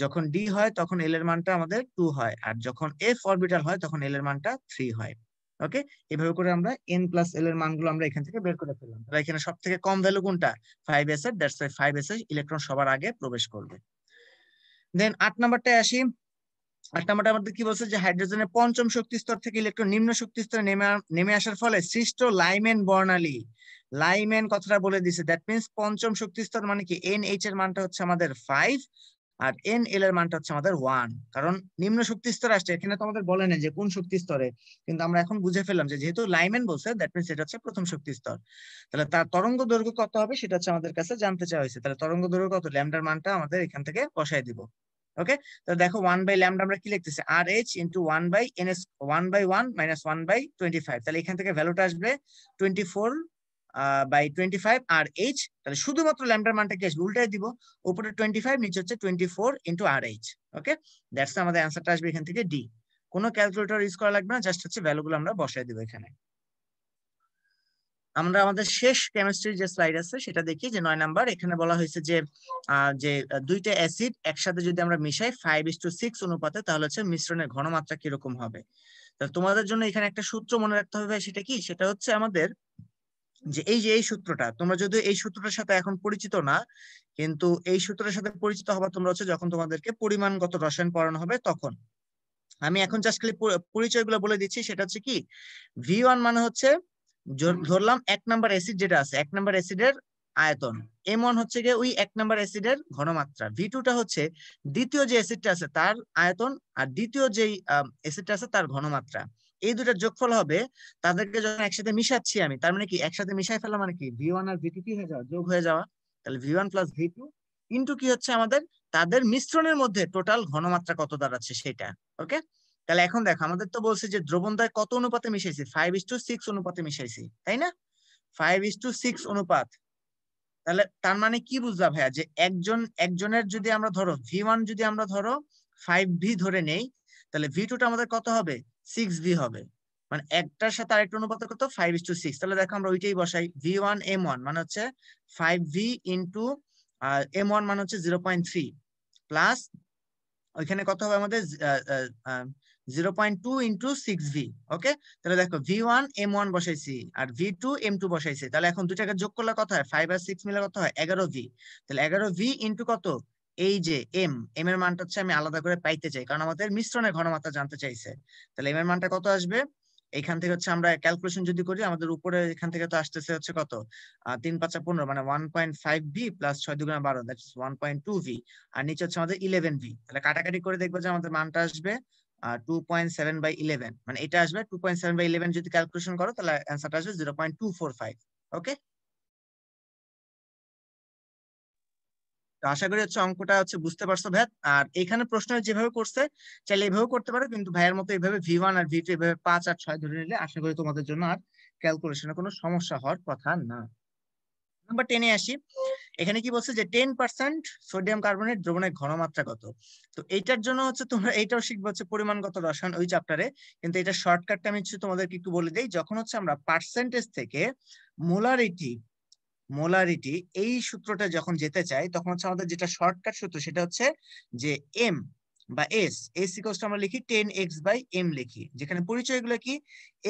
যখন ডি হয় তখন এল এর মানটা আমাদের 2 হয়, আর যখন এফ অরবিটাল হয় তখন এল এর মানটা 3 হয়। ওকে, এভাবে করে আমরা n+l এর মানগুলো আমরা এখান থেকে বের করে ফেললাম। তাহলে এখানে সব থেকে কম ভ্যালু কোনটা, 5s এর, দ্যাটস ওয়াই 5s এর ইলেকট্রন সবার আগে প্রবেশ করবে। দেন 8 নাম্বারটায় আসি। 8 নাম্বারটা আমাদের কি বলছে, যে হাইড্রোজেনের পঞ্চম শক্তি স্তর থেকে ইলেকট্রন নিম্ন শক্তি স্তরে নেমে আসার ফলে সৃষ্ট লাইমেন বর্ণালী, লাইমেন কথাটা বলে দিছে, দ্যাট মিন্স পঞ্চম শক্তি স্তর মানে কি NH এর মানটা হচ্ছে আমাদের 5 আর NL এর মানটা হচ্ছে আমাদের 1, কারণ নিম্ন শক্তি স্তরে আসছে, এখানে তো আমাদের বলে না যে কোন শক্তি স্তরে, কিন্তু আমরা এখন বুঝে ফেললাম যে যেহেতু লাইমেন বলছে দ্যাট মিন্স এটা হচ্ছে প্রথম শক্তি স্তর। তাহলে তার তরঙ্গ দৈর্ঘ্য কত হবে সেটা হচ্ছে আমাদের কাছে জানতে চাওয়া হয়েছে, তাহলে তরঙ্গ দৈর্ঘ্য কত, ল্যামডার মানটা আমাদের এখান থেকে বসাই দিব। ওকে, তো দেখো 1/λ আমরা কি লিখতেছি, RH ইন্টু 1/ns 1/1 মাইনাস 1/25, তাহলে এখান থেকে ভ্যালুটা আসবে 24/25 আর H, তাহলে শুধুমাত্র ল্যামডার মানটা কি আসবে, উল্টাই দিব, উপরে 25 নিচে হচ্ছে 24 ইন্টু RH। ওকে, দ্যাটস আমাদের অ্যান্সারটা আসবে এখান থেকে ডি। কোনো ক্যালকুলেটর ইউজ করা লাগবে না, জাস্ট হচ্ছে ভ্যালুগুলো আমরা বসাই দিব এখানে। আমরা আমাদের শেষ কেমিস্ট্রির যে স্লাইড আছে সেটা দেখি, যে 9 নাম্বার, এখানে বলা হয়েছে যে দুইটা অ্যাসিড একসাথে যদি আমরা মিশাই 5:6 অনুপাতে, তাহলে হচ্ছে মিশ্রণের ঘনমাত্রা কিরকম হবে। তাহলে তোমাদের জন্য এখানে একটা সূত্র মনে রাখতে হবে, সেটা কি, সেটা হচ্ছে আমাদের যে এই সূত্রটা, তোমরা যদি এই সূত্রটার সাথে এখন পরিচিত না, কিন্তু এই সূত্রের সাথে পরিচিত হবা তোমরা হচ্ছে যখন তোমাদেরকে পরিমাণগত রসায়ন পড়ানো হবে তখন। আমি এখন জাস্ট খালি পরিচয়গুলো বলে দিচ্ছি, সেটা হচ্ছে কি, V1 মানে হচ্ছে ধরলাম 1 নাম্বার অ্যাসিড যেটা আছে, 1 নাম্বার অ্যাসিডের আয়তন, M1 হচ্ছে গিয়ে ওই 1 নাম্বার অ্যাসিডের ঘনমাত্রা, V2টা হচ্ছে দ্বিতীয় যে অ্যাসিডটা আছে তার আয়তন, আর দ্বিতীয় যেই অ্যাসিডটা আছে তার ঘনমাত্রা, এই দুটার যোগফল হবে। তাদেরকে যখন একসাথে মিশাচ্ছি আমি, তার মানে কি একসাথে মিশাই ফেলা মানে কি V1 আর V2 কি হয়ে যাওয়া, যোগ হয়ে যাওয়া, তাহলে V1 + V2 ইন্টু কি হচ্ছে আমাদের তাদের মিশ্রণের মধ্যে টোটাল ঘনমাত্রা কত দাঁড়াচ্ছে সেটা। ওকে, তাহলে এখন দেখো আমাদের তো বলছে যে দ্রবণদ্বয় কত অনুপাতে মিশাইছি, 5:6 অনুপাতে মিশাইছি, তাই না, 5:6 অনুপাত। তাহলে তার মানে কি বুঝলা ভাইয়া, যে একজনের যদি আমরা ধরো V1 যদি আমরা ধরো 5V ধরে নেই, তাহলে V2টা আমাদের কত হবে, 6V হবে, মানে একটার সাথে আরেকটা অনুপাত কত, 5:6। তাহলে দেখো আমরা ওইটাই বসাই, V1 M1 মানে হচ্ছে 5V ইন্টু M1 মানে হচ্ছে 0.3 প্লাস ওইখানে কত হবে আমাদের 0.2 ইন্টু 6V। ওকে, তাহলে দেখো V1 M1 বসাইছি আর V2 M2 বসাইছি, তাহলে এখন দুটাকে যোগ করলে কত হয়, 5 আর 6 মিলে কত হয় 11V, তাহলে 11V ইন্টু কত, এই যে M এর মানটা হচ্ছে আমি আলাদা করে পাইতে চাই, কারণ আমাদের মিশ্রণের ঘনমাত্রা জানতে চাইছে, তাহলে M এর মানটা কত আসবে, এখান থেকে হচ্ছে আমরা ক্যালকুলেশন যদি করি আমাদের উপরে এখান থেকে তো আসতেছে হচ্ছে কত 3 × 5 = 15 মানে 1.5 v প্লাস 6 × 2 = 12 দ্যাটস 1.2 v আর নিচে হচ্ছে আমাদের 11 v। তাহলে কাটাকাটি করে দেখবো যে আমাদের মানটা আসবে 2.7/11 মানে এটা আসবে 2.7/11 যদি ক্যালকুলেশন করো তাহলে অ্যানসারটা আসবে 0.245। ওকে, তো আশা করি হচ্ছে অঙ্কটা হচ্ছে বুঝতে পারছো ভাই। আর এখানে প্রশ্ন যেভাবে করছে চাইলে এইভাবে করতে পারো, কিন্তু ভাইয়ের মতো এইভাবে V1 আর V2 এভাবে 5 আর 6 ধরে নিলে আশা করি তোমাদের জন্য আর ক্যালকুলেশনে কোনো সমস্যা হওয়ার কথা না। নাম্বার 10 এ আসি। এখানে কি বলছে যে 10% সোডিয়াম কার্বনেট দ্রবণের ঘনমাত্রা কত। তো এইটার জন্য হচ্ছে তোমরা এইটাও শিখবে হচ্ছে পরিমাণগত রসায়ন ওই চ্যাপ্টারে, কিন্তু এটা শর্টকাটটা আমি তোমাদেরকে একটু বলে দেই। যখন হচ্ছে আমরা পার্সেন্টেজ থেকে মোলারিটি এই সূত্রটা যখন যেতে চাই তখন হচ্ছে আমাদের যেটা শর্টকাট সূত্র সেটা হচ্ছে যে এম বা এস ইকুয়ালস টু আমরা লিখি 10x/m লিখি, যেখানে পরিচয়গুলো কি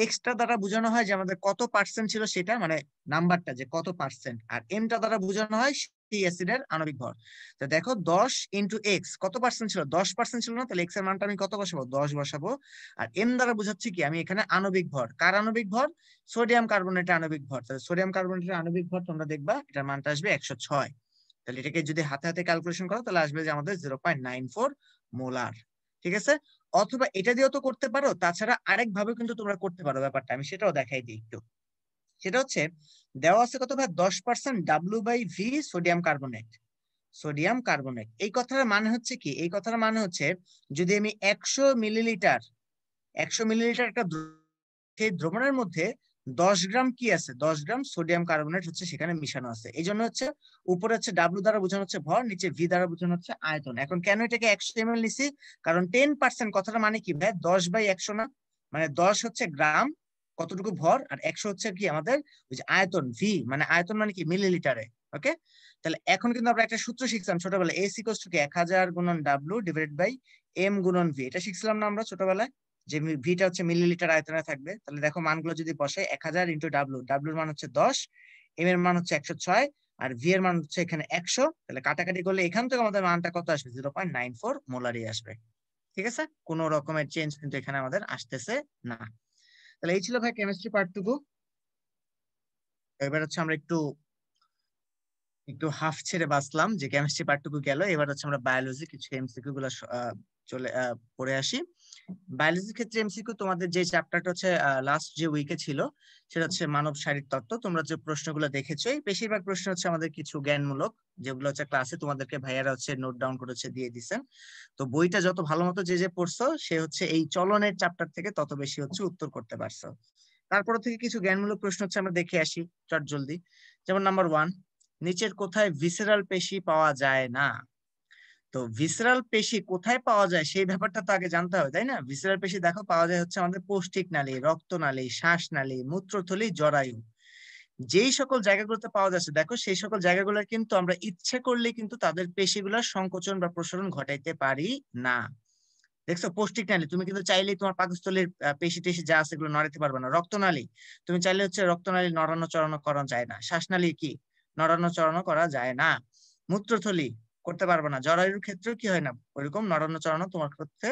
এক্সটা দ্বারা বোঝানো হয় যে আমাদের কত পার্সেন্ট ছিল সেটা মানে নাম্বারটা যে কত পার্সেন্ট, আর এমটা দ্বারা বোঝানো হয় সেই অ্যাসিডের আণবিক ভর। তো দেখো 10 × x কত পার্সেন্ট ছিল, 10% ছিল না, তাহলে x এর মানটা আমি কত বসাবো 10 বসাবো। আর এম দ্বারা বোঝাচ্ছি কি আমি এখানে আণবিক ভর, কার আণবিক ভর সোডিয়াম কার্বনেটের আণবিক ভর। তাহলে সোডিয়াম কার্বনেটের আণবিক ভর তোমরা দেখবা এটার মানটা আসবে 106। তাহলে এটাকে যদি হাতে হাতে ক্যালকুলেশন করো তাহলে আসবে যে আমাদের 0.94 মোলার। ঠিক আছে, অথবা এটা দিয়েও তো করতে পারো, তাছাড়া আরেক ভাবে কিন্তু তোমরা করতে পারো ব্যাপারটা, আমি সেটাও দেখাই দিই একটু। সেটা হচ্ছে দেওয়া আছে কত ভাই 10% W/V সোডিয়াম কার্বনেট। এই কথার মানে হচ্ছে কি, এই কথার মানে হচ্ছে যদি আমি 100 মিলিলিটার একটা সেই দ্রবণের মধ্যে 10 গ্রাম কি আছে 10 গ্রাম সোডিয়াম কার্বনেট হচ্ছে সেখানে মিশানো আছে, এই জন্য হচ্ছে উপরে হচ্ছে W দ্বারা বোঝানো হচ্ছে ভর, নিচে V দ্বারা বোঝানো হচ্ছে আয়তন। এখন কেন এটাকে 100 ml নিছি, কারণ 10% কথাটা মানে কি ভাই 10/100 না, মানে 10 হচ্ছে গ্রাম কতটুকু ভর, আর 100 হচ্ছে কি আমাদের ওই যে আয়তন V, মানে আয়তন মানে কি মিলিলিটারে। ওকে, তাহলে এখন কিন্তু আমরা একটা সূত্র শিখছিলাম ছোটবেলায়, S = 1000 × W/m × V, এটা শিখছিলাম না আমরা ছোটবেলায়, যে ভিটা হচ্ছে মিলিলিটার আয়তনে থাকবে। তাহলে দেখো মানগুলো যদি বসাই 1000 × W, W এর মান হচ্ছে 10, m এর মান হচ্ছে 106 আর V এর মান হচ্ছে এখানে 100, তাহলে কাটাকাটি করলে এখান থেকে আমাদের মানটা কত আসবে 0.94 মোলারই আসবে। ঠিক আছে, কোনো রকমের চেঞ্জ কিন্তু এখানে আমাদের আসতেছে না। তাহলে এই ছিল ভাই কেমিস্ট্রি পার্টটুকু। এবার হচ্ছে আমরা একটু হাফ ছেড়ে বাঁচলাম যে কেমিস্ট্রি পার্টটুকু গেল, এবার হচ্ছে আমরা বায়োলজি কিছু এমসিকিউ গুলো পড়ে আসি। বায়োলজির ক্ষেত্রে এমসিকিউ তোমাদের যে চ্যাপ্টারটা হচ্ছে লাস্ট যে উইকে ছিল সেটা হচ্ছে মানব শারীরিক তত্ত্ব। তোমরা যে প্রশ্নগুলো দেখেছো এই বেশিরভাগ প্রশ্ন হচ্ছে আমাদের কিছু জ্ঞানমূলক, যেগুলো হচ্ছে ক্লাসে তোমাদেরকে ভাইয়ারা হচ্ছে নোট ডাউন করেছে দিয়ে দিচ্ছেন। তো বইটা যত ভালো মতো যে পড়ছো সে হচ্ছে এই চলনের চ্যাপ্টার থেকে তত বেশি হচ্ছে উত্তর করতে পারছো। তারপর থেকে কিছু জ্ঞানমূলক প্রশ্ন হচ্ছে আমরা দেখে আসি চট জলদি। যেমন নাম্বার 1, নিচের কোথায় ভিসেরাল পেশি পাওয়া যায় না। তো ভিসেরাল পেশি কোথায় পাওয়া যায় সেই ব্যাপারটা তো আগে জানতে হবে, তাই না? ভিসেরাল পেশি দেখো পাওয়া যায় হচ্ছে আমাদের পৌষ্টিক নালী, রক্তনালী, শ্বাসনালী, মূত্রথলি, জরায়ু। যেই সকল জায়গাগুলোতে পাওয়া যাচ্ছে দেখো সেই সকল জায়গাগুলো কিন্তু আমরা ইচ্ছে করলে কিন্তু তাদের পেশিগুলোর সংকোচন বা প্রসারণ ঘটাইতে পারি না। দেখছো পৌষ্টিক নালী তুমি কিন্তু চাইলেই তোমার পাকস্থলীর পেশি টেশি যা আছে এগুলো নড়াতে পারবে না। রক্তনালী তুমি চাইলে হচ্ছে রক্তনালী নড়ানো চড়ানো করা যায় না। শ্বাসনালী কি নড়ানো চড়ানো করা যায় না। মূত্রথলি করতে পারবে না। জরায়ুর ক্ষেত্রেও কি হয় না ওইরকম নড়ানো চড়ানো তোমার করতে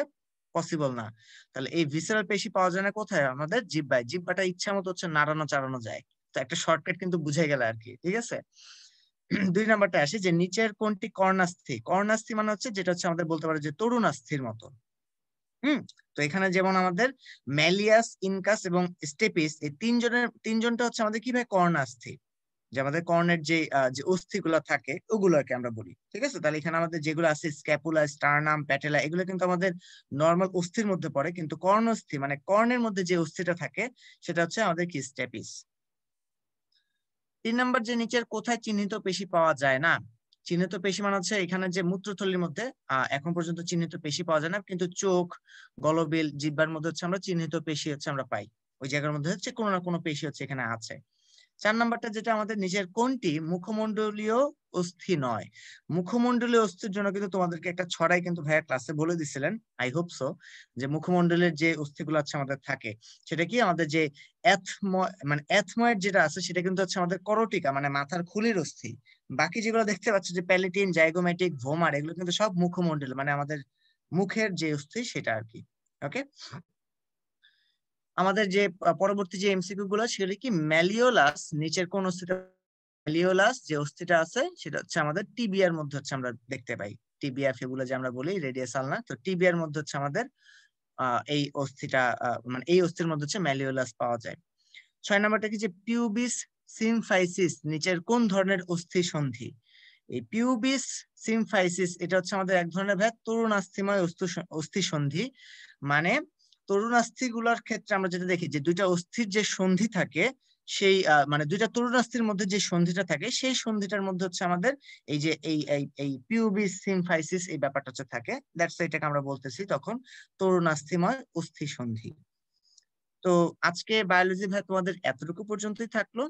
পসিবল না। তাহলে এই ভিসেরাল পেশি পাওয়া যায় না কোথায় আমাদের জিহ্বায়। জিহ্বাটা ইচ্ছা মতো হচ্ছে নাড়ানো চাড়ানো যায়। তো একটা শর্টকাট কিন্তু বুঝে গেল আর কি, ঠিক আছে। 2 নাম্বারটা আসি যে নিচের কোনটি কর্ণাস্থি। কর্ণাস্থি মানে হচ্ছে যেটা হচ্ছে আমাদের বলতে পারে যে তরুণাস্থির মতো। তো এখানে যেমন আমাদের ম্যালিয়াস, ইনকাস এবং স্টেপিস এই তিনজনটা হচ্ছে আমাদের কি ভাই কর্ণাস্থি, যে আমাদের কর্ণের যে অস্থিগুলো থাকে ওগুলোকে আমরা বলি। ঠিক আছে, তাহলে এখানে আমাদের যেগুলো আছে স্ক্যাপুলা, স্টার্নাম, প্যাটেলা এগুলো কিন্তু আমাদের নর্মাল অস্থির মধ্যে পড়ে, কিন্তু কর্ণস্থি মানে কর্ণের মধ্যে যে অস্থিটা থাকে সেটা হচ্ছে আমাদের কি স্টেপিস। 3 নাম্বার যে নিচের কোথায় চিহ্নিত পেশি পাওয়া যায় না। চিহ্নিত পেশি মানে হচ্ছে এখানে যে মূত্রথলির মধ্যে এখন পর্যন্ত চিহ্নিত পেশি পাওয়া যায় না, কিন্তু চোখ, গলবিল, জিহ্বার মধ্যে হচ্ছে আমরা চিহ্নিত পেশি হচ্ছে আমরা পাই। ওই জায়গার মধ্যে হচ্ছে কোনো না কোনো পেশি হচ্ছে এখানে আছে। 4 নাম্বারটা যেটা আমাদের নিচের কোনটি মুখমণ্ডলীয় অস্থি নয়। মুখমণ্ডলীয় অস্থির জন্য কিন্তু তোমাদেরকে একটা ছড়াই কিন্তু ভাইয়া ক্লাসে বলে দিছিলেন, আই হোপ সো, যে মুখমণ্ডলের যে অস্থিগুলো আছে আমাদের থাকে সেটা কি আমাদের যে এথময়েড যেটা আছে সেটা কিন্তু হচ্ছে আমাদের করটিকা মানে মাথার খুলির অস্থি। বাকি যেগুলো দেখতে পাচ্ছ যে প্যালেটিন, জাইগোমেটিক, ভোমার এগুলো কিন্তু সব মুখমণ্ডল মানে আমাদের মুখের যে অস্থি সেটা আর কি। ওকে, আমাদের যে পরবর্তী যে এমসিকিউ গুলো সেগুলো কি ম্যালিওলাস নিচের কোন অস্থিটা, ম্যালিওলাস যে অস্থিটা আছে সেটা হচ্ছে আমাদের টিবিয়ার মধ্যে হচ্ছে আমরা দেখতে পাই, টিবিয়া ফিবুলা যে আমরা বলি রেডিয়াস আলনা, তো টিবিয়ার মধ্যে হচ্ছে আমাদের এই অস্থিটা মানে এই অস্থির মধ্যে হচ্ছে ম্যালিওলাস পাওয়া যায়। 6 নাম্বারটা কি যে পিউবিস সিমফাইসিস নিচের কোন ধরনের অস্থি সন্ধি? এই পিউবিস সিমফাইসিস এটা হচ্ছে আমাদের এক ধরনের তরুণাস্থিময় অস্থি সন্ধি। মানে তরুণাস্থি গুলার ক্ষেত্রে আমরা যেটা দেখি যে দুইটা অস্থির যে সন্ধি থাকে সেই মানে দুইটা তরুণাস্থির মধ্যে যে সন্ধিটা থাকে সেই সন্ধিটার মধ্যে হচ্ছে আমাদের এই যে এই পিউবিস সিমফাইসিস এই ব্যাপারটা হচ্ছে থাকে, দ্যাটস এটাকে আমরা বলতেছি তখন তরুণাস্থিময় অস্থি সন্ধি। তো আজকে বায়োলজি ভাই তোমাদের এতটুকু পর্যন্তই থাকলো।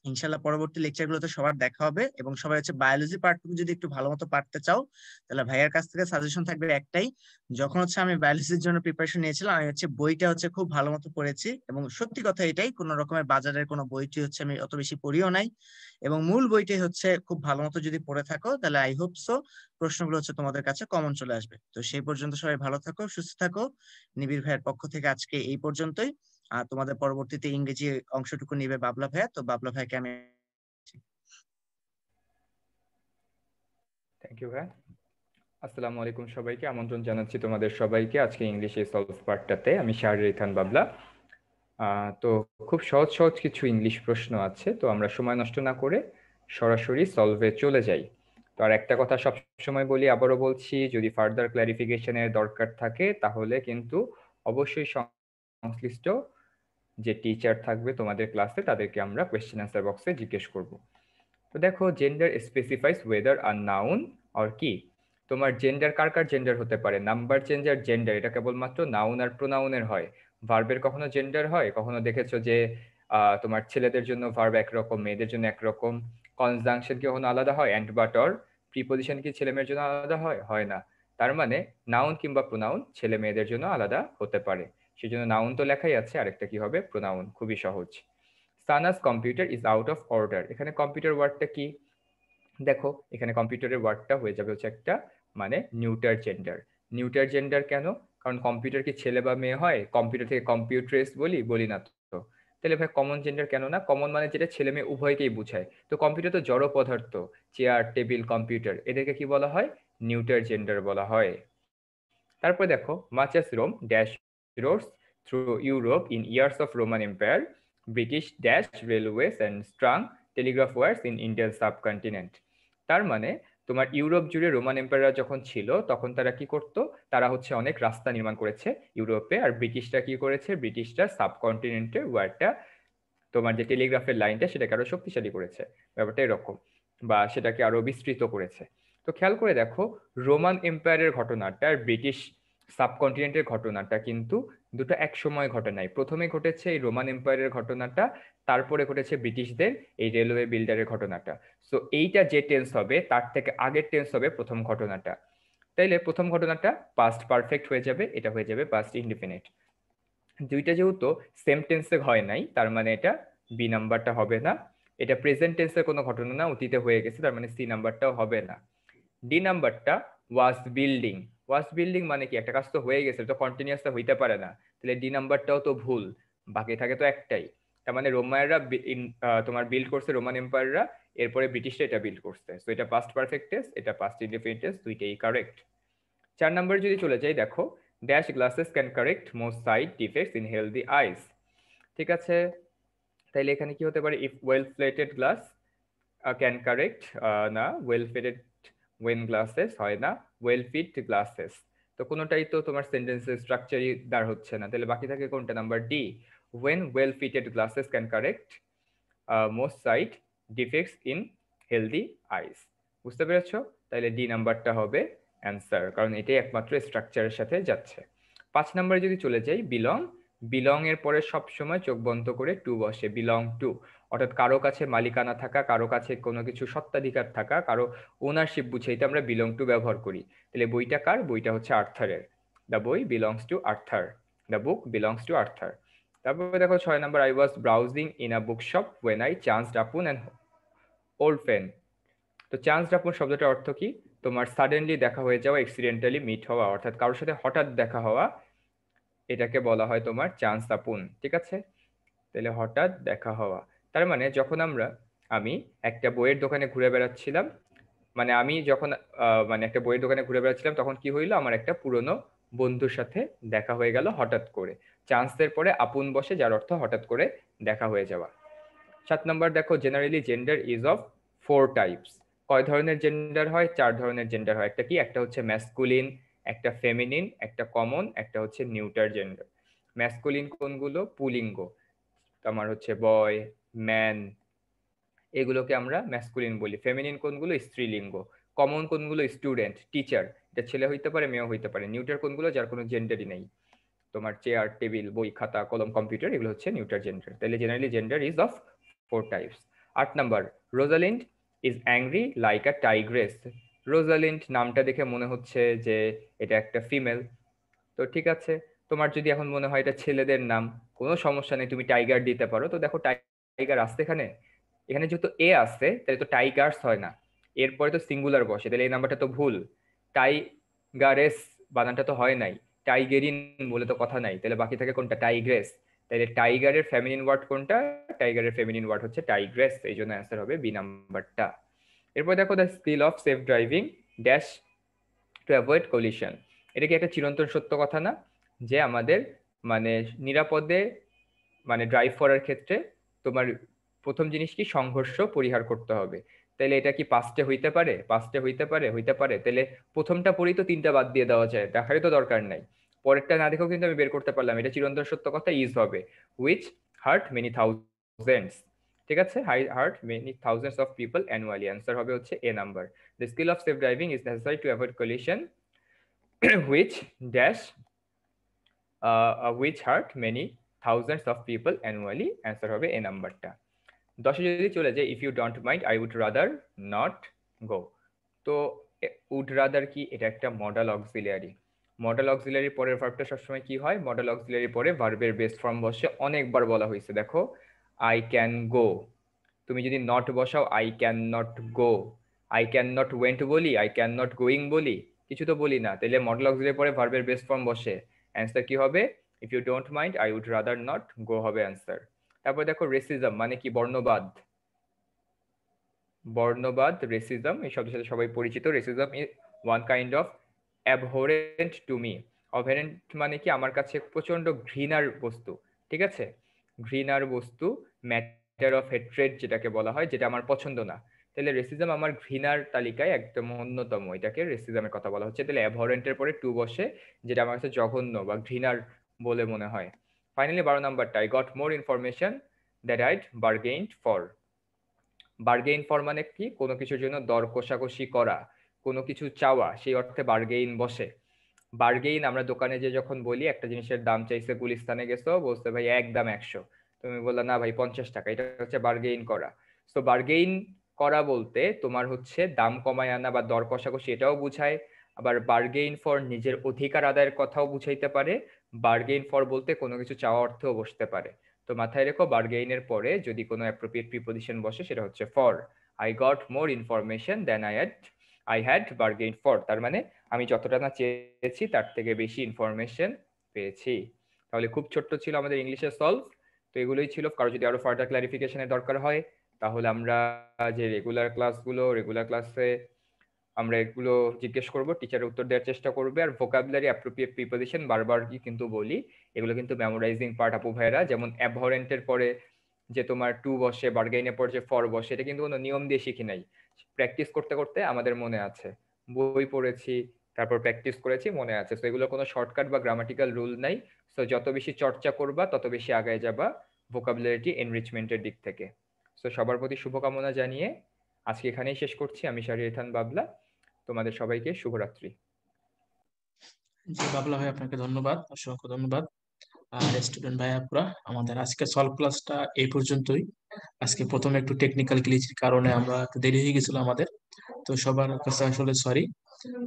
ইনশাল্লাহ পরবর্তী লেকচার গুলোতে সবার দেখা হবে, এবং সবাই হচ্ছে বায়োলজি পার্টটুকু যদি একটু ভালো মতো পারতে চাও তাহলে ভাইয়ার কাছ থেকে সাজেশন থাকবে একটাই, যখন হচ্ছে আমি বায়োলজির জন্য প্রিপারেশন নিয়েছিলাম আমি হচ্ছে বইটা হচ্ছে খুব ভালো মতো পড়েছি, এবং সত্যি কথা এটাই, কোন রকমের বাজারের কোনো বইটি হচ্ছে আমি অত বেশি পড়িও নাই, এবং মূল বইটাই হচ্ছে খুব ভালো মতো যদি পড়ে থাকো তাহলে আই হোপ সো প্রশ্নগুলো হচ্ছে তোমাদের কাছে কমন চলে আসবে। তো সেই পর্যন্ত সবাই ভালো থাকো, সুস্থ থাকো। নিবিড় ভাইয়ের পক্ষ থেকে আজকে এই পর্যন্তই। আর তোমাদের পরবর্তীতে ইংরেজি অংশটুকু নিবে বাবলা ভাইয়া, তো বাবলা ভাইকে আমি থ্যাংক ইউ ভাই। আসসালামু আলাইকুম সবাইকে, আমন্ত্রণ জানাচ্ছি তোমাদের সবাইকে আজকে ইংলিশে সলভ পার্টটাতে। আমি শাহরিয়ার খান বাবলা। তো খুব সহজ সহজ কিছু ইংলিশ প্রশ্ন আছে, তো আমরা সময় নষ্ট না করে সরাসরি সলভে চলে যাই। তো আর একটা কথা সব সময় বলি, আবারও বলছি, যদি ফার্দার ক্ল্যারিফিকেশনের দরকার থাকে তাহলে কিন্তু অবশ্যই সংশ্লিষ্ট যে টিচার থাকবে তোমাদের ক্লাসে তাদেরকে আমরা কোয়েশ্চেন আনসার বক্সে জিজ্ঞেস করব। তো দেখো, জেন্ডার স্পেসিফাইস ওয়েদার আর নাউন আর কি। তোমার জেন্ডার কার কার জেন্ডার হতে পারে? নাম্বার চেঞ্জার জেন্ডার, এটা কেবলমাত্র নাউন আর প্রোনাউনের হয়। ভার্বের কখনো জেন্ডার হয়? কখনো দেখেছো যে তোমার ছেলেদের জন্য ভার্ব একরকম, মেয়েদের জন্য একরকম? কনজাংশন কি কখনো আলাদা হয়? অ্যান্ড বাট অর প্রিপোজিশন কি ছেলে মেয়ের জন্য আলাদা হয়? হয় না। তার মানে নাউন কিংবা প্রোনাউন ছেলে মেয়েদের জন্য আলাদা হতে পারে। সেজন্য নাউন তো লেখাই আছে, আরেকটা কি হবে? প্রোনাউন। খুবই সহজ। Sana's computer is out of order, এখানে কম্পিউটার ওয়ার্ডটা কি? দেখো, এখানে কম্পিউটারের ওয়ার্ডটা হয়ে যাবে হচ্ছে একটা মানে নিউটার জেন্ডার। নিউটার জেন্ডার কেন? কারণ কম্পিউটার কি ছেলে বা মেয়ে হয়? কম্পিউটার থেকে কম্পিউটারিস্ট বলি না তো। তাহলে ভাই কমন জেন্ডার কেন না? কমন মানে যেটা ছেলে মেয়ে উভয়কেই বোঝায়। তো কম্পিউটার তো জড় পদার্থ, চেয়ার টেবিল কম্পিউটার, এদেরকে কি বলা হয়? নিউটার জেন্ডার বলা হয়। তারপর দেখো, much as Rome dash roads through Europe in years of Roman Empire, British dash railways and strung telegraph wires in Indian subcontinent. তার মানে তোমার ইউরোপ জুড়ে রোমান এম্পায়াররা যখন ছিল তখন তারা কি করতো? তারা হচ্ছে অনেক রাস্তা নির্মাণ করেছে ইউরোপে। আর ব্রিটিশরা কি করেছে? ব্রিটিশরা সাবকন্টিনেন্টের ওয়ার্ডটা, তোমার যে টেলিগ্রাফের লাইনটা, সেটাকে আরো শক্তিশালী করেছে। ব্যাপারটা এরকম, বা সেটাকে আরো বিস্তৃত করেছে। তো খেয়াল করে দেখো, রোমান এম্পায়ারের ঘটনাটা আর ব্রিটিশ সাবকন্টিনেন্টের ঘটনাটা কিন্তু দুটো এক সময় ঘটে নাই। প্রথমে ঘটেছে এই রোমান এম্পায়ারের ঘটনাটা, তারপরে ঘটেছে ব্রিটিশদের এই রেলওয়ে বিল্ডারের ঘটনাটা। সো এইটা যে টেন্স হবে তার থেকে আগের টেন্স হবে প্রথম ঘটনাটা। তাইলে প্রথম ঘটনাটা পাস্ট পারফেক্ট হয়ে যাবে, এটা হয়ে যাবে পাস্ট ইনডিফিনিট। দুইটা যেহেতু সেম টেন্সে হয় নাই, তার মানে এটা বি নাম্বারটা হবে না। এটা প্রেজেন্ট টেন্সের কোনো ঘটনা না, অতীতে হয়ে গেছে, তার মানে সি নাম্বারটাও হবে না। ডি নাম্বারটা ওয়াজ বিল্ডিং। ওয়াজ বিল্ডিং মানে কি? একটা কাজ তো হয়ে গেছে, তো কন্টিনিউয়াস তো হইতে পারে না, তাহলে ডি নাম্বারটাও তো ভুল। বাকি থাকে তো একটাই। তার মানে রোমানরা তোমার বিল্ড করছে, রোমান এম্পায়াররা, এরপরে ব্রিটিশরা এটা বিল্ড করছে। সো এটা পাস্ট পারফেক্ট টেন্স, এটা পাস্ট ইনডিফিনিট টেন্স, দুইটাই কারেক্ট। 4 নম্বরে যদি চলে যাই, দেখো, dash glasses can correct most sight defects in healthy eyes. ঠিক আছে, তাইলে এখানে কি হতে পারে? If well plated glass can correct, না, ওয়েল ফিটেড ওয়েন গ্লাসেস হয় না, ওয়েল ফিট গ্লাসেস। তো কোনোটাই তো তোমার সেন্টেন্সের স্ট্রাকচারই দাঁড় হচ্ছে না, তাহলে বাকি থাকে কোনটা? Number D, when well fitted glasses can correct most sight defects in healthy eyes. বুঝতে পেরেছো? তাহলে ডি নাম্বারটা হবে অ্যান্সার, কারণ এটাই একমাত্র স্ট্রাকচারের সাথে যাচ্ছে। 5 নম্বরে যদি চলে যাই, বিলং। বিলং এর পরে সবসময় চোখ বন্ধ করে টু বসে, বিলং টু। অর্থাৎ কারো কাছে মালিকানা থাকা, কারো কাছে কোনো কিছু সত্ত্বাধিকার থাকা, কারো ওনারশিপ বুঝাইতে আমরা বিলং টু ব্যবহার করি। তাহলে বইটা কার? বইটা হচ্ছে আর্থারের। দ্য বই belongs to Arthur, the book belongs to Arthur. তারপরে দেখো 6 নম্বর, I was browsing in a book shop when I chanced upon an old friend. তো চান্সড আপন শব্দটার অর্থ কি? তোমার সাডেনলি দেখা হয়ে যাওয়া, এক্সিডেন্টালি মিট হওয়া, অর্থাৎ কারোর সাথে হঠাৎ দেখা হওয়া, এটাকে বলা হয় তোমার চান্স আপন, ঠিক আছে? তাহলে হঠাৎ দেখা হওয়া, তার মানে যখন আমি একটা বইয়ের দোকানে ঘুরে বেড়াচ্ছিলাম, মানে আমি যখন মানে একটা বইয়ের দোকানে ঘুরে বেড়াচ্ছিলাম, তখন কি হইলো, আমার একটা পুরনো বন্ধুর সাথে দেখা হয়ে গেল হঠাৎ করে। চান্সের পরে আপন বসে, যার অর্থ হঠাৎ করে দেখা হয়ে যাওয়া। 7 নম্বর দেখো, generally gender is of 4 types. কয় ধরনের জেন্ডার হয়? 4 ধরনের জেন্ডার হয়। একটা কি? একটা হচ্ছে ম্যাসকুলিন, একটা ফেমিনিন, একটা কমন, একটা হচ্ছে নিউটার জেন্ডার। ম্যাসকুলিন কোনগুলো? পুলিঙ্গ, তোমার হচ্ছে বয়, ম্যান, এগুলোকে আমরা ম্যাসকুলিন বলি। ফেমিনিন কোনগুলো? স্ত্রীলিঙ্গ। কমন কোনগুলো? স্টুডেন্ট, টিচার, এটা ছেলে হইতে পারে মেয়েও হইতে পারে। নিউটার কোনগুলো? যার কোনো জেন্ডারই নেই, তোমার চেয়ার, টেবিল, বই, খাতা, কলম, কম্পিউটার, এগুলো হচ্ছে নিউটার জেন্ডার। তাহলে generally gender is of 4 types. 8 number, Rosalind is angry like a Tigress. Rosalind নামটা দেখে মনে হচ্ছে যে এটা একটা ফিমেল, তো ঠিক আছে। তোমার যদি এখন মনে হয় এটা ছেলেদের নাম, কোনো সমস্যা নেই, তুমি টাইগার দিতে পারো। তো দেখো টাইগার আসছে এখানে, এখানে যেহেতু এ আসছে তাহলে তো টাইগার্স হয় না, এরপরে তো সিঙ্গুলার বসে, তাহলে এই নাম্বারটা তো ভুল। টাইগারেস বানানটা তো হয় নাই, টাইগেরিন বলে তো কথা নাই, তাহলে বাকি থাকে কোনটা? টাইগ্রেস। তাহলে টাইগারের ফেমিনিন ওয়ার্ড কোনটা? টাইগারের ফেমিনিন ওয়ার্ড হচ্ছে টাইগ্রেস, এই জন্য অ্যান্সার হবে বি নাম্বারটা। এরপর দেখো, the skill of safe driving dash two avoid collision. এটা কি একটা চিরন্তন সত্য কথা না, যে আমাদের মানে নিরাপদে মানে ড্রাইভ করার ক্ষেত্রে তোমার প্রথম জিনিস কি? সংঘর্ষ পরিহার করতে হবে। তাহলে এটা কি পাস্টে হইতে পারে? পাস্টে হইতে পারে, হইতে পারে। তাহলে প্রথমটা পড়ি তো 3টা বাদ দিয়ে দেওয়া যায়, দেখারই তো দরকার নাই। পরেরটা না দেখেও কিন্তু আমি বের করতে পারলাম, এটা চিরন্তন সত্য কথা, ইজ হবে হুইচ হার্ট মেনি থাউজেন্ডস, ঠিক আছে? Hurt many thousands of people annually, answer হবে হচ্ছে A number. The skill of safe driving is necessary to avoid collision which dash which hurt many thousands of people annually, answer হবে এই নাম্বারটা। 10 যদি চলে যায়, if you don't mind I would rather not go। তো would rather কি? এটা একটা মডাল অক্সিলিয়ারি। মডাল অক্সিলিয়ারি পরের ভার্বটা সবসময় কি হয়? মডাল অক্সিলিয়ারি পরে ভার্বের বেস ফর্ম বসে, অনেকবার বলা হয়েছে। দেখো, আই ক্যান গো, তুমি যদি নট বসাও I can not go. I can not went বলি, আই ক্যান নট গোয়িং বলি, কিছু তো বলি না। তাহলে মডেল অক্সিলারি পরে ভার্বের বেস ফর্ম বসে, অ্যান্সার কি হবে? If you don't mind I would rather not go হবে অ্যান্সার। তারপর দেখো, রেসিজম মানে কি? বর্ণবাদ। বর্ণবাদ, রেসিজম, এই শব্দের সাথে সবাই পরিচিত। Racism is one kind of abhorrent to me. Abhorrent মানে কি? আমার কাছে প্রচন্ড ঘৃণার বস্তু, ঠিক আছে? ঘৃণার বস্তু, ম্যাটার অফ হেট্রেড যেটাকে বলা হয়, যেটা আমার পছন্দ না। তাহলে রেসিজম আমার ঘৃণার তালিকায় একদম অন্যতম, এটাকে রেসিজমের কথা বলা হচ্ছে। তাহলে অ্যাবহরেন্টের পরে টু বসে, যেটা আমার কাছে জঘন্য বা ঘৃণার বলে মনে হয়। ফাইনালি 12 নাম্বারটা, I got more information that I'd bargained for. Bargain for মানে কি? কোনো কিছুর জন্য দর কষাকষি করা, কোনো কিছু চাওয়া, সেই অর্থে বার্গেইন বসে। বার্গেইন আমরা দোকানে যে যখন বলি একটা জিনিসের দাম চাইছে, গুলিস্তানে গেছো, বলছে ভাই একদম 100, তুমি বললা না ভাই 50 টাকা, এটা হচ্ছে বার্গেইন করা। তো বার্গেইন করা বলতে তোমার হচ্ছে দাম কমায় আনা বা দর কষাকষি, এটাও বুঝায়। আবার বার্গেইন ফর নিজের অধিকার আদায়ের কথাও বুঝাইতে পারে। বার্গেইন ফর বলতে কোনো কিছু চাওয়া অর্থেও বসতে পারে। তো মাথায় রেখো, বার্গেইনের পরে যদি কোনো অ্যাপ্রোপ্রিয়েট প্রিপোজিশন বসে সেটা হচ্ছে for. I got more information then I had bargain for, তার মানে আমি যতটা না চেয়েছি তার থেকে বেশি ইনফরমেশন পেয়েছি। তাহলে খুব ছোট্ট ছিল আমাদের ইংলিশের সলভ। তো এগুলোই ছিল। কারো যদি আরো ফার্দার ক্লারিফিকেশনের দরকার হয়, তাহলে আমরা যে রেগুলার ক্লাসে আমরা এগুলো জিজ্ঞেস করব, টিচারের উত্তর দেওয়ার চেষ্টা করবে। আর ভোকাবুলারি, অ্যাপ্রোপ্রিয়েট প্রিপোজিশন বারবার কি কিন্তু বলি, এগুলো কিন্তু মেমোরাইজিং পার্ট আপু ভাইরা। যেমন অ্যাবহরেন্টের পরে যে তোমার টু বসে, বার্গেইনের পর যে ফর বসে, এটা কিন্তু কোনো নিয়ম দিয়ে শিখি নাই, প্র্যাকটিস করতে করতে আমাদের মনে আছে, বই পড়েছি, তারপর প্র্যাকটিস করেছি, মনে আছে। তো এগুলো কোনো শর্টকাট বা গ্রামাটিক্যাল রুল নাই। তো যত বেশি চর্চা করবা তত বেশি আগায় যাবা ভোকাবুলারি এনরিচমেন্টের দিক থেকে। তো সবার প্রতি শুভকামনা জানিয়ে আজকে এখানেই শেষ করছি। আমি শাহরিয়ার খান বাবলা, তোমাদের সবাইকে শুভরাত্রি। জি বাবলা ভাই, আপনাকে ধন্যবাদ, অসংখ্য ধন্যবাদ। আর স্টুডেন্ট ভাই আপুরা, আমাদের আজকে সলভ ক্লাসটা এই পর্যন্তই। আজকে প্রথমে একটু টেকনিক্যাল গ্লিচের কারণে আমরা একটু দেরি হয়ে গেছিল আমাদের, তো সবার কাছে আসলে সরি।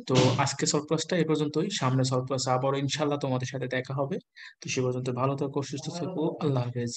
তো আজকে সলভ ক্লাসটা এই পর্যন্তই। সামনে সলভ ক্লাসে আবারও ইনশাল্লাহ তোমাদের সাথে দেখা হবে। তো সে পর্যন্ত ভালো থাকো, সুস্থ থাকো, আল্লাহ হাফেজ।